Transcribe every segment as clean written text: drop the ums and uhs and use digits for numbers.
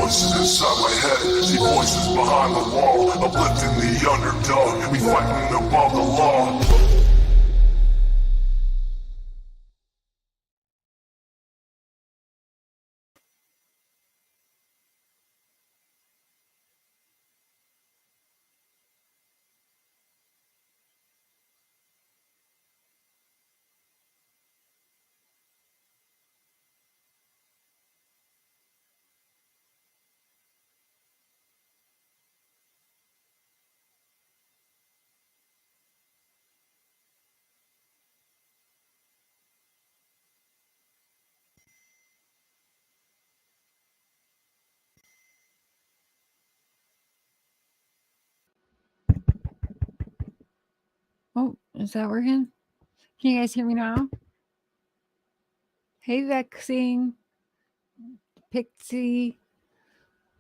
voices inside my head. See voices behind the wall, uplifting the underdog. We fighting above the law. Oh, is that working? Can you guys hear me now? Hey, Vexing, Pixie,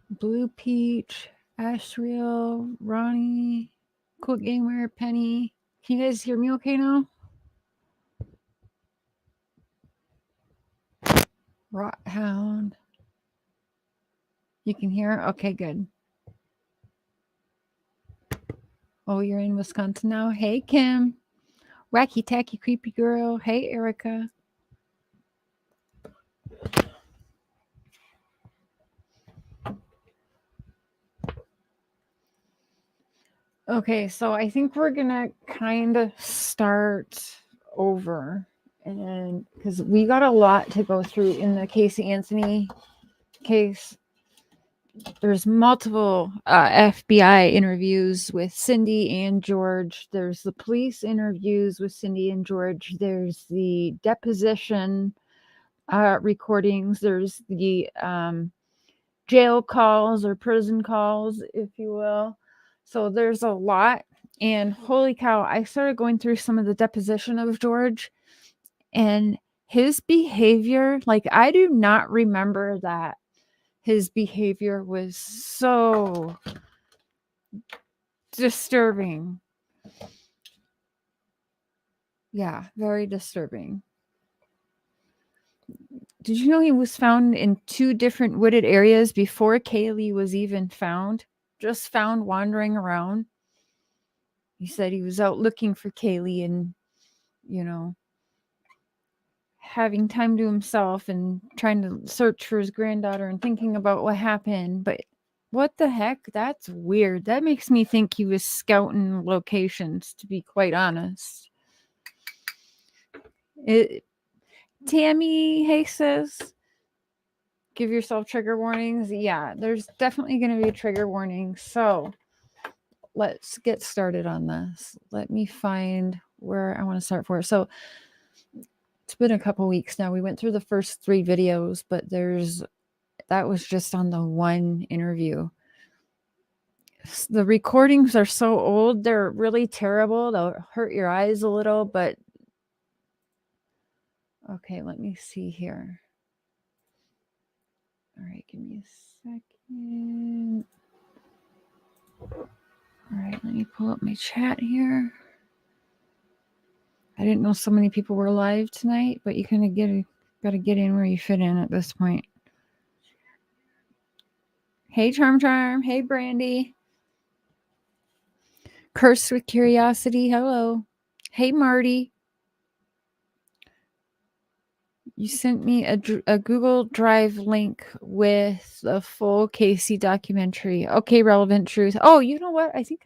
Blue Peach, Ashriel, Ronnie, Cool Gamer, Penny. Can you guys hear me okay now? Rot Hound. You can hear? Okay, good. Oh, you're in Wisconsin now? Hey, Kim. Wacky Tacky Creepy Girl. Hey, Erica. Okay, so I think we're gonna kind of start over, and because we got a lot to go through in the Casey Anthony case. There's multiple FBI interviews with Cindy and George. There's the police interviews with Cindy and George. There's the deposition recordings. There's the jail calls or prison calls, if you will. So there's a lot. And holy cow, I started going through some of the deposition of George, and his behavior, like, I do not remember that his behavior was so disturbing. Yeah, very disturbing. Did you know he was found in 2 different wooded areas before Kaylee was even found? Just found wandering around. He said he was out looking for Kaylee and, you know, having time to himself and trying to search for his granddaughter and thinking about what happened. But what the heck? That's weird. That makes me think he was scouting locations, to be quite honest. Tammy, hey sis, give yourself trigger warnings. Yeah, there's definitely going to be a trigger warning. So let's get started on this. Let me find where I want to start for. So it's been a couple weeks now. We went through the first 3 videos, but that was just on the one interview. The recordings are so old, they're really terrible. They'll hurt your eyes a little, but okay, let me see here. All right, give me a second. All right, let me pull up my chat here. I didn't know so many people were live tonight, but you kind of got to get in where you fit in at this point. Hey, Charm. Hey, Brandy. Cursed with Curiosity. Hello. Hey, Marty. You sent me a Google Drive link with the full Casey documentary. Okay, Relevant Truth. Oh, you know what? I think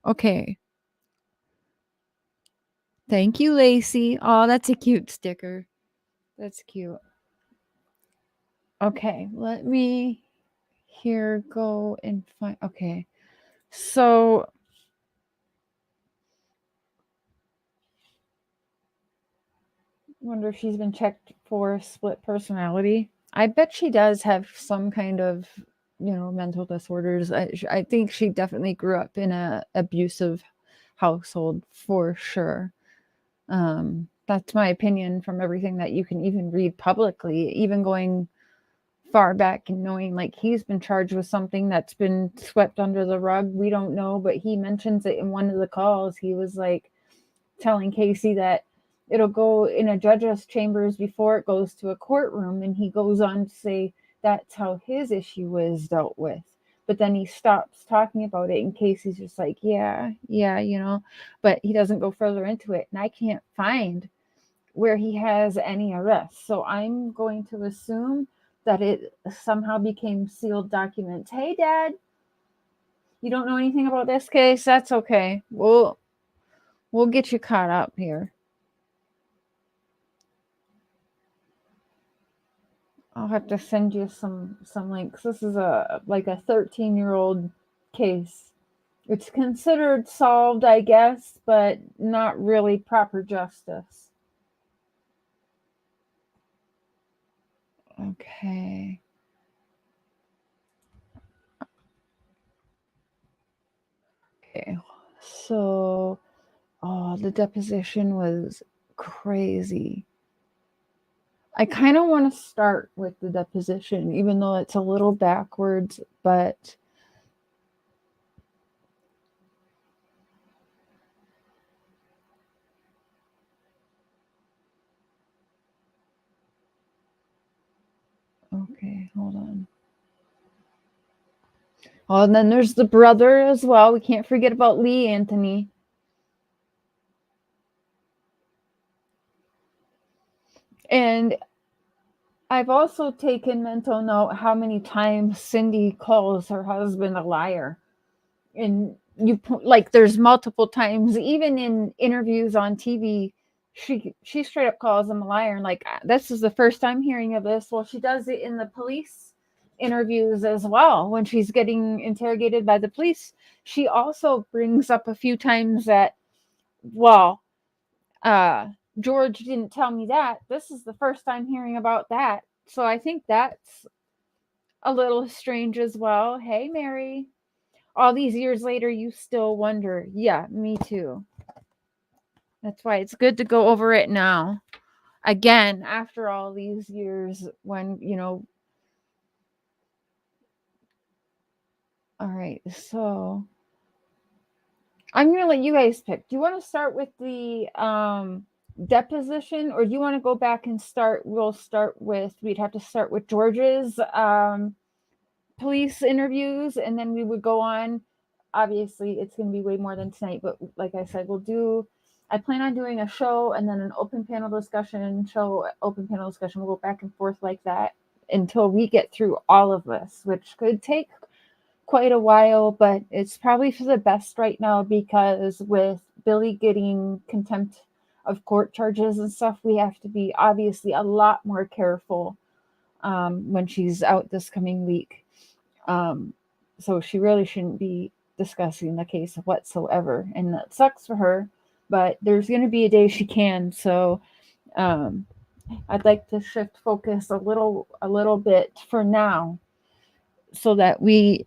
okay. Thank you, Lacey. Oh, that's a cute sticker. That's cute. Okay, let me here go and find. Okay, so wonder if she's been checked for split personality. I bet she does have some kind of, mental disorders. I think she definitely grew up in a abusive household for sure. That's my opinion from everything that you can even read publicly, even going far back and knowing, like, he's been charged with something that's been swept under the rug. We don't know, but he mentions it in one of the calls. He was like telling Casey that it'll go in a judge's chambers before it goes to a courtroom. And he goes on to say that's how his issue was dealt with. But then he stops talking about it in case he's just like, yeah, but he doesn't go further into it. And I can't find where he has any arrests. So I'm going to assume that it somehow became sealed documents. Hey, Dad, you don't know anything about this case? That's okay. We'll get you caught up here. I'll have to send you some links. This is a 13-year-old case. It's considered solved, I guess, but not really proper justice. Okay. Okay. So, the deposition was crazy. I kind of want to start with the deposition, even though it's a little backwards, but okay, hold on. Oh, and then there's the brother as well. We can't forget about Lee Anthony. And I've also taken mental note how many times Cindy calls her husband a liar. And there's multiple times, even in interviews on TV, she straight up calls him a liar. And this is the first time hearing of this. Well, she does it in the police interviews as well. When she's getting interrogated by the police, she also brings up a few times that, George didn't tell me that. This is the first time hearing about that. So I think that's a little strange as well. Hey, Mary. All these years later, you still wonder. Yeah, me too. That's why it's good to go over it now. Again, after all these years, when, all right, so I'm going to let you guys pick. Do you want to start with the deposition, or do you want to go back and we'd have to start with George's police interviews, and then we would go on. Obviously, it's going to be way more than tonight, but like I said, I plan on doing a show and then an open panel discussion, We'll go back and forth like that until we get through all of this, which could take quite a while, but it's probably for the best right now, because with Billy getting contempt of court charges and stuff, we have to be obviously a lot more careful when she's out this coming week. So she really shouldn't be discussing the case whatsoever, and that sucks for her, but there's going to be a day she can. So I'd like to shift focus a little bit for now, so that we,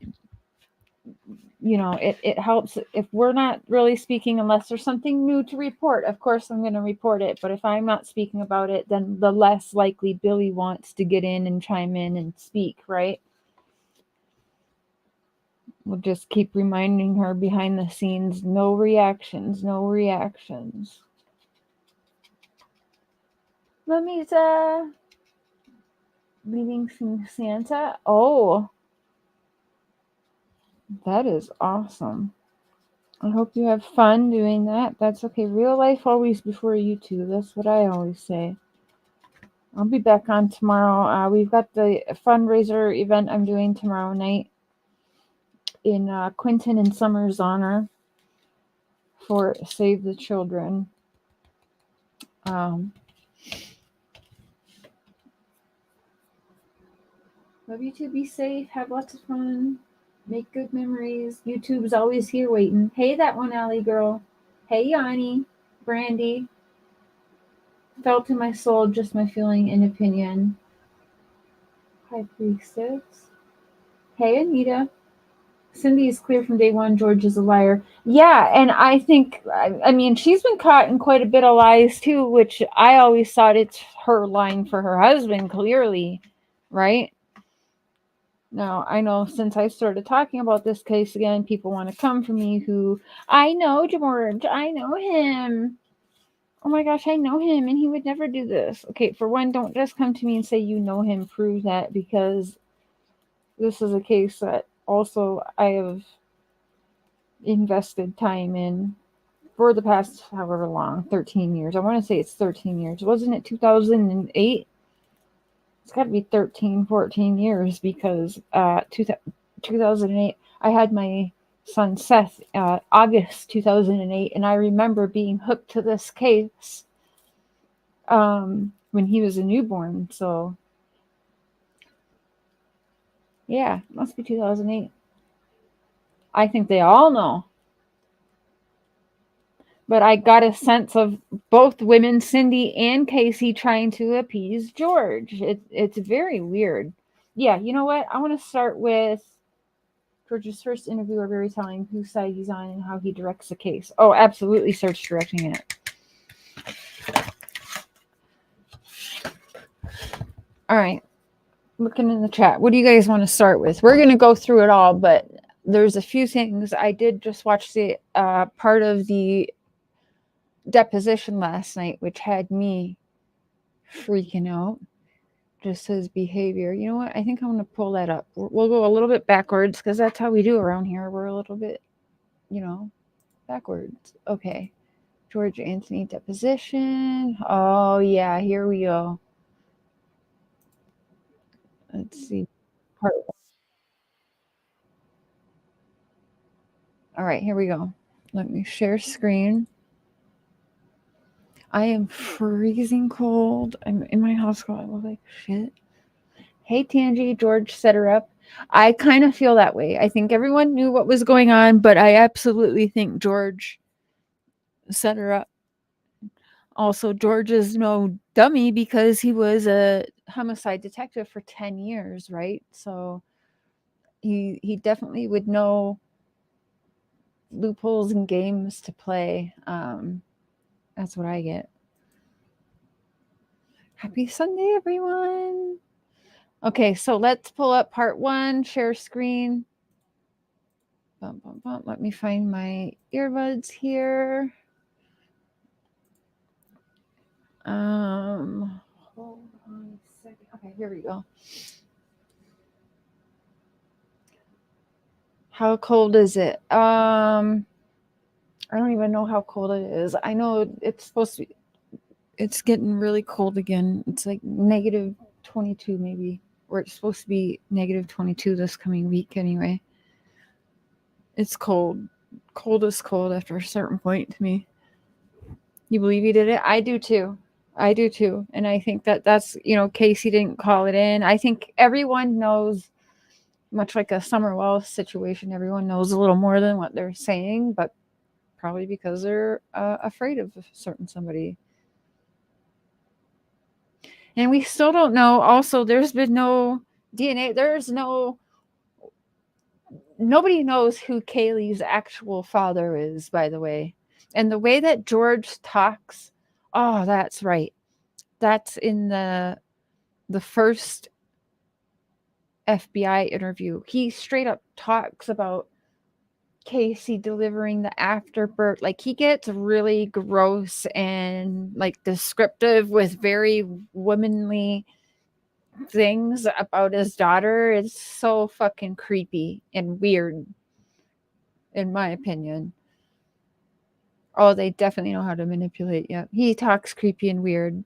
it helps if we're not really speaking, unless there's something new to report. Of course, I'm going to report it, but if I'm not speaking about it, then the less likely Billy wants to get in and chime in and speak, right? We'll just keep reminding her behind the scenes, no reactions. Lamita, leaving from Santa. Oh, that is awesome. I hope you have fun doing that. That's okay. Real life always before YouTube. That's what I always say. I'll be back on tomorrow. We've got the fundraiser event I'm doing tomorrow night in Quinton and Summer's honor for Save the Children. Love you too. Be safe. Have lots of fun. Make good memories. YouTube's always here waiting. Hey, that one, Allie girl. Hey, Yanni. Brandy. Felt in my soul, just my feeling and opinion. High Priestess. Hey, Anita. Cindy is clear from day one. George is a liar. Yeah, and I think, I mean, she's been caught in quite a bit of lies too, which I always thought it's her lying for her husband, clearly, right? Now, I know since I started talking about this case again, people want to come for me who, I know George, I know him. Oh my gosh, I know him and he would never do this. Okay, for one, don't just come to me and say you know him. Prove that, because this is a case that also I have invested time in for the past however long, 13 years. I want to say it's 13 years. Wasn't it 2008? It's got to be 13, 14 years because 2008, I had my son Seth August 2008, and I remember being hooked to this case when he was a newborn. So, yeah, it must be 2008. I think they all know. But I got a sense of both women, Cindy and Casey, trying to appease George. It's very weird. Yeah, you know what? I want to start with George's first interview are very telling whose side he's on and how he directs the case. Oh, absolutely starts directing it. All right. Looking in the chat. What do you guys want to start with? We're going to go through it all, but there's a few things. I did just watch the part of the deposition last night, which had me freaking out. Just his behavior. You know what? I think I'm going to pull that up. We'll go a little bit backwards because that's how we do around here. We're a little bit, backwards. Okay. George Anthony deposition. Oh, yeah. Here we go. Let's see. Part one. All right. Here we go. Let me share screen. I am freezing cold. I'm in my hospital. I look like shit. Hey, Tangy, George set her up. I kind of feel that way. I think everyone knew what was going on, but I absolutely think George set her up. Also, George is no dummy because he was a homicide detective for 10 years, right? So he definitely would know loopholes and games to play. That's what I get. Happy Sunday, everyone. Okay, so let's pull up part one, share screen. Let me find my earbuds here. Hold on a second. Okay, here we go. How cold is it? I don't even know how cold it is. I know it's supposed to be, it's getting really cold again. It's like negative 22 maybe, or it's supposed to be negative 22 this coming week anyway. It's cold. Cold is cold after a certain point to me. You believe he did it? I do too. And I think that's, Casey didn't call it in. I think everyone knows, much like a Summer Wells situation, everyone knows a little more than what they're saying, but probably because they're afraid of a certain somebody. And we still don't know. Also, there's been no DNA. Nobody knows who Kaylee's actual father is, by the way. And the way that George talks, oh, that's right. That's in the first FBI interview. He straight up talks about Casey delivering the afterbirth. Like, he gets really gross and like descriptive with very womanly things about his daughter. It's so fucking creepy and weird, in my opinion. Oh, they definitely know how to manipulate. Yeah, he talks creepy and weird.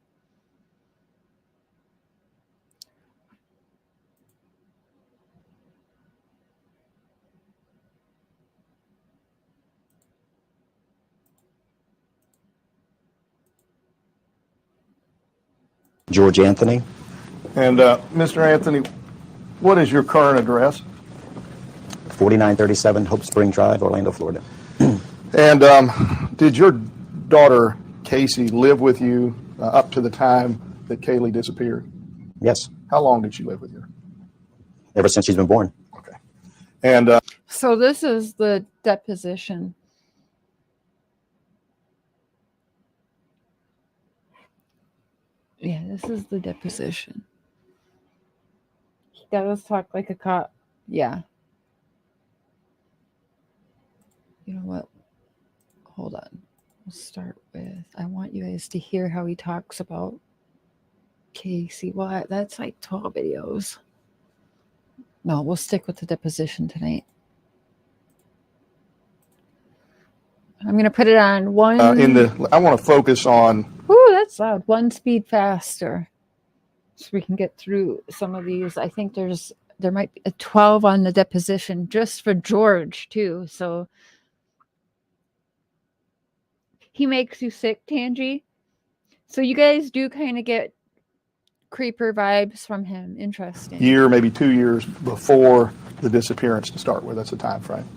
George Anthony. And Mr. Anthony, what is your current address? 4937 Hope Spring Drive, Orlando, Florida. And did your daughter, Casey, live with you up to the time that Kaylee disappeared? Yes. How long did she live with you? Ever since she's been born. Okay. And so this is the deposition. Yeah, this is the deposition. He does talk like a cop. Yeah. You know what? Hold on. We'll start with, I want you guys to hear how he talks about Casey. Well, that's like 12 videos. No, we'll stick with the deposition tonight. I'm going to put it on one. I want to focus on, Ooh, that's loud. One speed faster. So we can get through some of these. I think there might be a 12 on the deposition just for George too. So he makes you sick, Tangi. So you guys do kind of get creeper vibes from him. Interesting. year, maybe 2 years before the disappearance to start with. That's the time frame.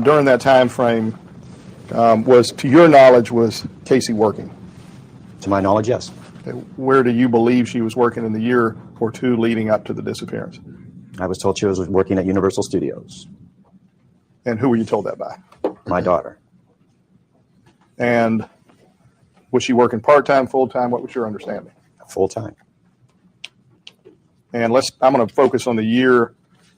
During that time frame, to your knowledge, was Casey working? To my knowledge, yes. Where do you believe she was working in the year or two leading up to the disappearance? I was told she was working at Universal Studios. And who were you told that by? My daughter. And was she working part-time, full-time? What was your understanding? Full time. And I'm going to focus on the year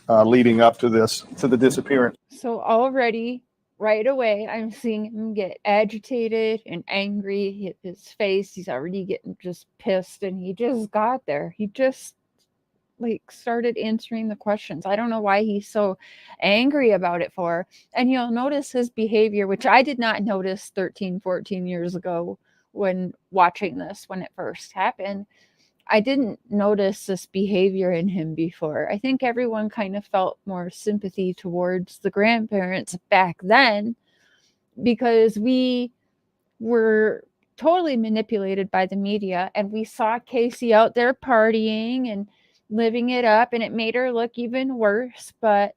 leading up to the disappearance. So already, right away, I'm seeing him get agitated and angry. Hit his face. He's already getting just pissed, and he just got there. He just started answering the questions. I don't know why he's so angry about it for. And you'll notice his behavior, which I did not notice 13, 14 years ago when watching this, when it first happened. I didn't notice this behavior in him before. I think everyone kind of felt more sympathy towards the grandparents back then because we were totally manipulated by the media, and we saw Casey out there partying and living it up, and it made her look even worse. But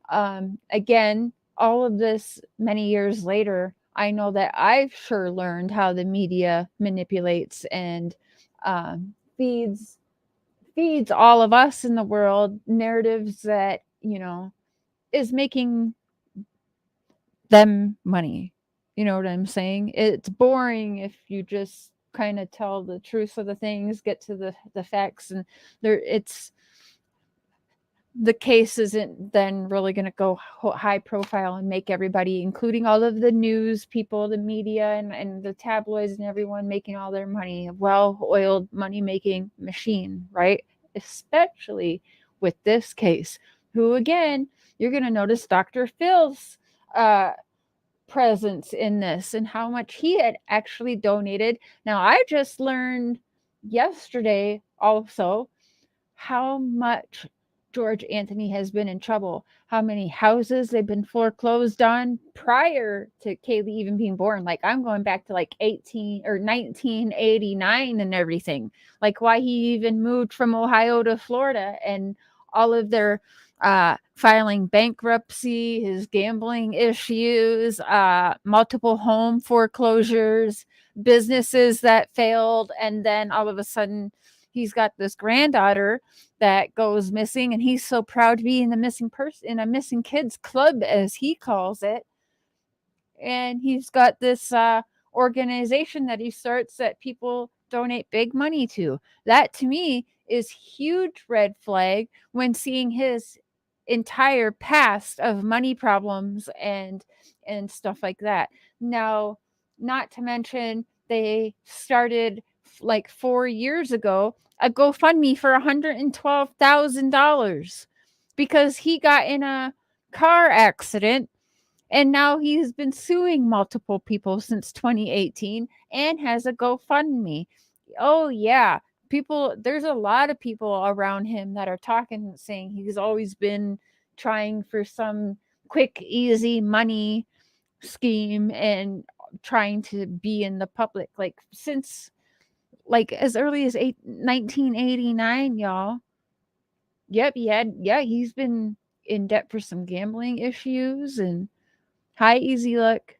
again, all of this many years later, I know that I've sure learned how the media manipulates and feeds all of us in the world narratives that, is making them money. You know what I'm saying? It's boring if you just kind of tell the truth of the things, get to the facts, and the case isn't then really going to go high profile and make everybody, including all of the news people, the media, and the tabloids and everyone making all their money, a well-oiled money-making machine, right? Especially with this case, who, again, you're going to notice Dr. Phil's presence in this and how much he had actually donated. Now, I just learned yesterday also how much George Anthony has been in trouble, how many houses they've been foreclosed on prior to Kaylee even being born. Like, I'm going back to 1989 and everything, like why he even moved from Ohio to Florida, and all of their filing bankruptcy, his gambling issues, multiple home foreclosures, businesses that failed, and then all of a sudden he's got this granddaughter that goes missing, and he's so proud to be in a missing kids club, as he calls it. And he's got this organization that he starts that people donate big money to. That, to me, is huge red flag when seeing his entire past of money problems and stuff like that. Now, not to mention, they started 4 years ago a GoFundMe for $112,000 because he got in a car accident, and now he's been suing multiple people since 2018 and has a GoFundMe. Oh yeah, there's a lot of people around him that are talking, saying he's always been trying for some quick, easy money scheme and trying to be in the public since as early as 1989, y'all. Yep, he's been in debt for some gambling issues and high easy luck.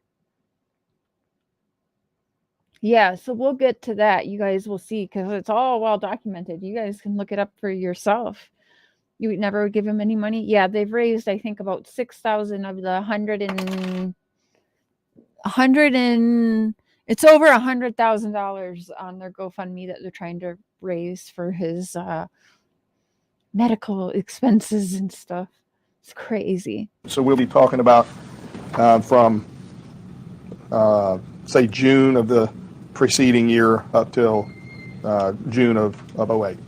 Yeah, so we'll get to that. You guys will see, because it's all well documented. You guys can look it up for yourself. You would never give him any money. Yeah, they've raised, I think, about 6,000 of the 100 and it's over $100,000 on their GoFundMe that they're trying to raise for his medical expenses and stuff. It's crazy. So we'll be talking about from say June of the preceding year up till June of 08.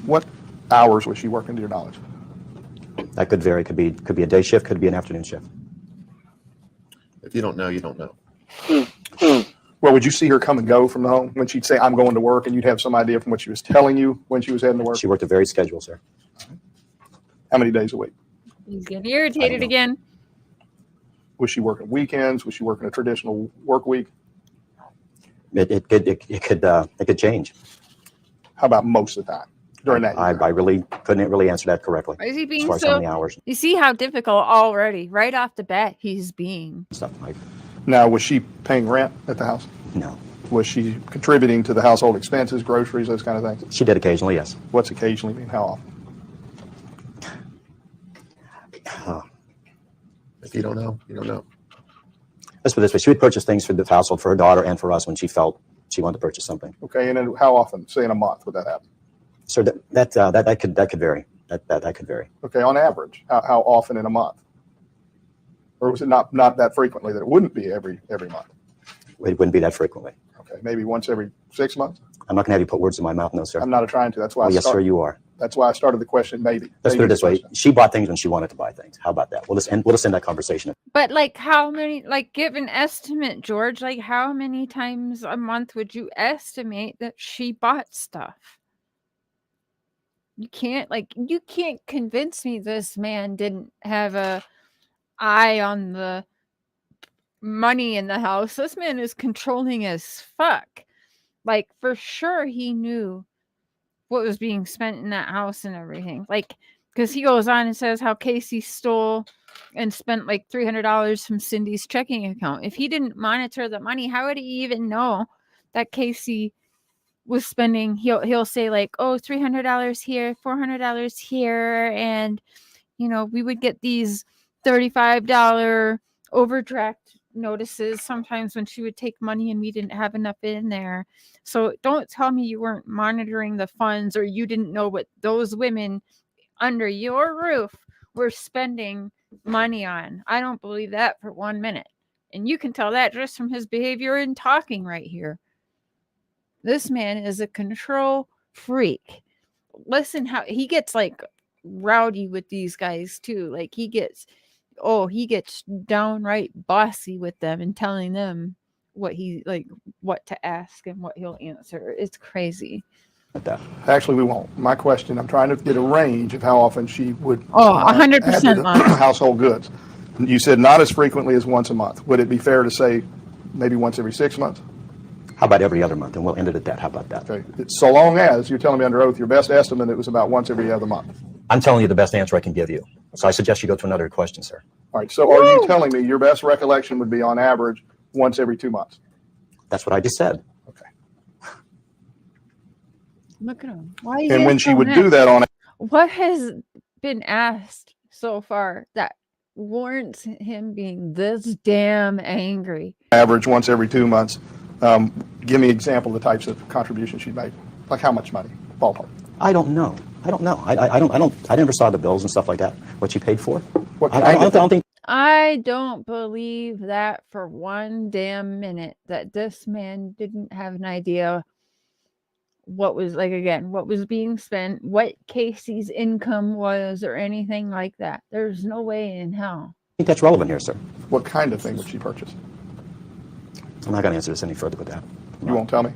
What hours was she working, to your knowledge? That could vary. Could be a day shift, could be an afternoon shift. If you don't know, you don't know. Well, would you see her come and go from the home when she'd say, I'm going to work, and you'd have some idea from what she was telling you when she was heading to work? She worked a varied schedule, sir. How many days a week? He's getting irritated know. again. Was she working weekends? Was she working a traditional work week? It could change. How about most of the time during that I year? really couldn't really answer that correctly. Why is he As being far as how so? many hours You see how difficult already, right off the bat, he's being. and stuff like. Now, was she paying rent at the house? No, Was she contributing to the household expenses, groceries, those kind of things? she did occasionally. Yes. What's occasionally mean? How often? If you don't know, you don't know. Let's put it this way: she would purchase things for the household, for her daughter, and for us when she felt she wanted to purchase something. Okay, and then how often? Say in a month would that happen? So that could vary. That could vary. Okay, on average, how often in a month? Or was it not that frequently that it wouldn't be every month? It wouldn't be that frequently. Okay, maybe once every 6 months? I'm not going to have you put words in my mouth, no, sir. I'm not trying to. That's why Oh, yes, sir, you are. That's why I started the question, maybe. Let's put Maybe it this way: question. she bought things when she wanted to buy things. How about that? We'll just end that conversation. But like, how many? Like, give an estimate, George. Like, how many times a month would you estimate that she bought stuff? You can't convince me this man didn't have a eye on the money in the house. This man is controlling as fuck. Like, for sure he knew what was being spent in that house and everything. Like, because he goes on and says how Casey stole and spent like $300 from Cindy's checking account. If he didn't monitor the money, how would he even know that Casey was spending? He'll say like, oh, $300 here, $400 here, and we would get these $35 overdraft notices sometimes when she would take money and we didn't have enough in there. So don't tell me you weren't monitoring the funds or you didn't know what those women under your roof were spending money on. I don't believe that for 1 minute. And you can tell that just from his behavior and talking right here. This man is a control freak. Listen how he gets like rowdy with these guys too. Like he gets downright bossy with them and telling them what to ask and what he'll answer. It's crazy. Actually, we won't. My question, I'm trying to get a range of how often she would 100% add to the household goods. You said not as frequently as once a month. Would it be fair to say maybe once every 6 months? How about every other month? And we'll end it at that. How about that? Okay. So long as you're telling me under oath, your best estimate, it was about once every other month. I'm telling you the best answer I can give you. So I suggest you go to another question, sir. All right. So are you telling me your best recollection would be on average once every 2 months? That's what I just said. Okay. Look at him. Why? And when she would do that on what has been asked so far that warrants him being this damn angry? average once every 2 months, give me an example of the types of contributions she made. Like how much money? Ballpark. I don't know. I never saw the bills and stuff like that. What she paid for? What I kind of don't think. I don't believe that for 1 damn minute that this man didn't have an idea what was being spent, what Casey's income was, or anything like that. There's no way in hell. I think that's relevant here, sir. What kind of thing would she purchase? I'm not going to answer this any further with that. You won't tell me?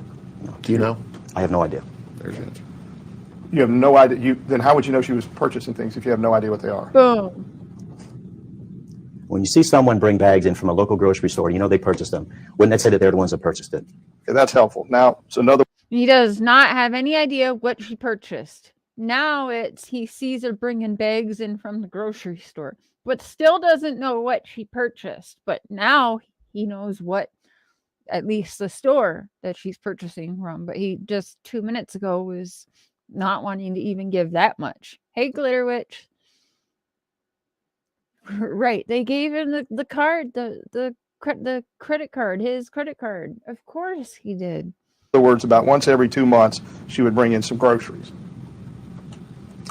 Do you know? I have no idea. There's your answer. You have no idea. Then how would you know she was purchasing things if you have no idea what they are? Boom. When you see someone bring bags in from a local grocery store, you know they purchased them. Wouldn't that say that they're the ones that purchased it? Okay, that's helpful. Now, it's another. He does not have any idea what she purchased. Now he sees her bringing bags in from the grocery store, but still doesn't know what she purchased. But now he knows what, at least the store that she's purchasing from. But he just 2 minutes ago was not wanting to even give that much. Hey, Glitter Witch. Right. They gave him the card, the credit card, his credit card. Of course he did. Other words, about once every 2 months, she would bring in some groceries.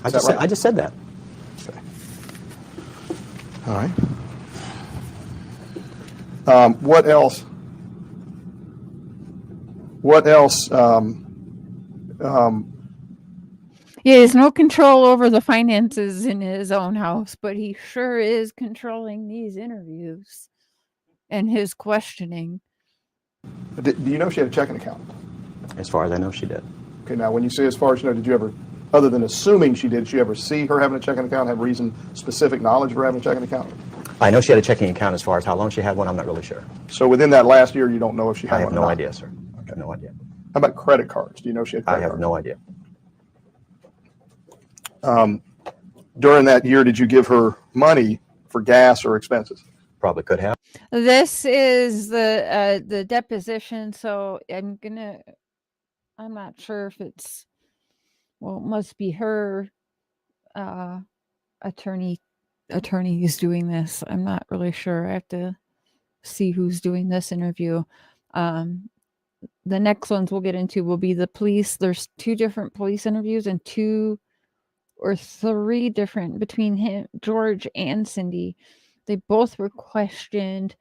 I just said that. Okay. All right. What else? He has no control over the finances in his own house, but he sure is controlling these interviews and his questioning. Do you know she had a checking account? As far as I know, she did. Okay, now when you say as far as you know, did you ever, other than assuming she did you ever see her having a checking account, have specific knowledge of her having a checking account? I know she had a checking account. As far as how long she had one, I'm not really sure. So within that last year, you don't know if she had I have one or no not? idea, sir. I have no idea. How about credit cards? Do you know if she had I credit have cards? no idea. During that year, did you give her money for gas or expenses? Probably could have. This is the deposition, so I'm not sure if it's, well, it must be her attorney who's doing this. I'm not really sure. I have to see who's doing this interview. The next ones we'll get into will be the police. There's 2 different police interviews and 2 or 3 different between him, George and Cindy. They both were questioned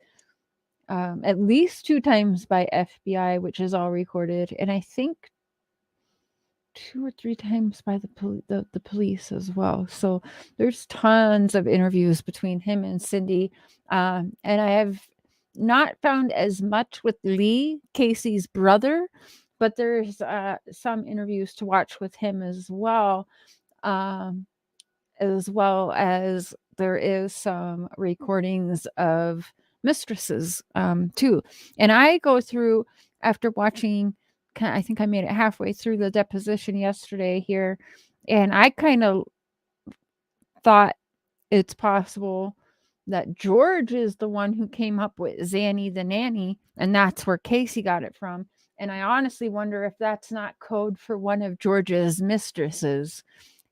at least 2 times by FBI, which is all recorded, and I think 2 or 3 times by the police as well. So there's tons of interviews between him and Cindy, and I have not found as much with Lee, Casey's brother, but there's some interviews to watch with him as well as there is some recordings of mistresses too. And I go through, after watching, I think I made it halfway through the deposition yesterday here, and I kind of thought it's possible that George is the one who came up with Zanny the nanny, and that's where Casey got it from. And I honestly wonder if that's not code for one of George's mistresses.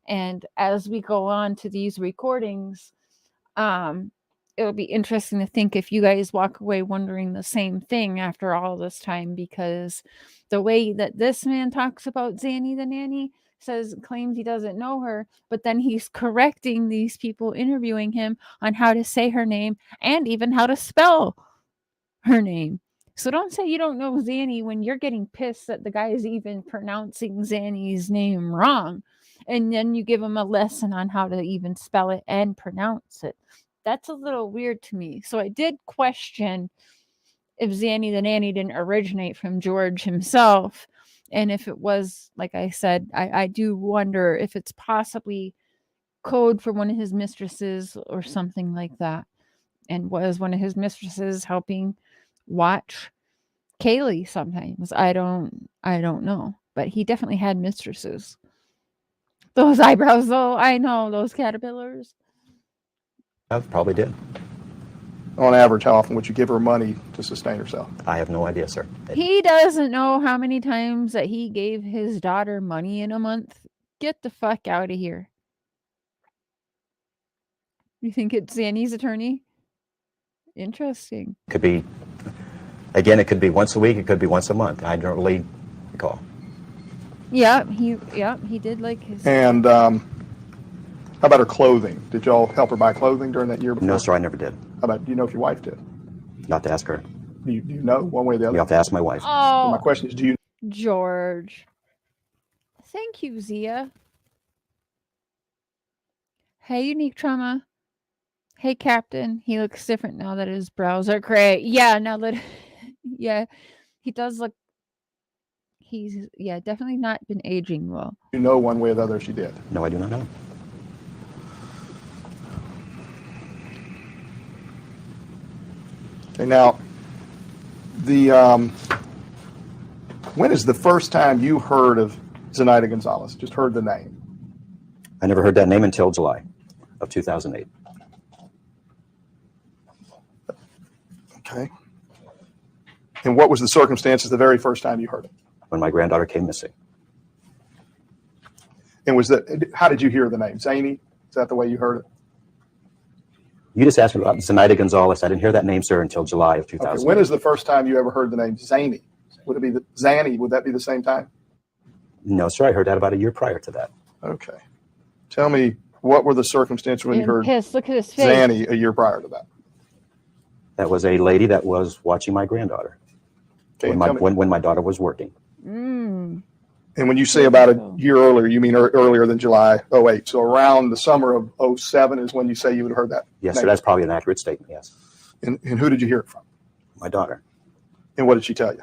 And as we go on to these recordings, it'll be interesting to think if you guys walk away wondering the same thing after all this time, because the way that this man talks about Zanny the nanny claims he doesn't know her, but then he's correcting these people interviewing him on how to say her name and even how to spell her name. So don't say you don't know Zanny when you're getting pissed that the guy is even pronouncing Zanny's name wrong. And then you give him a lesson on how to even spell it and pronounce it. That's a little weird to me. So I did question if Zanny the nanny didn't originate from George himself. And if it was, like I said, I do wonder if it's possibly code for one of his mistresses or something like that. And was one of his mistresses helping watch Kaylee sometimes? I don't know. But he definitely had mistresses. Those eyebrows, though, I know, those caterpillars. I probably did. On average, how often would you give her money to sustain herself? I have no idea, sir. He doesn't know how many times that he gave his daughter money in a month. Get the fuck out of here. You think it's Zanny's attorney? Interesting. Could be, again, it could be once a week. It could be once a month. I don't really recall. Yeah, he did like his. And how about her clothing? Did y'all help her buy clothing during that year before? No, sir, I never did. How about, do you know if your wife did? You have to ask her. Do you know one way or the other? You have to ask my wife. Oh, My question is, do you George. Thank you, Zia. Hey, Unique Trauma. Hey, Captain. He looks different now that his brows are gray. Yeah, now that, yeah, he does look, he's, yeah, definitely not been aging well. know one way or the other if she did? No, I do not know. Okay, now, when is the first time you heard of Zenaida Gonzalez? Just heard the name? I never heard that name until July of 2008. Okay. And what was the circumstances the very first time you heard it? When my granddaughter came missing. And how did you hear the name? Zany? Is that the way you heard it? You just asked me about Zenaida Gonzalez. I didn't hear that name, sir, until July of 2008. Okay. When is the first time you ever heard the name Zany? Would it be Zanny? Would that be the same time? No, sir, I heard that about a year prior to that. Okay. Tell me, what were the circumstances when you heard Pissed. Look at his face. Zanny a year prior to that? That was a lady that was watching my granddaughter Okay, when my daughter was working. And when you say about a year earlier, you mean earlier than July '08. So around the summer of '07 is when you say you would have heard that? Yes, name. sir. That's probably an accurate statement. Yes. And who did you hear it from? My daughter. And what did she tell you?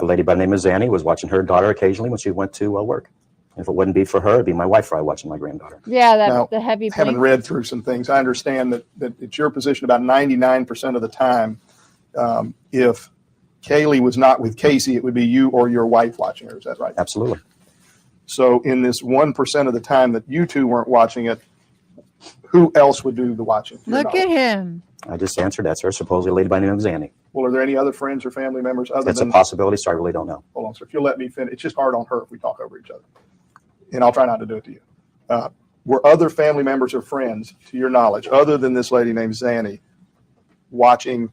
A lady by the name of Zanny was watching her daughter occasionally when she went to work. If it wouldn't be for her, it'd be my wife probably watching my granddaughter. Yeah, that Now, the heavy Having blink. read through some things, I understand that it's your position about 99% of the time. If Kaylee was not with Casey, it would be you or your wife watching her. Is that right? Absolutely. So in this 1% of the time that you two weren't watching it, who else would do the watching? to your Look at knowledge? him. I just answered that, sir. Supposedly a lady by the name of Zanny. Well, are there any other friends or family members other It's a than? possibility, so I really don't know. Hold on, sir. If you'll let me finish, it's just hard on her if we talk over each other, and I'll try not to do it to you. Were other family members or friends, to your knowledge, other than this lady named Zanny, watching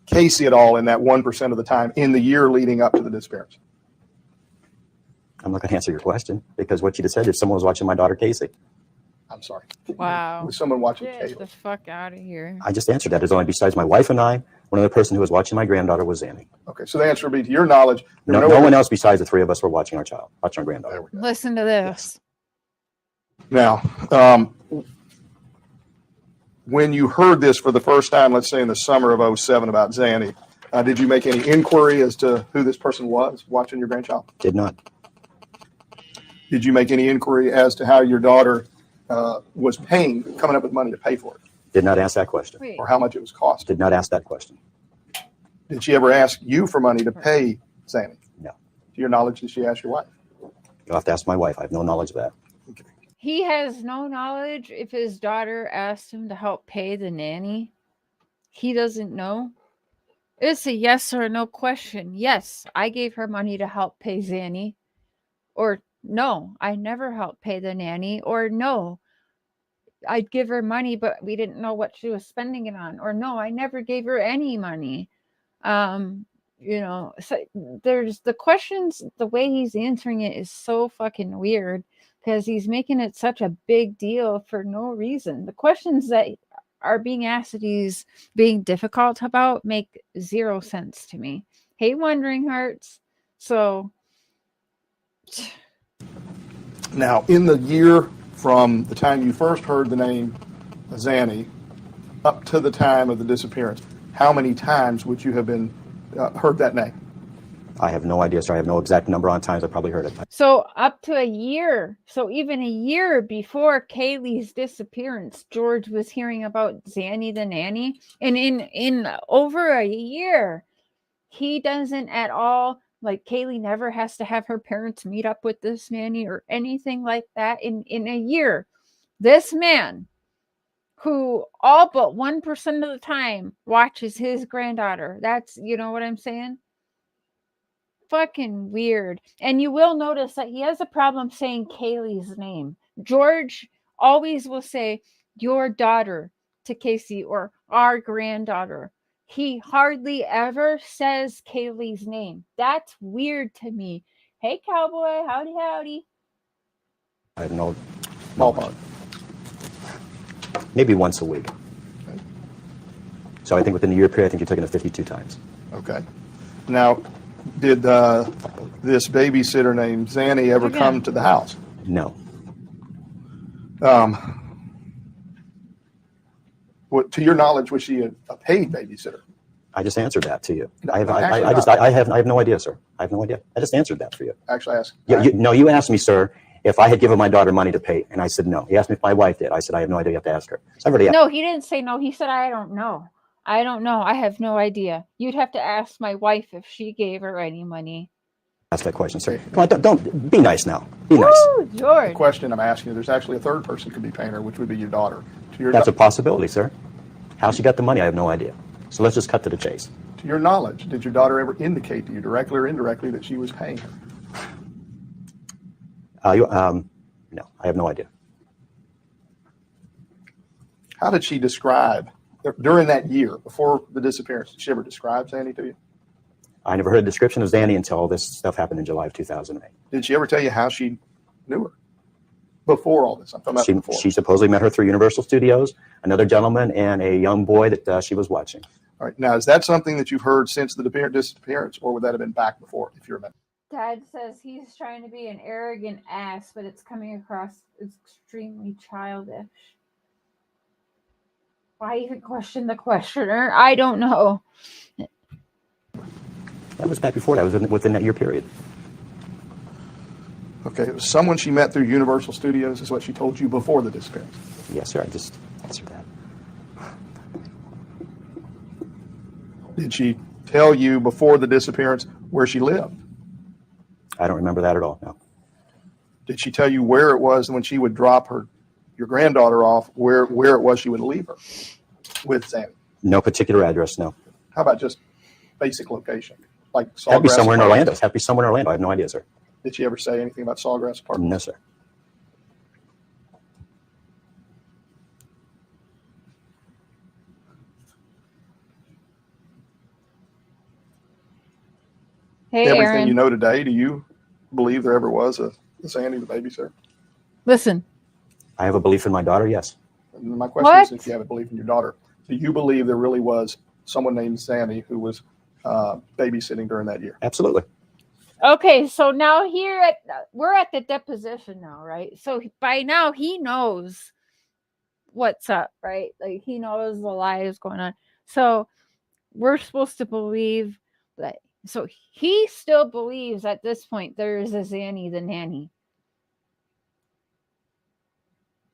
Casey at all in that 1% of the time in the year leading up to the disappearance? I'm not going to answer your question because what you just said, if someone was watching my daughter Casey, I'm sorry. Wow. Was someone watching Get the Kaylee? fuck out of here. I just answered that. There's only besides my wife and I, one other person who was watching my granddaughter was Zanny. Okay, so the answer would be, to your knowledge, there No, were no one else besides the three of us were watching our child, watching our granddaughter. Listen to this. Now, when you heard this for the first time, let's say in the summer of '07 about Zanny, did you make any inquiry as to who this person was watching your grandchild? Did not. Did you make any inquiry as to how your daughter was coming up with money to pay for it, Did not ask that question. Wait. or how much it was costing? Did not ask that question. Did she ever ask you for money to pay Zanny? No. To your knowledge, did she ask your wife? You'll have to ask my wife. I have no knowledge of that. He has no knowledge if his daughter asked him to help pay the nanny. He doesn't know. It's a yes or no question. Yes, I gave her money to help pay Zanny. Or no, I never helped pay the nanny. Or no, I'd give her money, but we didn't know what she was spending it on. Or no, I never gave her any money. So there's the questions, the way he's answering it is so fucking weird because he's making it such a big deal for no reason. The questions that are being asked that he's being difficult about make zero sense to me. Hey, Wondering Hearts. So Now, in the year from the time you first heard the name Zanny up to the time of the disappearance, how many times would you have been heard that name? I have no idea, sir. I have no exact number on times. I probably heard it. So up to a year, so even a year before Kaylee's disappearance, George was hearing about Zanny the nanny. And in over a year, he doesn't at all, like Kaylee never has to have her parents meet up with this nanny or anything like that in a year. This man, who all but 1% of the time watches his granddaughter, that's, you know what I'm saying? Fucking weird. And you will notice that he has a problem saying Kaylee's name. George always will say your daughter to Casey or our granddaughter. He hardly ever says Kaylee's name. That's weird to me. Hey, cowboy, howdy, howdy. I have no, Ballpark. maybe once a week. So I think within the year period, I think you're taking it 52 times. Okay. Now, did this babysitter named Zanny ever Okay. come to the house? No. To your knowledge, was she a paid babysitter? I just answered that to you. No, I actually have no idea, sir. I have no idea. I just answered that for you. Actually, I asked. No, you asked me, sir, if I had given my daughter money to pay, and I said no. He asked me if my wife did. I said I have no idea. You have to ask her. So I already No, he didn't say no. He said, I don't know. I don't know. I have no idea. You'd have to ask my wife if she gave her any money. asked that question, sir. Come on, don't be nice now. Be nice. Woo, The George. question I'm asking you, there's actually a third person could be paying her, which would be your daughter. To your, That's a possibility, sir. How she got the money, I have no idea. So let's just cut to the chase. to your knowledge, did your daughter ever indicate to you, directly or indirectly, that she was paying her? No, I have no idea. How did she describe, during that year, before the disappearance, did she ever describe Zanny to you? I never heard a description of Zanny until this stuff happened in July of 2008. Did she ever tell you how she knew her? Before all this, I'm talking about before. She supposedly met her through Universal Studios, another gentleman, and a young boy that she was watching. All right. Now, is that something that you've heard since the disappearance, or would that have been back before, if you remember? Dad says he's trying to be an arrogant ass, but it's coming across as extremely childish. Why even question the questioner? I don't know. That was back before that. Was within that year period. Okay, it was someone she met through Universal Studios is what she told you before the disappearance. Yes, sir. I just answered that. Did she tell you before the disappearance where she lived? I don't remember that at all. No. Did she tell you where it was when she would drop your granddaughter off, where it was she would leave her with Zanny? No particular address. No. How about just basic location? Like Sawgrass Have to be somewhere in Apartments? Orlando. Have to be somewhere in Orlando. I have no idea, sir. Did she ever say anything about Sawgrass Apartments? No, sir. Hey, Everything Aaron. you know today, do you believe there ever was a Zanny the babysitter? Listen. I have a belief in my daughter. Yes. And my question is, What? if you have a belief in your daughter, do you believe there really was someone named Zanny who was babysitting during that year? Absolutely. Okay, so now we're at the deposition now, right? So by now he knows what's up, right? Like he knows the lie is going on. So we're supposed to believe that. So he still believes at this point there is a Zanny the nanny.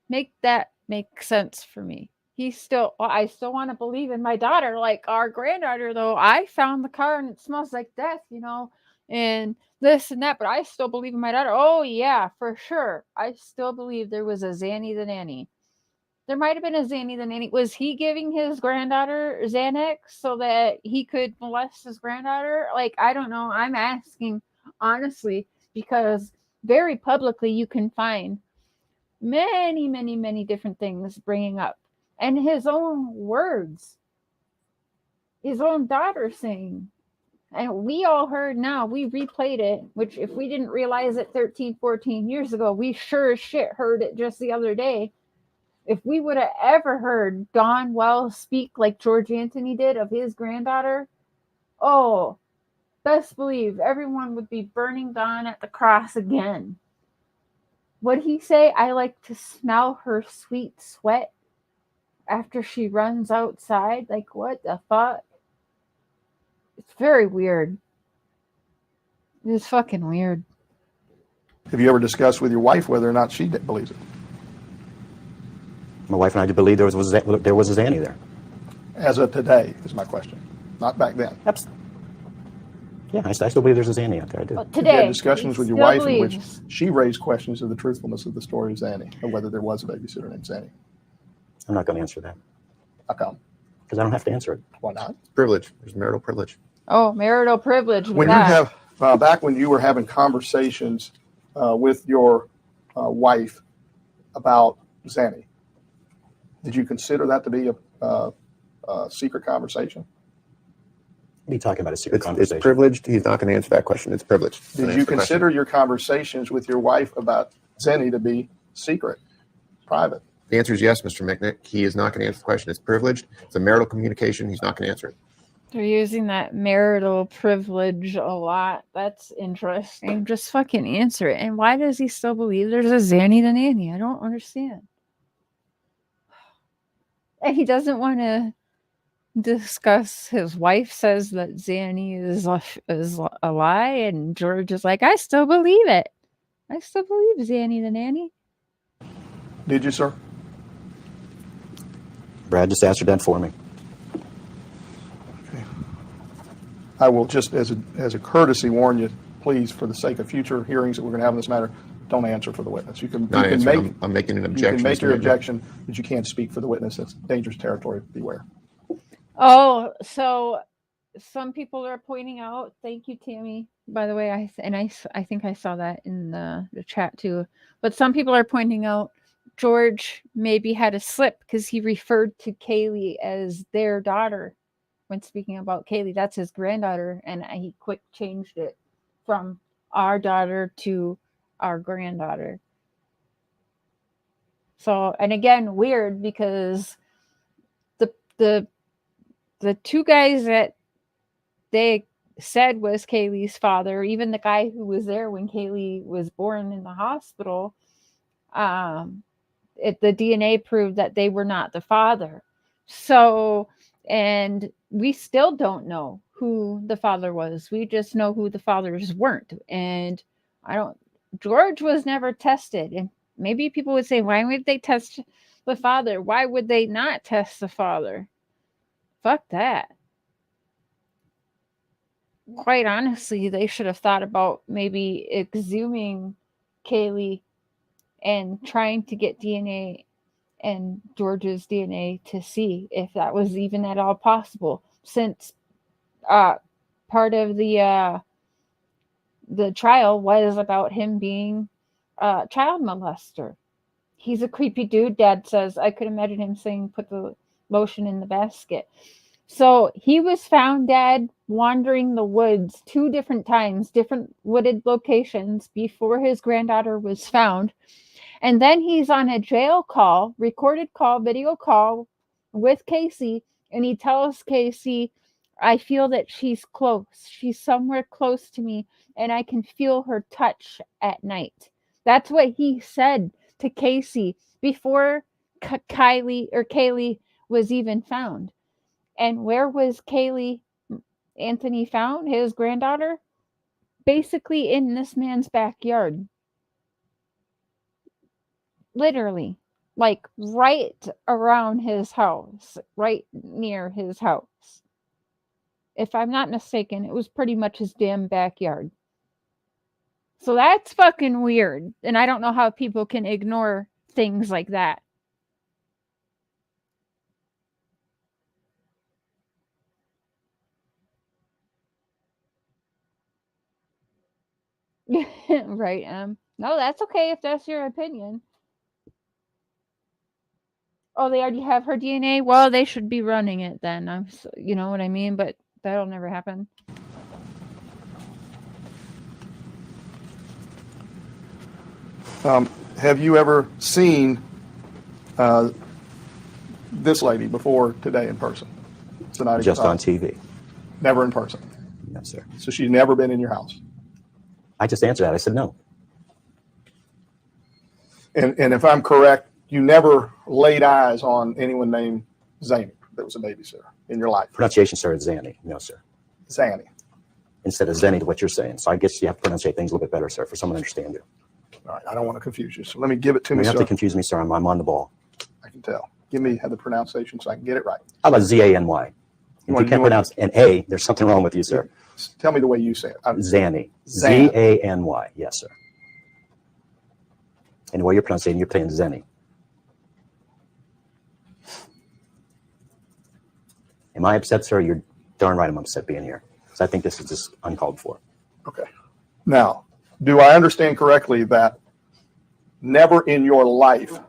Make that make sense for me. I still want to believe in my daughter, like our granddaughter, though. I found the car and it smells like death, and this and that, but I still believe in my daughter. Oh, yeah, for sure. I still believe there was a Zanny the nanny. There might have been a Zanny the nanny. Was he giving his granddaughter Xanax so that he could molest his granddaughter? Like, I don't know. I'm asking honestly because very publicly you can find many, many, many different things bringing up. And his own words, his own daughter saying, and we all heard now, we replayed it, which if we didn't realize it 13, 14 years ago, we sure as shit heard it just the other day. If we would have ever heard Don Wells speak like George Anthony did of his granddaughter, oh, best believe everyone would be burning Don at the cross again. What'd he say? I like to smell her sweet sweat after she runs outside. Like, what the fuck? It's very weird. It's fucking weird. Have you ever discussed with your wife whether or not she believes it? My wife and I do believe there was a Zanny there. As of today, is my question. Not back then. Yeah, I still believe there's a Zanny out there. I do. Well, Have you today, had discussions with your still wife in which believes. she raised questions of the truthfulness of the story of Zanny, or whether there was a babysitter named Zanny? I'm not going to answer that How come? because I don't have to answer it. Why not? Privilege. There's marital privilege. Oh, marital privilege. With When you that. have, back when you were having conversations with your wife about Zanny, did you consider that to be a secret conversation? What are you talking about? A secret It's conversation? privileged. He's not going to answer that question. It's privileged. Did Answer you the question. consider your conversations with your wife about Zanny to be secret, private? The answer is yes, Mr. Micknick. He is not going to answer the question. It's privileged. It's a marital communication. He's not going to answer it. They're using that marital privilege a lot. That's interesting. Just fucking answer it. And why does he still believe there's a Zanny the nanny? I don't understand. And he doesn't want to discuss. His wife says that Zanny is a lie, and George is like, I still believe it. I still believe Zanny the nanny. Did you, sir? Brad just answered that for me. I will just, as a courtesy, warn you, please, for the sake of future hearings that we're going to have in this matter, don't answer for the witness. You can Not make answering. I'm making an you objection. can make Mr. your Micknick. objection, but you can't speak for the witness. That's dangerous territory. Beware. Oh, so some people are pointing out. Thank you, Tammy. By the way, I think I saw that in the chat too. But some people are pointing out George maybe had a slip because he referred to Kaylee as their daughter when speaking about Kaylee. That's his granddaughter, and he quick changed it from our daughter to our granddaughter. So, and again, weird because the two guys that they said was Kaylee's father, even the guy who was there when Kaylee was born in the hospital, the DNA proved that they were not the father. So, and we still don't know who the father was. We just know who the fathers weren't. And George was never tested. And maybe people would say, why would they test the father? Why would they not test the father? Fuck that. Quite honestly, they should have thought about maybe exhuming Kaylee and trying to get DNA and George's DNA to see if that was even at all possible, since part of the trial was about him being a child molester. He's a creepy dude. Dad says, I could imagine him saying, put the lotion in the basket. So he was found dead, wandering the woods 2 different times, different wooded locations before his granddaughter was found. And then he's on a jail call, recorded call, video call with Casey. And he tells Casey, I feel that she's close. She's somewhere close to me, and I can feel her touch at night. That's what he said to Casey before Kaylee was even found. And where was Anthony found, his granddaughter? Basically in this man's backyard. Literally. Like right around his house. Right near his house. If I'm not mistaken, it was pretty much his damn backyard. So that's fucking weird. And I don't know how people can ignore things like that. Right, no, that's okay if that's your opinion. Oh, they already have her DNA? Well, they should be running it then. You know what I mean? But that'll never happen. Have you ever seen this lady before today in person? Zenaida, Just on TV. Never in person. No, sir. So she's never been in your house. I just answered that. I said no. And if I'm correct, you never laid eyes on anyone named Zany that was a babysitter in your life. Pronunciation, sir, is Zanny. No, sir. Zany. Instead of Zenny, what you're saying. So I guess you have to pronounce things a little bit better, sir, for someone to understand you. All right, I don't want to confuse you. So let me give it to You me, have sir. to confuse me, sir. I'm on the ball. I can tell. Give me the pronunciation so I can get it right. How about Z-A-N-Y? If you can't pronounce an A, there's something wrong with you, sir. Tell me the way you say it. Zanny. Zan. Z-A-N-Y. Yes, sir. And the way you're pronouncing, you're playing Zenny. Am I upset, sir? You're darn right I'm upset being here. Because I think this is just uncalled for. Okay. Now, do I understand correctly that never in your life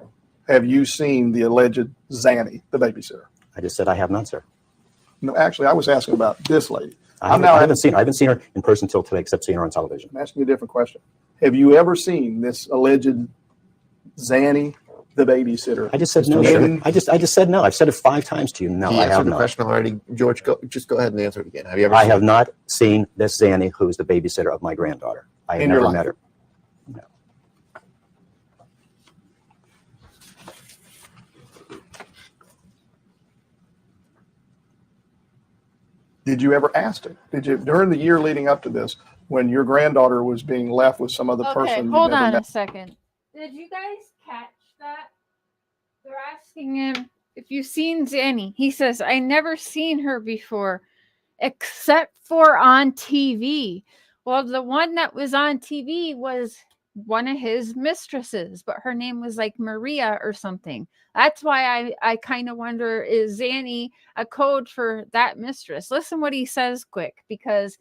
have you seen the alleged Zanny, the babysitter? I just said I have not, sir. No, actually, I was asking about this lady. I haven't seen her. I haven't seen her in person until today, except seeing her on television. I'm asking you a different question. Have you ever seen this alleged Zanny, the babysitter? I just said no, sir. I just said no. I've said it 5 times to you. No, He I answered have the not. question already. George, just go ahead and answer it again. Have you ever? I have not seen this Zanny, who is the babysitter of my granddaughter. I have never met her. No. Did you ever ask her? Did you, during the year leading up to this, when your granddaughter was being left with some other person? Okay, hold on a second. Did you guys catch that? They're asking him if you've seen Zanny. He says, I never seen her before, except for on TV. Well, the one that was on TV was one of his mistresses, but her name was like Maria or something. That's why I kind of wonder, is Zanny a code for that mistress? Listen what he says quick, because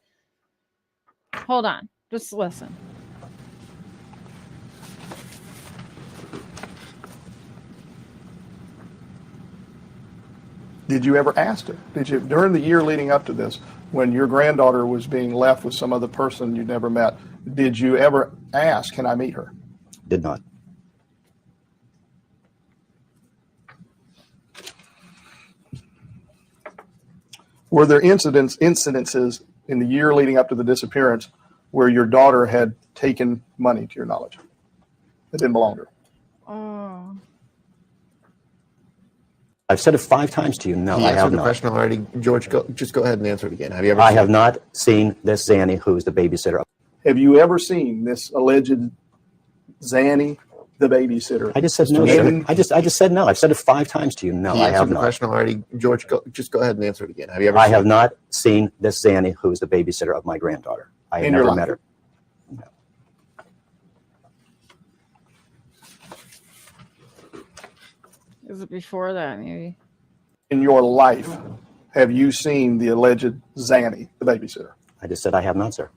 hold on, just listen. Did you ever ask her? Did you, during the year leading up to this, when your granddaughter was being left with some other person you'd never met, did you ever ask, can I meet her? Did not. Were there incidences in the year leading up to the disappearance where your daughter had taken money to your knowledge that didn't belong to her? Oh, I've said it 5 times to you. No, He I answered have the not. question already. George, just go ahead and answer it again. Have you ever I seen have not seen this Zanny, who is the babysitter. Have you ever seen this alleged Zanny, the babysitter? I just said no, in- sir. I just said no. I've said it 5 times to you. No, He I answered have the not. question already. George, just go ahead and answer it again. Have you ever I seen have not seen this Zanny, who is the babysitter of my granddaughter. I have In your never life? met her. is it before that maybe? in your life have you seen the alleged Zanny, the babysitter? I just said I have not, sir.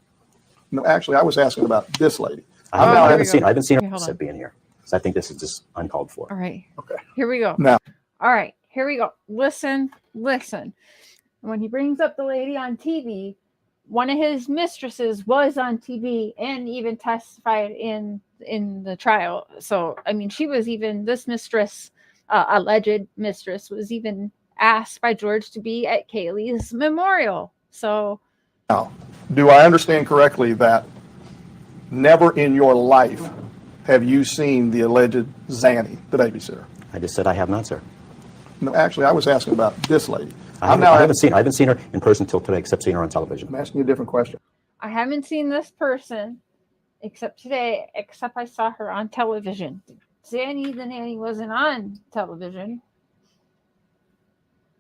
No, actually, I was asking about this lady. I Oh, here haven't we seen. go. I haven't seen Okay, her hold said on. being here. So I think this is just uncalled for. All right. Okay. Here we go. Now, All right. Here we go. Listen. When he brings up the lady on TV, one of his mistresses was on TV and even testified in the trial. So, I mean, she was even, this mistress, alleged mistress, was even asked by George to be at Kaylee's memorial. So, do I understand correctly that never in your life have you seen the alleged Zanny, the babysitter? I just said I have not, sir. No, actually, I was asking about this lady. I haven't seen her in person till today, except seeing her on television. I'm asking you a different question. I haven't seen this person except today, except I saw her on television. Zanny the nanny wasn't on television.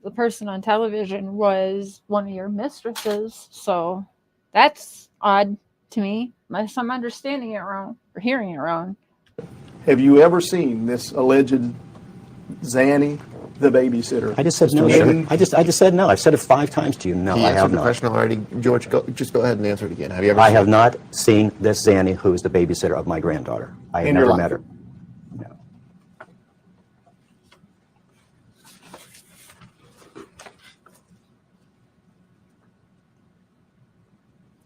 The person on television was one of your mistresses, so that's odd to me, unless I'm understanding it wrong or hearing it wrong. Have you ever seen this alleged Zanny, the babysitter? I just said no, sir. I just said no. I've said it 5 times to you. No, He I answered have the not. question already. George, just go ahead and answer it again. Have you ever I seen have not seen this Zanny, who is the babysitter of my granddaughter. I have In your never life? met her. No.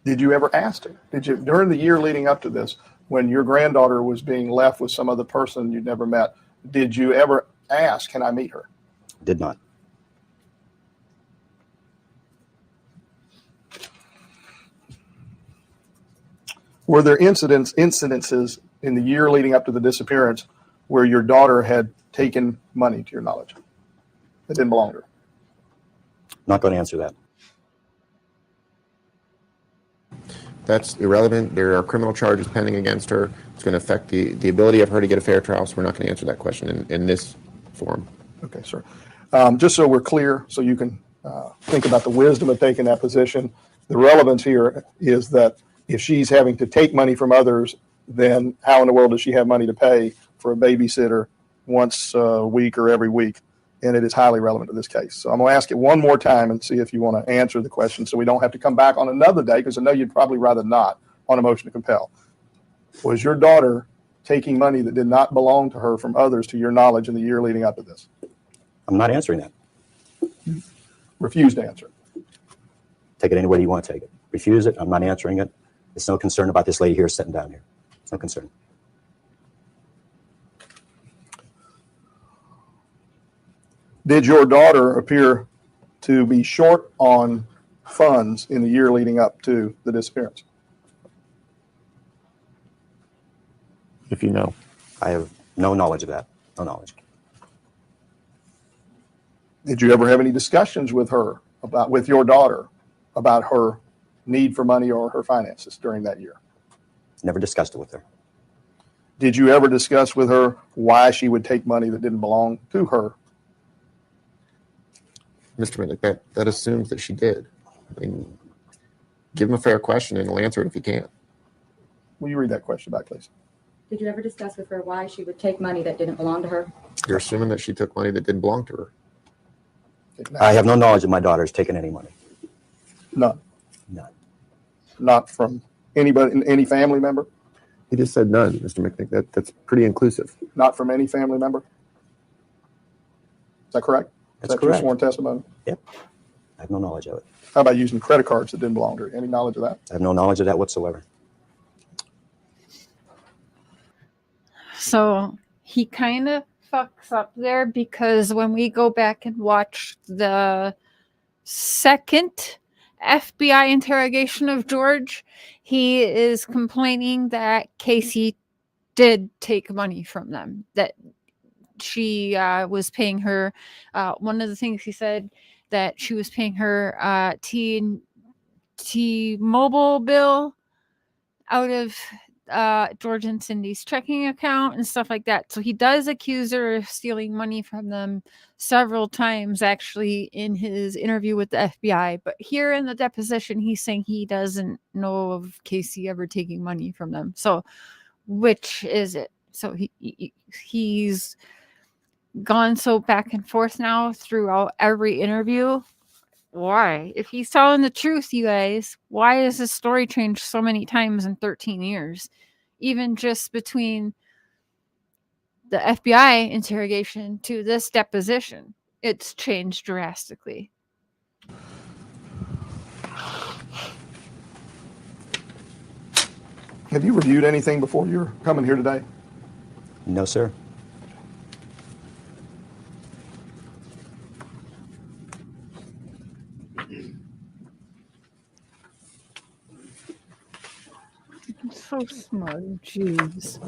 Did you ever ask her? Did you, during the year leading up to this, when your granddaughter was being left with some other person you'd never met, did you ever ask, can I meet her? Did not. Were there incidences in the year leading up to the disappearance where your daughter had taken money to your knowledge that didn't belong to her? Not going to answer that. That's irrelevant. There are criminal charges pending against her. It's going to affect the ability of her to get a fair trial, so we're not going to answer that question in this forum. Okay, sir. Just so we're clear, so you can think about the wisdom of taking that position, the relevance here is that if she's having to take money from others, then how in the world does she have money to pay for a babysitter once a week or every week? And it is highly relevant to this case. So I'm going to ask it one more time and see if you want to answer the question so we don't have to come back on another day, because I know you'd probably rather not, on a motion to compel. Was your daughter taking money that did not belong to her from others to your knowledge in the year leading up to this? I'm not answering that. Refuse to answer. Take it any way you want to take it. Refuse it. I'm not answering it. It's no concern about this lady here sitting down here. It's no concern. Did your daughter appear to be short on funds in the year leading up to the disappearance? If you know. I have no knowledge of that. No knowledge. Did you ever have any discussions with her with your daughter about her need for money or her finances during that year? Never discussed it with her. Did you ever discuss with her why she would take money that didn't belong to her? Mr. Minnick, that assumes that she did. I mean, give him a fair question and he'll answer it if he can. Will you read that question back, please? Did you ever discuss with her why she would take money that didn't belong to her? You're assuming that she took money that didn't belong to her. I have no knowledge of my daughter's taken any money. None. None. Not from anybody, any family member? He just said none, Mr. McNick. That's pretty inclusive. Not from any family member? Is that correct? That's Is that your correct. sworn testimony? Yep. I have no knowledge of it. How about using credit cards that didn't belong to her? Any knowledge of that? I have no knowledge of that whatsoever. So he kind of fucks up there, because when we go back and watch the second FBI interrogation of George, he is complaining that Casey did take money from them, that she was paying her. One of the things he said that she was paying her T-Mobile bill out of George and Cindy's checking account and stuff like that. So he does accuse her of stealing money from them several times, actually, in his interview with the FBI. But here in the deposition, he's saying he doesn't know of Casey ever taking money from them. So which is it? So he's gone so back and forth now throughout every interview. Why? If he's telling the truth, you guys, why has his story changed so many times in 13 years? Even just between the FBI interrogation to this deposition, it's changed drastically. Have you reviewed anything before you're coming here today? No, sir. I'm so smart, jeez.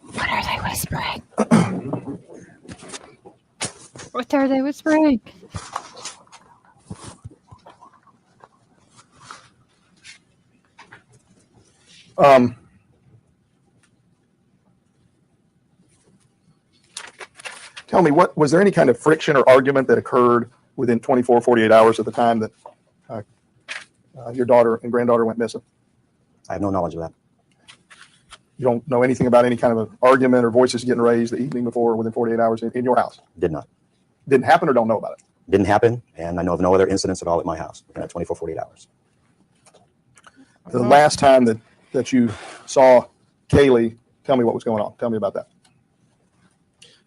What are they whispering? What are they whispering? Tell me, what was there any kind of friction or argument that occurred within 24, 48 hours at the time that your daughter and granddaughter went missing? I have no knowledge of that. You don't know anything about any kind of an argument or voices getting raised the evening before within 48 hours in your house? Did not. Didn't happen or don't know about it? Didn't happen, and I know of no other incidents at all at my house in that 24, 48 hours. The last time that you saw Kaylee, tell me what was going on. Tell me about that.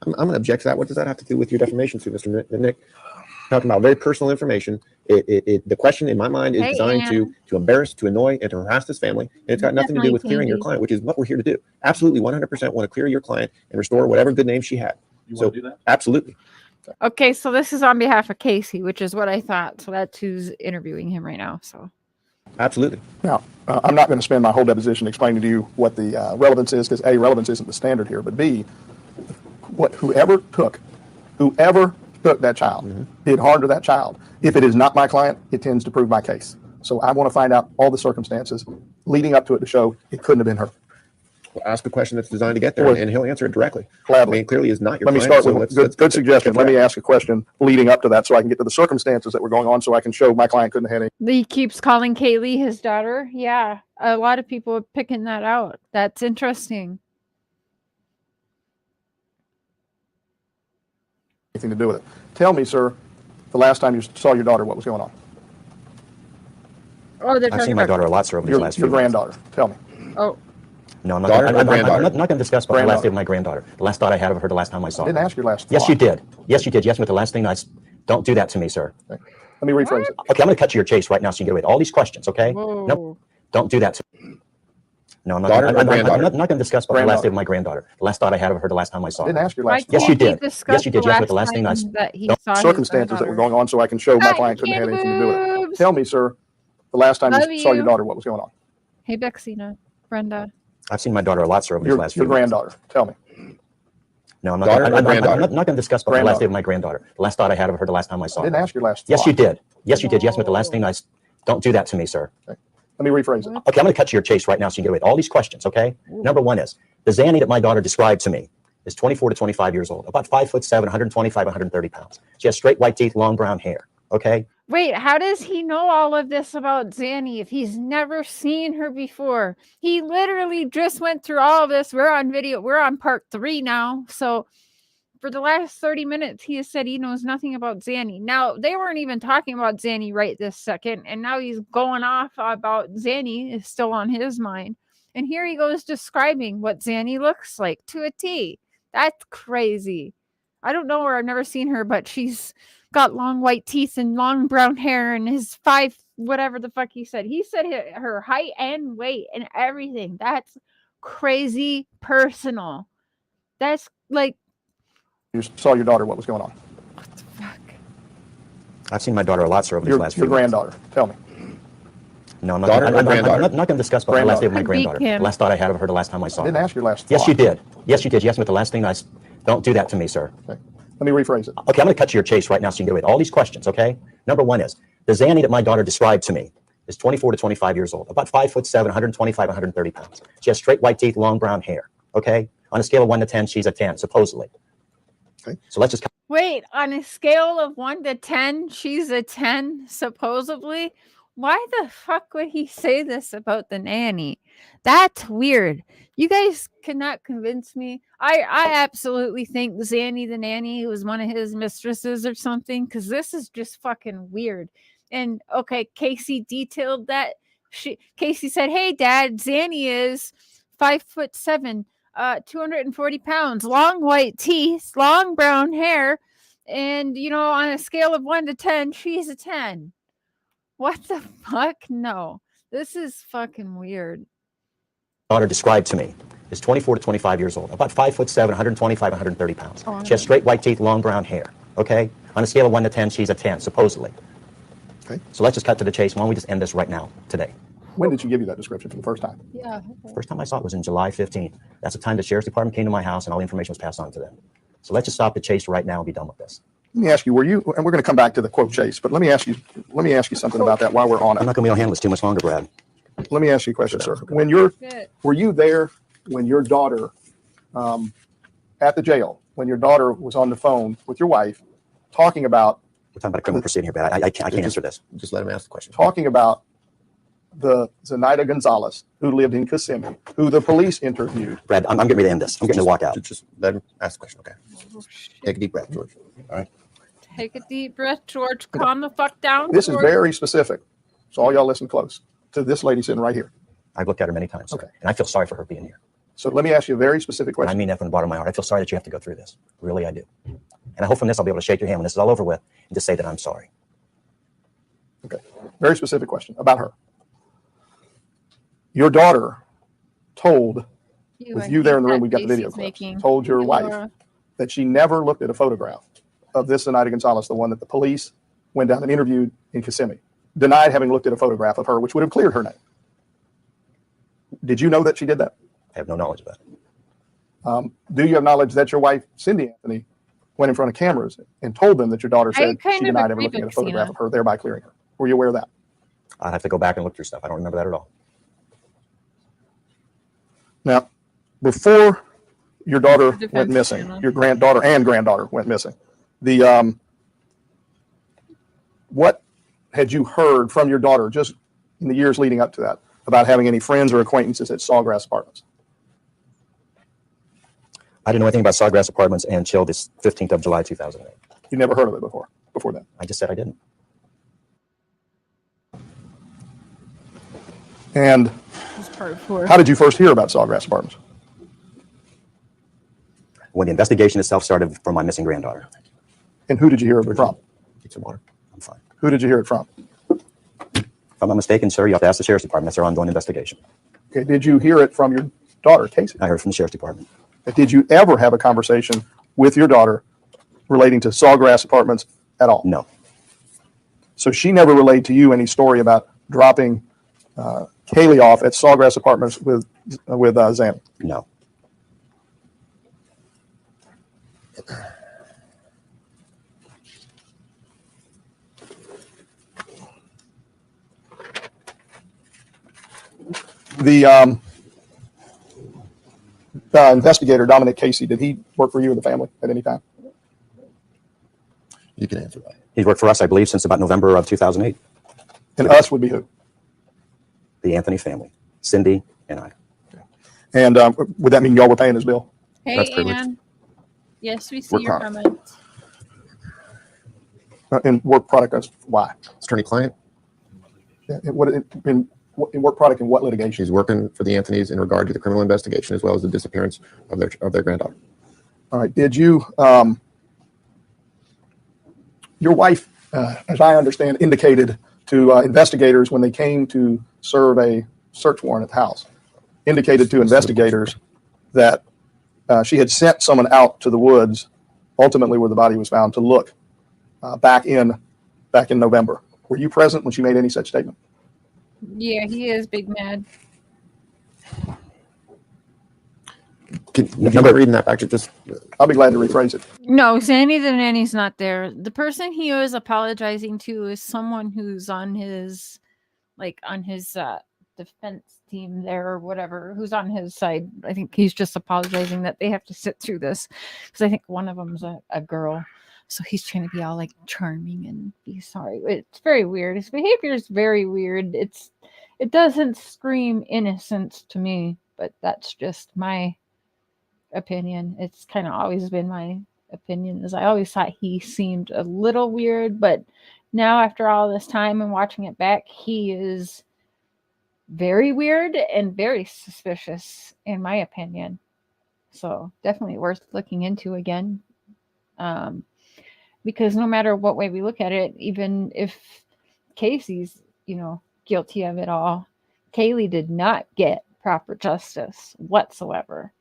I'm going to object to that. What does that have to do with your defamation suit, Mr. Nick? Talking about very personal information. The question in my mind is designed to embarrass, to annoy, and to harass this family. And it's got nothing to do with clearing your client, which is what we're here to do. Absolutely, 100% want to clear your client and restore whatever good name she had. You want to do that? Absolutely. Okay, so this is on behalf of Casey, which is what I thought. So that's who's interviewing him right now. So Absolutely. Now, I'm not going to spend my whole deposition explaining to you what the relevance is, because A, relevance isn't the standard here, but B, whoever took that child did harm to that child. If it is not my client, it tends to prove my case. So I want to find out all the circumstances leading up to it to show it couldn't have been her. Well, ask a question that's designed to get there, and he'll answer it directly. Gladly. I mean, clearly is not your Let me client, start with so good suggestion. Let me ask a question leading up to that so I can get to the circumstances that were going on so I can show my client couldn't have had any. he keeps calling Kaylee his daughter. Yeah, a lot of people are picking that out. That's interesting. Anything to do with it. Tell me, sir, the last time you saw your daughter, what was going on? Oh, they're I've talking seen my about daughter a lot, sir, over these last few Your months. granddaughter. Tell me. Oh, No, I'm Daughter or not granddaughter? going to discuss the last day of my granddaughter. The last thought I had of her, the last time I saw I her. didn't ask your last Yes, thought. you did. Yes, you did. Yes, but the last thing don't do that to me, sir. Let me rephrase it. Okay, I'm going to cut to your chase right now so you can get away with all these questions, okay? whoa. Nope. Don't do that to me. No, I'm not Daughter or granddaughter? going to discuss the last day of my granddaughter. The last thought I had of her, the last time I saw I her. didn't ask your Why last Yes, thought. you can't he did. discuss Yes, you did. Yes, but the last thing time that he saw his Circumstances that were granddaughter? going on so I can show my Ah, client couldn't have had anything to do with it. boobs. Tell me, sir, the last time Love you saw your you. daughter, what was going on? Hey, Bexina, Brenda. I've seen my daughter a lot, sir, over these last few Your months. granddaughter. Tell me. No, I'm Daughter or not granddaughter? going to discuss the last day of my granddaughter. The last thought I had of her, the last time I saw I her. didn't ask your last Yes, thought. you did. Yes, you did. Yes, but the last thing don't do that to me, sir. Let me rephrase it. Okay, I'm going to cut to your chase right now so you can get away with all these questions, okay? Number one is, the Zanny that my daughter described to me is 24 to 25 years old, about 5'7", 125, 130 pounds. She has straight white teeth, long brown hair, okay? Wait, how does he know all of this about Zanny if he's never seen her before? He literally just went through all of this. We're on video. We're on part 3 now. So for the last 30 minutes, he has said he knows nothing about Zanny. Now, they weren't even talking about Zanny right this second. And now he's going off about Zanny is still on his mind. And here he goes describing what Zanny looks like to a T. That's crazy. I don't know her. I've never seen her, but she's got long white teeth and long brown hair and his whatever the fuck he said. He said her height and weight and everything. That's crazy personal. That's like, You saw your daughter, what was going on? what I've seen my daughter a lot, sir, over these last few Your months. granddaughter. Tell me. No, I'm not Daughter or I'm granddaughter? not going to discuss the last day of my Could be granddaughter. The Kim. last thought I had of her the last time I saw I her. didn't ask your last Yes, thought. you did. Yes, you did. You asked me what the last thing I... Don't do that to me, sir. Okay. Let me rephrase it. Okay, I'm going to cut to your chase right now so you can get away with all these questions, okay? Number one is, the Zanny that my daughter described to me is 24 to 25 years old, about 5'7", 125, 130 pounds. She has straight white teeth, long brown hair, okay? On a scale of 1 to 10, she's a 10, supposedly. Okay. So let's just... Wait, on a scale of 1 to 10, she's a 10, supposedly? Why the fuck would he say this about the nanny? That's weird. You guys cannot convince me. I absolutely think Zanny the nanny was one of his mistresses or something, because this is just fucking weird. And okay, Casey detailed that. Casey said, "Hey, Dad, Zanny is 5'7". 240 pounds, long white teeth, long brown hair, and on a scale of 1 to 10, she's a 10. What the fuck? No, this is fucking weird. Daughter described to me is 24 to 25 years old, about 5'7", 125, 130 pounds. She has straight white teeth, long brown hair, okay? On a scale of 1 to 10, she's a 10, supposedly. Okay. So let's just cut to the chase. Why don't we just end this right now, today? When did she give you that description for the first time? Yeah. First time I saw it was in July 15th. That's the time the sheriff's department came to my house and all the information was passed on to them. So let's just stop the chase right now and be done with this. Let me ask you, and we're going to come back to the quote chase, but let me ask you something about that while we're on I'm it. not going to be able to handle this too much longer, Brad. Let me ask you a question, sir. Were you there when your daughter, at the jail, when your daughter was on the phone with your wife, talking about We're talking about a criminal proceeding here, Brad. I can't answer this. Just let him ask the question. talking about the Zenaida Gonzalez who lived in Kissimmee, who the police interviewed? Brad, I'm getting ready to end this. I'm getting to walk out. Just let him ask the question, okay? Take a deep breath, George. All right. Take a deep breath, George. Calm the fuck down. This is George. very specific. So all y'all listen close to this lady sitting right here. I've looked at her many times, sir, Okay. and I feel sorry for her being here. So let me ask you a very specific And I question. mean that from the bottom of my heart. I feel sorry that you have to go through this. Really, I do. And I hope from this I'll be able to shake your hand when this is all over with and just say that I'm sorry. Okay. Very specific question about her. Your daughter told, with you there in the room, we've got the video clips, told your wife that she never looked at a photograph of this Zenaida Gonzalez, the one that the police went down and interviewed in Kissimmee, denied having looked at a photograph of her, which would have cleared her name. Did you know that she did that? I have no knowledge of that. Do you have knowledge that your wife, Cindy Anthony, went in front of cameras and told them that your daughter said she denied ever looking at a photograph of her, thereby clearing her? Were you aware of that? I'd have to go back and look through stuff. I don't remember that at all. Now, before your daughter went missing, your granddaughter and granddaughter went missing, what had you heard from your daughter just in the years leading up to that about having any friends or acquaintances at Sawgrass Apartments? I didn't know anything about Sawgrass Apartments until this 15th of July, 2008. You never heard of it before that? I just said I didn't. And Part 4. how did you first hear about Sawgrass Apartments? When the investigation itself started for my missing granddaughter. And who did you hear it from? Get some water. I'm fine. Who did you hear it from? If I'm not mistaken, sir, you have to ask the sheriff's department. That's their ongoing investigation. Okay, did you hear it from your daughter, Casey? I heard from the sheriff's department. Did you ever have a conversation with your daughter relating to Sawgrass Apartments at all? No. So she never relayed to you any story about dropping Kaylee off at Sawgrass Apartments with Zam? No. The investigator, Dominic Casey, did he work for you or the family at any time? You can answer that. He's worked for us, I believe, since about November of 2008. And us would be who? The Anthony family, Cindy and I. And would that mean y'all were paying his bill? Hey, That's privileged. Ann. Yes, we see Work your product. comments. In work product, that's why. Attorney-client, In work product, in what litigation? she's working for the Anthonys in regard to the criminal investigation as well as the disappearance of their granddaughter. All right. Did you, your wife, as I understand, indicated to investigators when they came to serve a search warrant at the house, indicated to investigators that she had sent someone out to the woods, ultimately where the body was found, to look back in back in November. Were you present when she made any such statement? Yeah, he is big mad. Would you mind reading that back? Just I'll be glad to rephrase it. No, Zanny the nanny's not there. The person he was apologizing to is someone who's on his defense team there or whatever, who's on his side. I think he's just apologizing that they have to sit through this because I think one of them's a girl. So he's trying to be all like charming and be sorry. It's very weird. His behavior is very weird. It doesn't scream innocence to me, but that's just my opinion. It's kind of always been my opinion, as I always thought he seemed a little weird, but now after all this time and watching it back, he is very weird and very suspicious in my opinion. So definitely worth looking into again. Because no matter what way we look at it, even if Casey's, guilty of it all, Kaylee did not get proper justice whatsoever.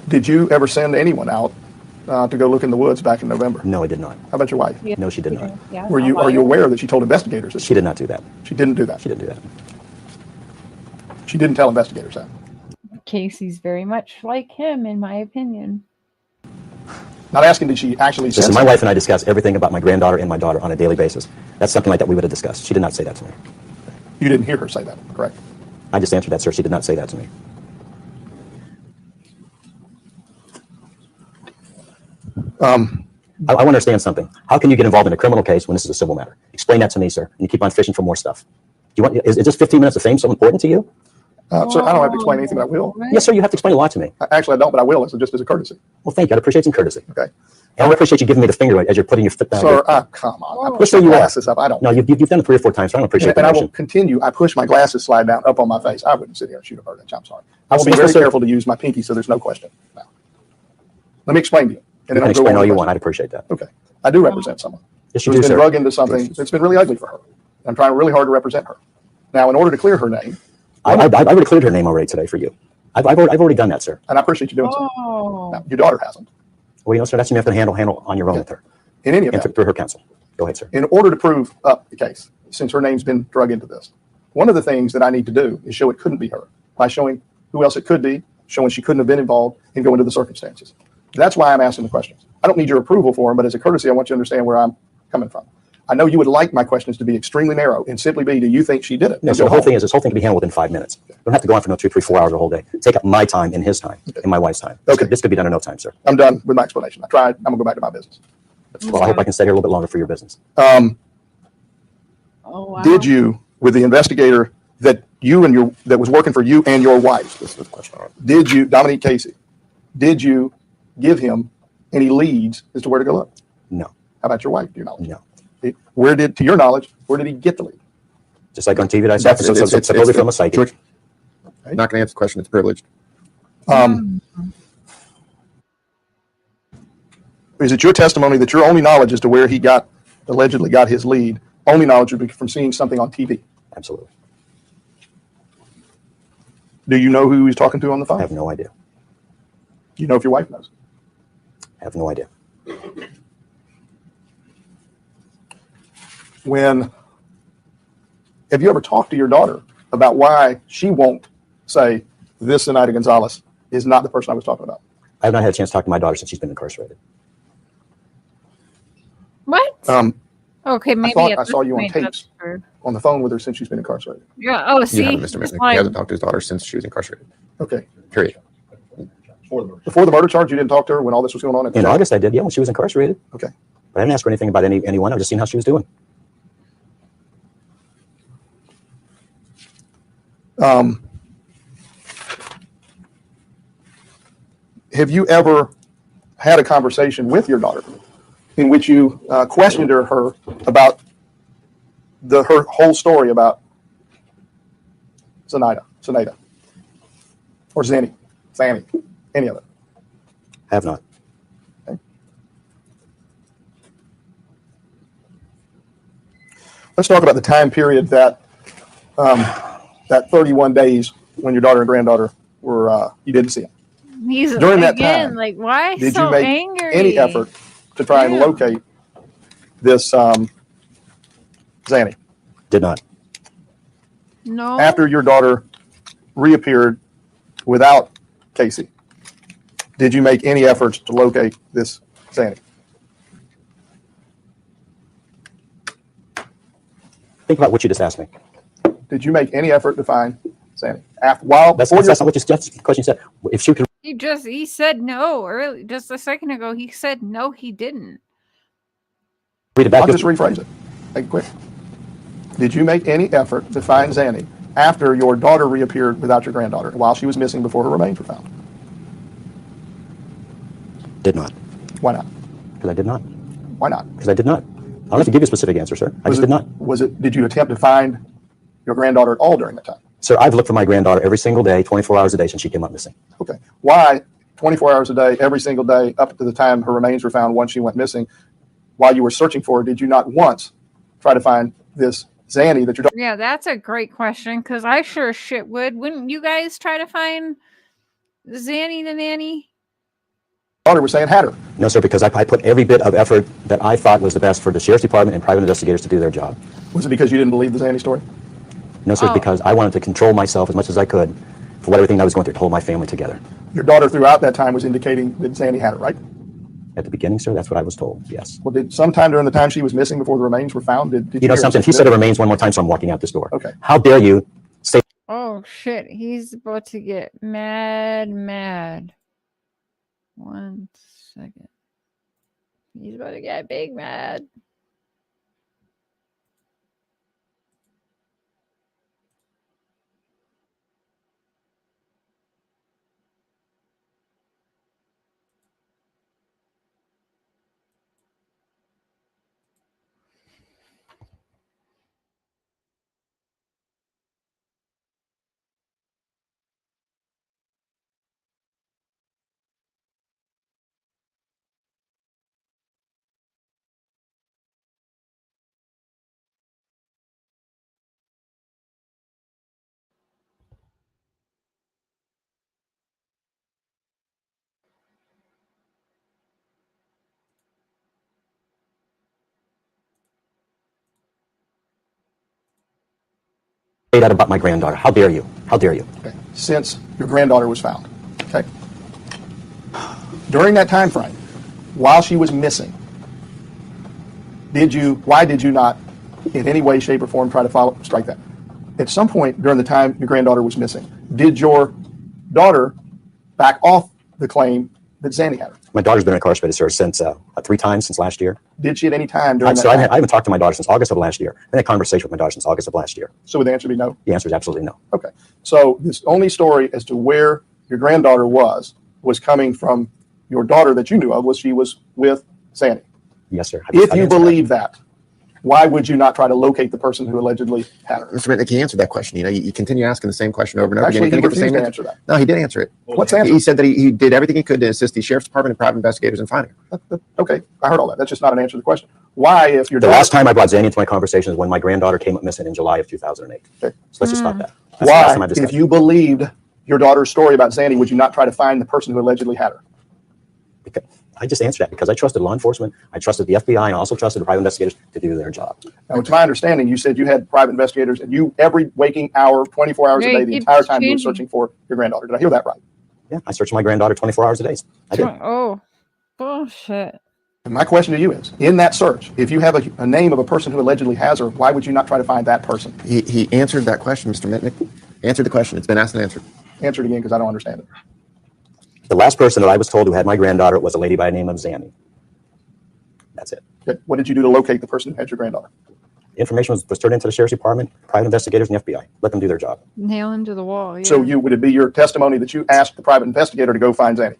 Did you ever send anyone out to go look in the woods back in November? No, I did not. How about your wife? Yeah. No, she did not. Yeah. Are you aware that she told investigators that She did not do that. she didn't do that? She didn't do that. She didn't tell investigators that. Casey's very much like him, in my opinion. Not asking did she actually send Listen, my someone. wife and I discuss everything about my granddaughter and my daughter on a daily basis. That's something like that we would have discussed. She did not say that to me. You didn't hear her say that, correct? I just answered that, sir. She did not say that to me. I want to understand something. How can you get involved in a criminal case when this is a civil matter? Explain that to me, sir. And you keep on fishing for more stuff. Do you want? Is just 15 minutes of fame so important to you? Sir, I don't have to explain anything, but I will. Yes, sir. You have to explain a lot to me. Actually, I don't, but I will. It's just as a courtesy. Well, thank you. I'd appreciate some courtesy. Okay. And I appreciate you giving me the finger as you're putting your foot down. Sir, come on. I push Yes, sir, my you are. glasses up. I don't. No, you've done it 3 or 4 times. So I don't appreciate And that. I will continue. I push my glasses slide down up on my face. I wouldn't sit here and shoot a bird. I'm sorry. I will be Yes, very sir. careful to use my pinky, so there's no question. Now, let me explain to you. And You then can I'll go explain on all to you the want. question. I'd appreciate that. Okay. I do represent someone Yes, you who's do, been sir. drug into something that's been really ugly for her. I'm trying really hard to represent her. Now, in order to clear her name, I would have cleared her name already today for you. I've already done that, sir. and I appreciate you doing so. Oh. Now, your daughter hasn't. Well, sir, that's something you have to handle on your own with her In any and event, through her counsel. Go ahead, sir. in order to prove up the case, since her name's been drug into this, one of the things that I need to do is show it couldn't be her by showing who else it could be, showing she couldn't have been involved, and go into the circumstances. That's why I'm asking the questions. I don't need your approval for them, but as a courtesy, I want you to understand where I'm coming from. I know you would like my questions to be extremely narrow and simply be, do you think she did it? No, And so go the whole home. thing is this whole thing can be handled within 5 minutes. You don't have to go on for no 2, 3, 4 hours a whole day. Take up my time and his time and my wife's time. Okay. This could be done in no time, sir. I'm done with my explanation. I tried. I'm going to go back to my business. Well, I hope I can stay here a little bit longer for your business. Oh, wow. Did you, with the investigator that was working for you and your wife, this was the question. did you, Dominique Casey, did you give him any leads as to where to go look? No, How about your wife? Do you know? no. To your knowledge, where did he get the lead? Just like on TV, I saw supposedly from a psychic. George, I'm not going to answer the question. It's privileged. Is it your testimony that your only knowledge as to where he allegedly got his lead, only knowledge would be from seeing something on TV? Absolutely. Do you know who he was talking to on the I phone? have no idea. Do you know if your wife knows? I have no idea. Have you ever talked to your daughter about why she won't say this Zenaida Gonzalez is not the person I was talking about? I have not had a chance to talk to my daughter since she's been incarcerated. What? Okay, maybe thought at I this saw you on point, tapes. that's true. On the phone with her since she's been incarcerated. Yeah. Oh, You see, haven't, Mr. it's Misnick. like- He hasn't talked to his daughter since she was incarcerated. Okay. Period. Before the murder charge, you didn't talk to her when all this was going on at the In time? August, I did, yeah, when she was incarcerated. Okay. But I didn't ask her anything about anyone. I was just seeing how she was doing. Have you ever had a conversation with your daughter in which you questioned her about her whole story about Zenaida, or Zanny, any of it? I have not. Okay. Let's talk about the time period that 31 days when your daughter and granddaughter were you didn't see them. He's During that again time, like, why Did so you make angry? any effort to try and Yeah. locate this Zanny? Did not. No. After your daughter reappeared without Casey, did you make any efforts to locate this Zanny? Think about what you just asked me. Did you make any effort to find Zanny? While That's before not what that's the question you said. If she could He said no early, just a second ago. He said no, he didn't. read it back. I'll just rephrase it. Make it quick. Did you make any effort to find Zanny after your daughter reappeared without your granddaughter while she was missing before her remains were found? Did not. Why not? Because I did not. Why not? Because I did not. I don't have to give you a specific answer, sir. I just did not. Did you attempt to find your granddaughter at all during that time? Sir, I've looked for my granddaughter every single day, 24 hours a day since she came up missing. Okay. Why 24 hours a day, every single day, up to the time her remains were found once she went missing, while you were searching for her, did you not once try to find this Zanny that your daughter? Yeah, that's a great question, because I sure as shit would. Wouldn't you guys try to find Zanny the nanny? Daughter was saying had her. No, sir, because I put every bit of effort that I thought was the best for the sheriff's department and private investigators to do their job. Was it because you didn't believe the Zanny story? No, sir, Oh. because I wanted to control myself as much as I could for everything I was going through to hold my family together. Your daughter throughout that time was indicating that Zanny had her, right? At the beginning, sir, that's what I was told, yes. Well, did sometime during the time she was missing before the remains were found, did You know hear something? her If you say said it that? remains one more time, so I'm walking out this door. Okay. How dare you say Oh shit, he's about to get mad. 1 second. He's about to get big mad. that about my granddaughter? How dare you? How dare you? Okay. Since your granddaughter was found. Okay. During that time frame, while she was missing, why did you not in any way, shape, or form try to strike that? At some point during the time your granddaughter was missing, did your daughter back off the claim that Zanny had her? My daughter's been incarcerated, sir, since 3 times since last year. Did she at any time during that So I time? haven't talked to my daughter since August of last year. I had a conversation with my daughter since August of last year. So would the answer be no? The answer is absolutely no. Okay. So this only story as to where your granddaughter was coming from your daughter that you knew of, was she was with Zanny. Yes, sir. If you believe that, why would you not try to locate the person who allegedly had her? Mr. Mitnick, he answered that question. You know, you continue asking the same question over and over Actually, again. he You're gonna get the refused same to answer that. No, he did answer it. What's the answer? He said that he did everything he could to assist the sheriff's department and private investigators in finding her. Okay, I heard all that. That's just not an answer to the question. Why, if your The daughter, last time I brought Zanny into my conversation is when my granddaughter came up missing in July of 2008. Okay. So let's just stop that. That's the last time why, I've discussed if you believed your daughter's story about Zanny, would you not try to find the person who allegedly had her? it. I just answered that because I trusted law enforcement, I trusted the FBI, and I also trusted the private investigators to do their job. Now, it's my understanding you said you had private investigators, and you every waking hour, 24 hours a Yeah, day, you the keep entire time you were changing. searching for your granddaughter. Did I hear that right? Yeah, I searched my granddaughter 24 hours a day. I did. Oh, bullshit. And my question to you is, in that search, if you have a name of a person who allegedly has her, why would you not try to find that person? He answered that question, Mr. Mitnick. Answered the question. It's been asked and answered. Answer it again, because I don't understand it. The last person that I was told who had my granddaughter was a lady by the name of Zanny. That's it. Okay. What did you do to locate the person who had your granddaughter? Information was turned into the sheriff's department, private investigators, and the FBI. Let them do their job. Nail him to the wall. Yeah. So would it be your testimony that you asked the private investigator to go find Zanny?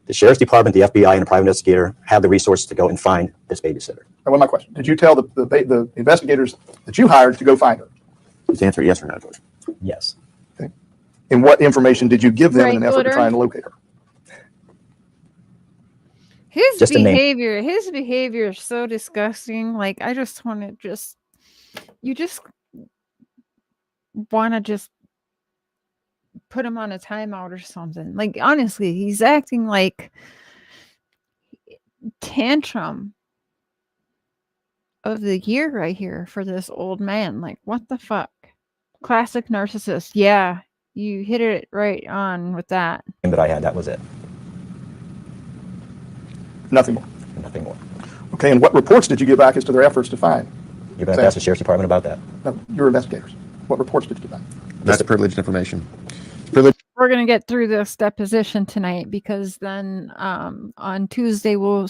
The sheriff's department, the FBI, and the private investigator have the resources to go and find this babysitter. Now, what's my question? Did you tell the investigators that you hired to go find her? Please answer yes or no, George. Yes. Okay. And what information did you give them in an effort to Regular. try and locate her? His Just a name. behavior is so disgusting. Like, I just want to you just want to just put him on a timeout or something. Like, honestly, he's acting like tantrum of the year right here for this old man. Like, what the fuck? Classic narcissist. Yeah, you hit it right on with that. That I had, that was it. Nothing more. Nothing more. Okay, and what reports did you get back as to their efforts to find? You're going to ask the sheriff's department about that. No, your investigators. What reports did you get back? That's privileged information. Privileged. We're going to get through this deposition tonight because then on Tuesday we'll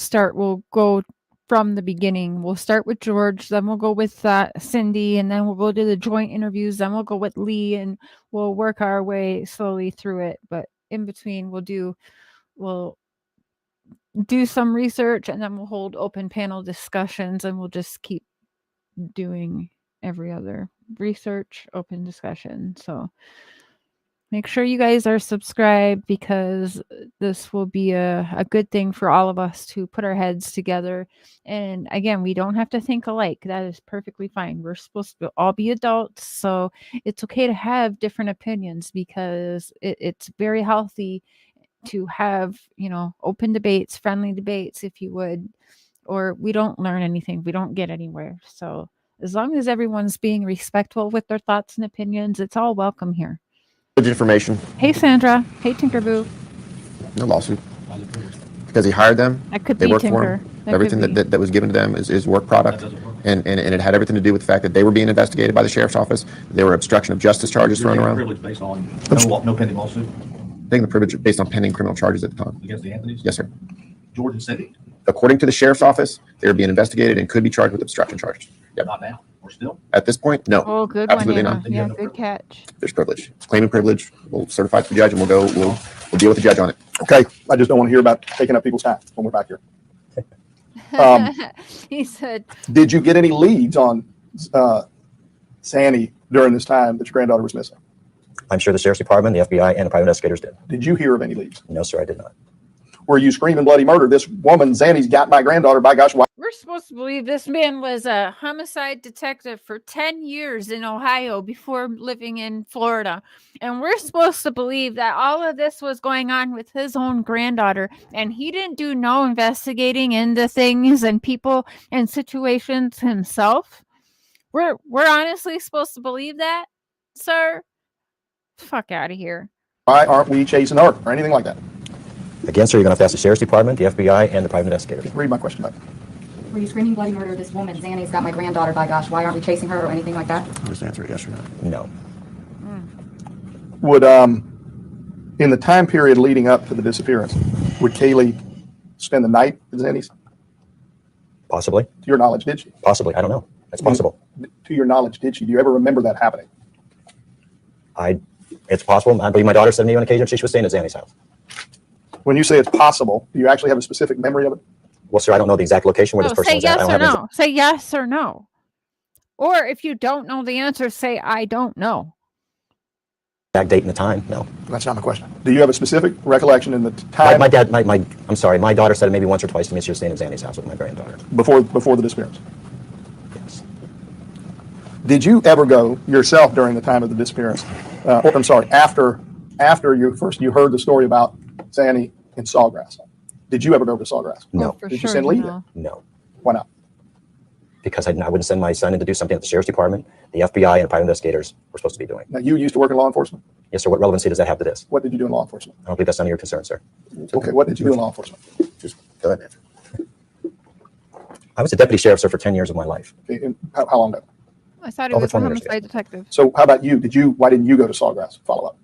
go from the beginning. We'll start with George, then we'll go with Cindy, and then we'll go to the joint interviews, then we'll go with Lee, and we'll work our way slowly through it. But in between we'll do some research, and then we'll hold open panel discussions, and we'll just keep doing every other research, open discussion. So make sure you guys are subscribed, because this will be a good thing for all of us to put our heads together. And again, we don't have to think alike. That is perfectly fine. We're supposed to all be adults, so it's okay to have different opinions, because it's very healthy to have, open debates, friendly debates, if you would, or we don't learn anything. We don't get anywhere. So as long as everyone's being respectful with their thoughts and opinions, it's all welcome here. Information. Hey, Sandra. Hey, Tinkerboo. No lawsuit. Because he hired them. That could They be worked for Tinker. him. Everything that was given to them is work product. And it had everything to do with the fact that they were being investigated by the sheriff's office. There were obstruction of justice charges thrown around. Privilege based on no pending lawsuit Taking the privilege based on pending criminal charges at the time. against the Anthonys? Yes, sir. George and Cindy? According to the sheriff's office, they were being investigated and could be charged with obstruction charges. Yep. Not now, or still? At this point, no. Oh, good Absolutely one, not. Anna. Yeah, good catch. There's privilege. It's claiming privilege. We'll certify it to the judge, and we'll deal with the judge on it. Okay, I just don't want to hear about taking up people's time when we're back here. He said, Did you get any leads on Sandy during this time that your granddaughter was missing? I'm sure the sheriff's department, the FBI, and the private investigators did. Did you hear of any leads? No, sir, I did not. Were you screaming bloody murder? This woman, Zanny's got my granddaughter. By gosh, why? we're supposed to believe this man was a homicide detective for 10 years in Ohio before living in Florida. And we're supposed to believe that all of this was going on with his own granddaughter. And he didn't do no investigating into things and people and situations himself. We're honestly supposed to believe that, sir? Fuck out of here. Why aren't we chasing her or anything like that? Again, sir, you're going to have to ask the sheriff's department, the FBI, and the private investigators. Read my question back. Were you screaming bloody murder? This woman, Zanny's got my granddaughter. By gosh, why aren't we chasing her or anything like that? Just answer it yes or no. No. Would in the time period leading up to the disappearance, would Kaylee spend the night at Zanny's? Possibly. To your knowledge, did she? Possibly. I don't know. It's possible. To your knowledge, did she? Do you ever remember that happening? It's possible. I believe my daughter said to me on occasion she was staying at Zanny's house. When you say it's possible, do you actually have a specific memory of it? Well, sir, I don't know the exact location where this person say was at. yes I or don't have no. Say yes or no. Or if you don't know the answer, say I don't know. the exact date and the time. No. That's not my question. Do you have a specific recollection in the time I'm sorry, my daughter said it maybe once or twice to me she was staying at Zanny's house with my granddaughter. before the disappearance? Yes. Did you ever go yourself during the time of the disappearance? After you heard the story about Zanny in Sawgrass. Did you ever go to Sawgrass? No. For Did sure you send Lee? no. No. Why not? Because I wouldn't send my son in to do something that the sheriff's department, the FBI, and private investigators were supposed to be doing. Now, you used to work in law enforcement. Yes, sir. What relevancy does that have to this? What did you do in law enforcement? I don't believe that's none of your concern, sir. Okay, what did you do in law enforcement? Just go ahead and answer. I was a deputy sheriff, sir, for 10 years of my life. Okay, and how long ago? I thought he Over was a 20 years homicide detective. So how about you? Why didn't you go to Sawgrass? Follow up.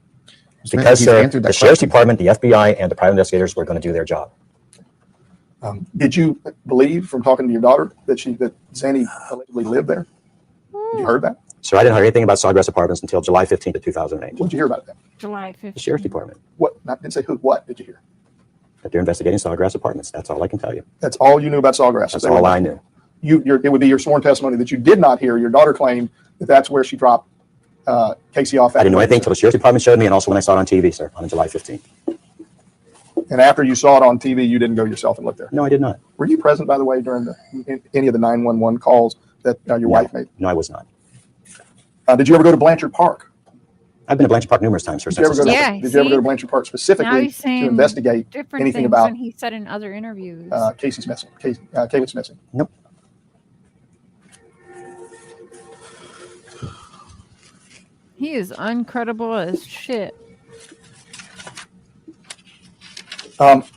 Because, He's sir, answered that the sheriff's question. department, the FBI, and the private investigators were going to do their job. Did you believe from talking to your daughter that Zanny allegedly lived there? Did you heard that? So I didn't hear anything about Sawgrass Apartments until July 15th of 2008. What did you hear about it then? July The 15th. sheriff's department, What? I didn't say who. What did you hear? that they're investigating Sawgrass Apartments. That's all I can tell you. That's all you knew about Sawgrass. That's all I knew. It would be your sworn testimony that you did not hear. Your daughter claimed that that's where she dropped Casey off. I didn't know anything until the sheriff's department showed me, and also when I saw it on TV, sir, on July 15th. And after you saw it on TV, you didn't go yourself and look there. No, I did not. Were you present, by the way, during any of the 911 calls that your wife made? No, I was not. Did you ever go to Blanchard Park? I've been to Blanchard Park numerous times, sir. Did you ever go to, Yeah, did you ever go to see? Blanchard Park Now specifically he's saying to investigate different anything things about than he said in other interviews. Casey's missing? Kaylee's missing. Nope. He is uncredible as shit.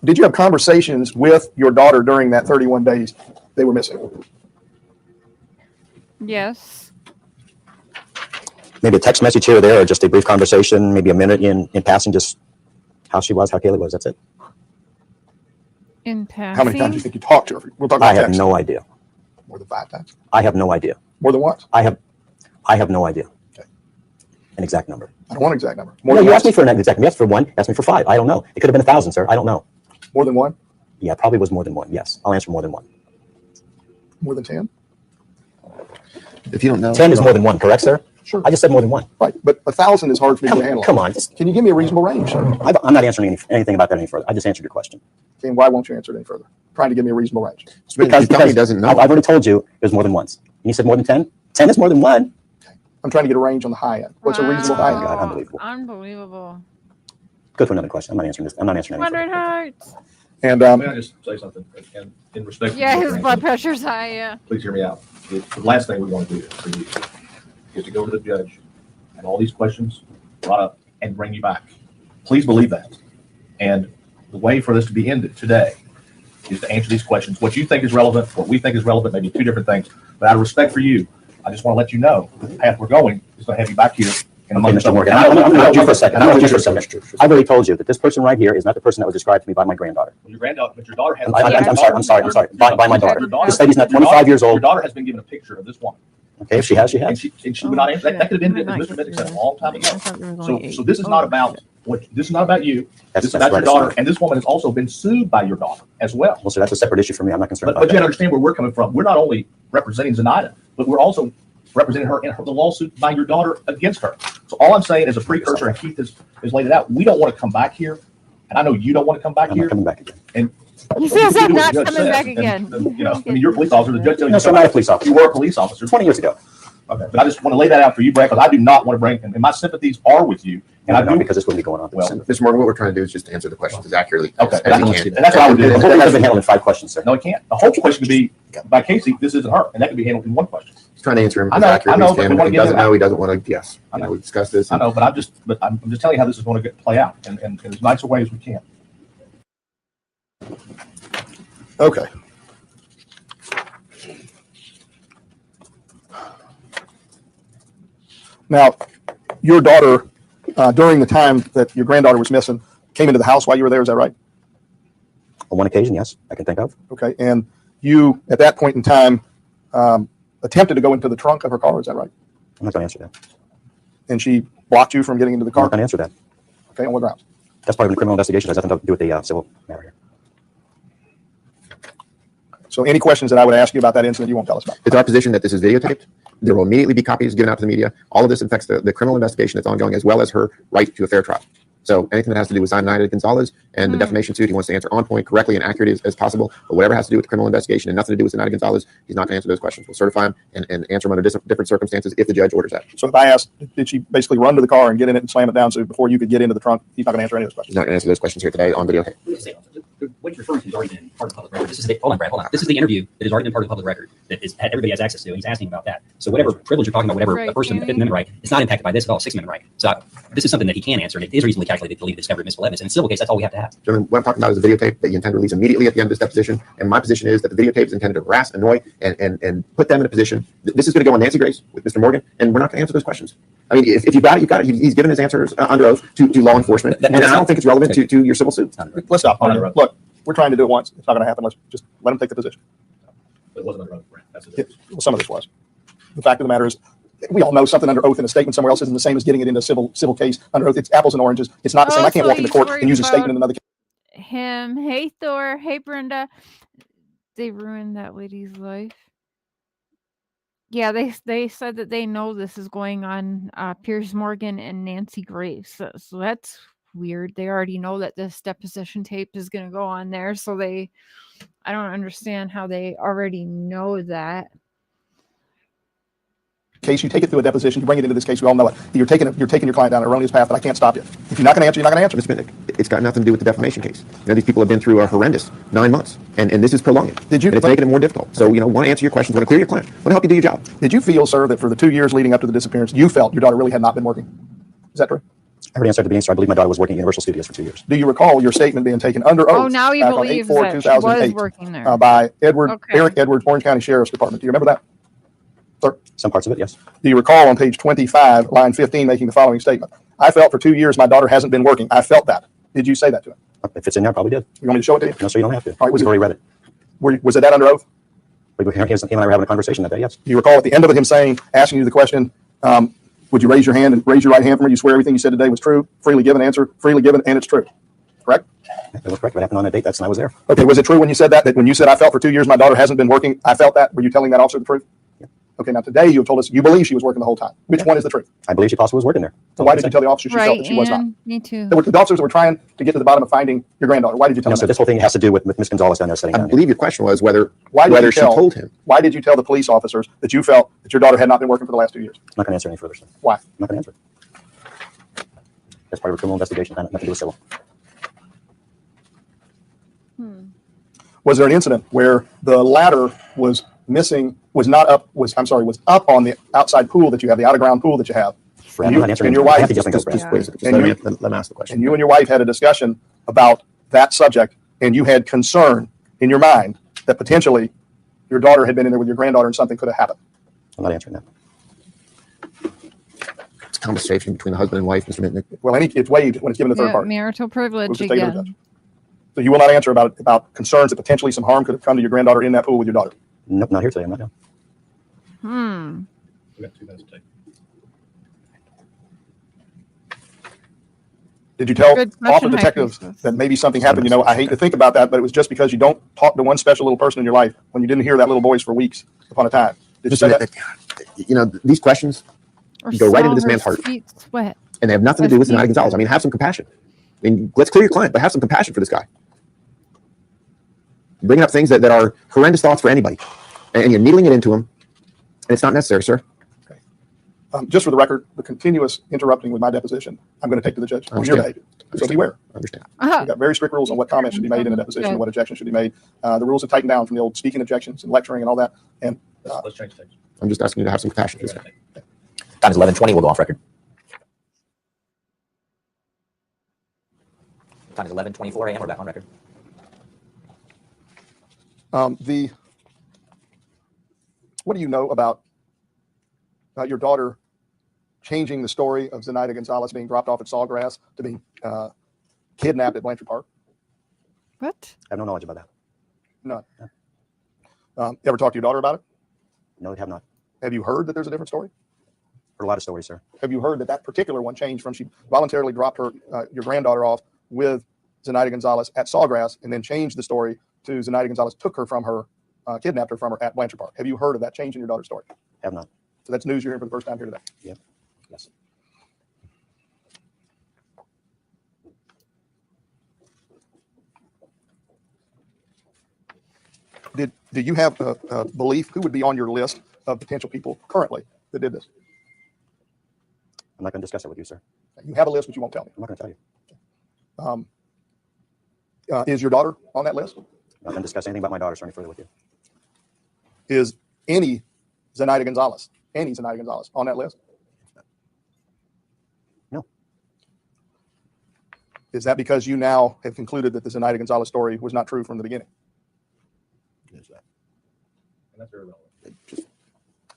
Did you have conversations with your daughter during that 31 days they were missing? Yes. Maybe a text message here or there, or just a brief conversation, maybe a minute in passing, just how she was, how Kaylee was. That's it. In passing. How many times do you think you talked to her? We'll talk about I have text. no idea. More than 5 times? I have no idea. More than once? I have no idea. Okay. An exact number. I don't want an exact number. More No, than you once? asked me for an exact. You asked for one. Asked me for 5. I don't know. It could have been 1,000, sir. I don't know. More than one? Yeah, it probably was more than one. Yes, I'll answer more than one. More than 10? If you don't know, 10 is more than one, correct, sir? Sure. I just said more than one. Right, but 1,000 is hard for me to handle. Come on. Can you give me a reasonable range, sir? I'm not answering anything about that any further. I just answered your question. Okay, and why won't you answer it any further? Trying to give me a reasonable range. because he doesn't know. I've already told you it was more than once. And you said more than 10? 10 is more than one. I'm trying to get a range on the high end. What's a reasonable high end? God, unbelievable. Unbelievable. Go to another question. I'm not answering this. I'm not answering any Wondering further. hearts. And May I just say something? And in respect to Yeah, your his answer, blood pressure's high. Yeah. please hear me out. The last thing we want to do for you is to go to the judge and all these questions brought up and bring you back. Please believe that. And the way for this to be ended today is to answer these questions. What you think is relevant, what we think is relevant, maybe 2 different things. But out of respect for you, I just want to let you know that the path we're going is going to have you back here in a Okay, month. Mr. Morgan, I'm going to interrupt you for a second. I'm going to interrupt you for a second. I've already told you that this person right here is not the person that was described to me by my granddaughter. Your granddaughter, but your daughter has. I'm sorry. By my daughter. Your daughter- This lady's not your daughter- 25 years old. Your daughter has been given a picture of this woman. Okay, if she has, she And has. she would not answer. That could have been, as Mr. Minnick said, a long time ago. So this is not about this is not about you. That's This is about your right, daughter. it's not. And this woman has also been sued by your daughter as well. Well, sir, that's a separate issue for me. I'm not concerned But about you gotta that. understand where we're coming from. We're not only representing Zenaida, but we're also representing her in the lawsuit by your daughter against her. So all I'm saying as a precursor, and Keith has laid it out, we don't want to come back here. And I know you don't want to come back I'm here. not coming back again. And He says you I'm do what not the judge coming says. back And, again. you know, I mean, you're a police officer. The judge tells you. No, sir, I'm not a police officer. You were a police officer. 20 years ago. Okay, but I just want to lay that out for you, Brad, because I do not want to bring, and my sympathies are with you. And I do because this wouldn't be going on. Well, Mr. Morgan, what we're trying to do is just answer the questions as accurately Okay, as you and can. that's what I would do. The whole thing has been handled in 5 questions, sir. No, it can't. The whole question could be by Casey, this isn't her, and that could be handled in 1 question. He's trying to answer him I as know, accurately I as know, he but can. we wanna He get doesn't him know, he doesn't want to guess. I know. We discussed this. I know, but I'm just telling you how this is going to play out in as nice a way as we can. Okay. Now, your daughter, during the time that your granddaughter was missing, came into the house while you were there. Is that right? On one occasion, yes, I can think of. Okay. And you, at that point in time, attempted to go into the trunk of her car. Is that right? I'm not going to answer that. And she blocked you from getting into the I'm car. not going to answer that. Okay. On what grounds? That's part of the criminal investigation. It has nothing to do with the civil matter here. So any questions that I would ask you about that incident, you won't tell us about. It's our position that this is videotaped. There will immediately be copies given out to the media. All of this affects the criminal investigation that's ongoing, as well as her right to a fair trial. So anything that has to do with Zenaida Gonzalez and the defamation suit, he wants to answer on point, correctly, and accurately as possible. But whatever has to do with the criminal investigation and nothing to do with Zenaida Gonzalez, he's not going to answer those questions. We'll certify him and answer them under different circumstances if the judge orders that. So if I asked, did she basically run to the car and get in it and slam it down so before you could get into the trunk, he's not going to answer any of those questions. He's not going to answer those questions here today on videotape. What you're referring to has already been part of the public record. This is hold on, Brad, hold on. This is the interview that has already been part of the public record that everybody has access to. And he's asking about that. So whatever privilege you're talking about, whatever Right, the First Amendment, Fifth Amendment right, it's not impacted by this at all. Sixth Amendment right. So this is something that he can answer, and it is reasonably calculated to leave the discovery of admissible evidence. In a civil case, that's all we have to have. Gentlemen, what I'm talking about is a videotape that you intend to release immediately at the end of this deposition. And my position is that the videotape is intended to harass, annoy, and put them in a position. This is going to go on Nancy Grace with Mr. Morgan, and we're not going to answer those questions. I mean, if you've got it, you've got it. He's given his answers under oath to law enforcement, and I don't think it's relevant to your civil suit. Let's stop. Look, we're trying to do it once. It's not going to happen. Let's just let him take the position. It wasn't under oath, Brad. That's the Yeah, difference. well, some of this was. The fact of the matter is, we all know something under oath in a statement somewhere else isn't the same as getting it into a civil case under oath. It's apples and oranges. It's not the same. I can't Oh, walk so into court he's and use a worried statement in another case. Him. Hey, Thor. Hey, Brenda. They ruined that lady's life. Yeah, they said that they know this is going on Piers Morgan and Nancy Grace. So that's weird. They already know that this deposition tape is going to go on there. So I don't understand how they already know that. case, you take it through a deposition, you bring it into this case, we all know it. You're taking your client down an erroneous path, but I can't stop you. If you're not going to answer, you're not going to answer. Mr. Minnick, it's got nothing to do with the defamation case. These people have been through a horrendous 9 months, and this is prolonging. Did you? And it's making it more difficult. So, want to answer your questions, want to clear your client, want to help you do your job. Did you feel, sir, that for the 2 years leading up to the disappearance, you felt your daughter really had not been working? Is that true? I already answered at the beginning, so I believe my daughter was working at Universal Studios for 2 years. Do you recall your statement being taken under oath? Oh, now you back on believe 8/4, that she was 2008, working there. by Eric Okay. Edwards, Orange County Sheriff's Department. Do you remember that, sir? Some parts of it, yes. Do you recall on page 25, line 15, making the following statement? I felt for 2 years my daughter hasn't been working. I felt that. Did you say that to him? If it's in there, I probably did. You want me to show it to you? No, so you don't have to. right, was We've it- already read it. Was it that under oath? Him and I were having a conversation that day, yes. Do you recall at the end of it him saying, asking you the question, would you raise your hand and raise your right hand for me? You swear everything you said today was true, freely given, answer, freely given, and it's true. Correct? It was correct. What happened on that date, that's when I was there. Okay, was it true when you said that when you said I felt for 2 years my daughter hasn't been working, I felt that? Were you telling that officer the truth? Yeah. Okay, now today you have told us you believe she was working the whole time. Which one is the truth? I believe she possibly was working there. So why did you tell the officer she felt Right, that she was not? and me too. The officers were trying to get to the bottom of finding your granddaughter. Why did you tell No, them so that? this whole thing has to do with Miss Gonzalez down there sitting I down. believe your question was whether Why did you she tell- told him. Why did you tell the police officers that you felt that your daughter had not been working for the last 2 years? I'm not going to answer any further, sir. Why? I'm not going to answer. That's part of a criminal investigation, nothing to do with civil. Was there an incident where the ladder was missing, was up on the outside pool that you have, the out-of-ground pool that you have? I'm not answering and your anything. I wife- have to just go Just Brad. wait a second. Just And let me ask the question. And you and your wife had a discussion about that subject, and you had concern in your mind that potentially your daughter had been in there with your granddaughter and something could have happened. I'm not answering that. It's a conversation between the husband and wife, Mr. Minnick. Well, it's waived when it's given to third Yeah, party. marital We'll privilege just take it to the again. judge. So you will not answer about concerns that potentially some harm could have come to your granddaughter in that pool with your daughter. Nope, not here today. I'm not. We got 2 minutes to take. Did you tell Good question, officer High detectives Priestess. that maybe something happened? I hate to think about that, but it was just because you don't talk to one special little person in your life when you didn't hear that little voice for weeks upon a time. Did you say Mr. that? Minnick, these questions, Or You go right into this saw her man's heart. feet sweat. and they have nothing to do with Zenaida Gonzalez. I mean, have some compassion. I mean, let's clear your client, but have some compassion for this guy. You're bringing up things that are horrendous thoughts for anybody, and you're needling it into him, and it's not necessary, sir. Just for the record, the continuous interrupting with my deposition, I'm going to take to the judge on your behavior. So beware. I understand. Uh-huh. We've got very strict rules on what comments should be made in a deposition and what objections should be made. The rules have tightened down from the old speaking objections and lecturing and all that. And Let's change things. I'm just asking you to have some compassion for this guy. Time is 11:20. We'll go off record. Time is 11:24 a.m. We're back on record. What do you know about your daughter changing the story of Zenaida Gonzalez being dropped off at Sawgrass to being kidnapped at Blanchard Park? What? I have no knowledge about that. None. Ever talk to your daughter about it? No, I have not. Have you heard that there's a different story? Heard a lot of stories, sir. Have you heard that that particular one changed from she voluntarily dropped her your granddaughter off with Zenaida Gonzalez at Sawgrass and then changed the story to Zenaida Gonzalez took her from her, kidnapped her from her at Blanchard Park? Have you heard of that change in your daughter's story? Have not. So that's news you're hearing for the first time here today. Yes. Do you have a belief who would be on your list of potential people currently that did this? I'm not going to discuss it with you, sir. You have a list, but you won't tell me. I'm not going to tell you. Is your daughter on that list? I'm not going to discuss anything about my daughter sir, any further with you. Is any Zenaida Gonzalez on that list? No. Is that because you now have concluded that the Zenaida Gonzalez story was not true from the beginning? And that's very relevant.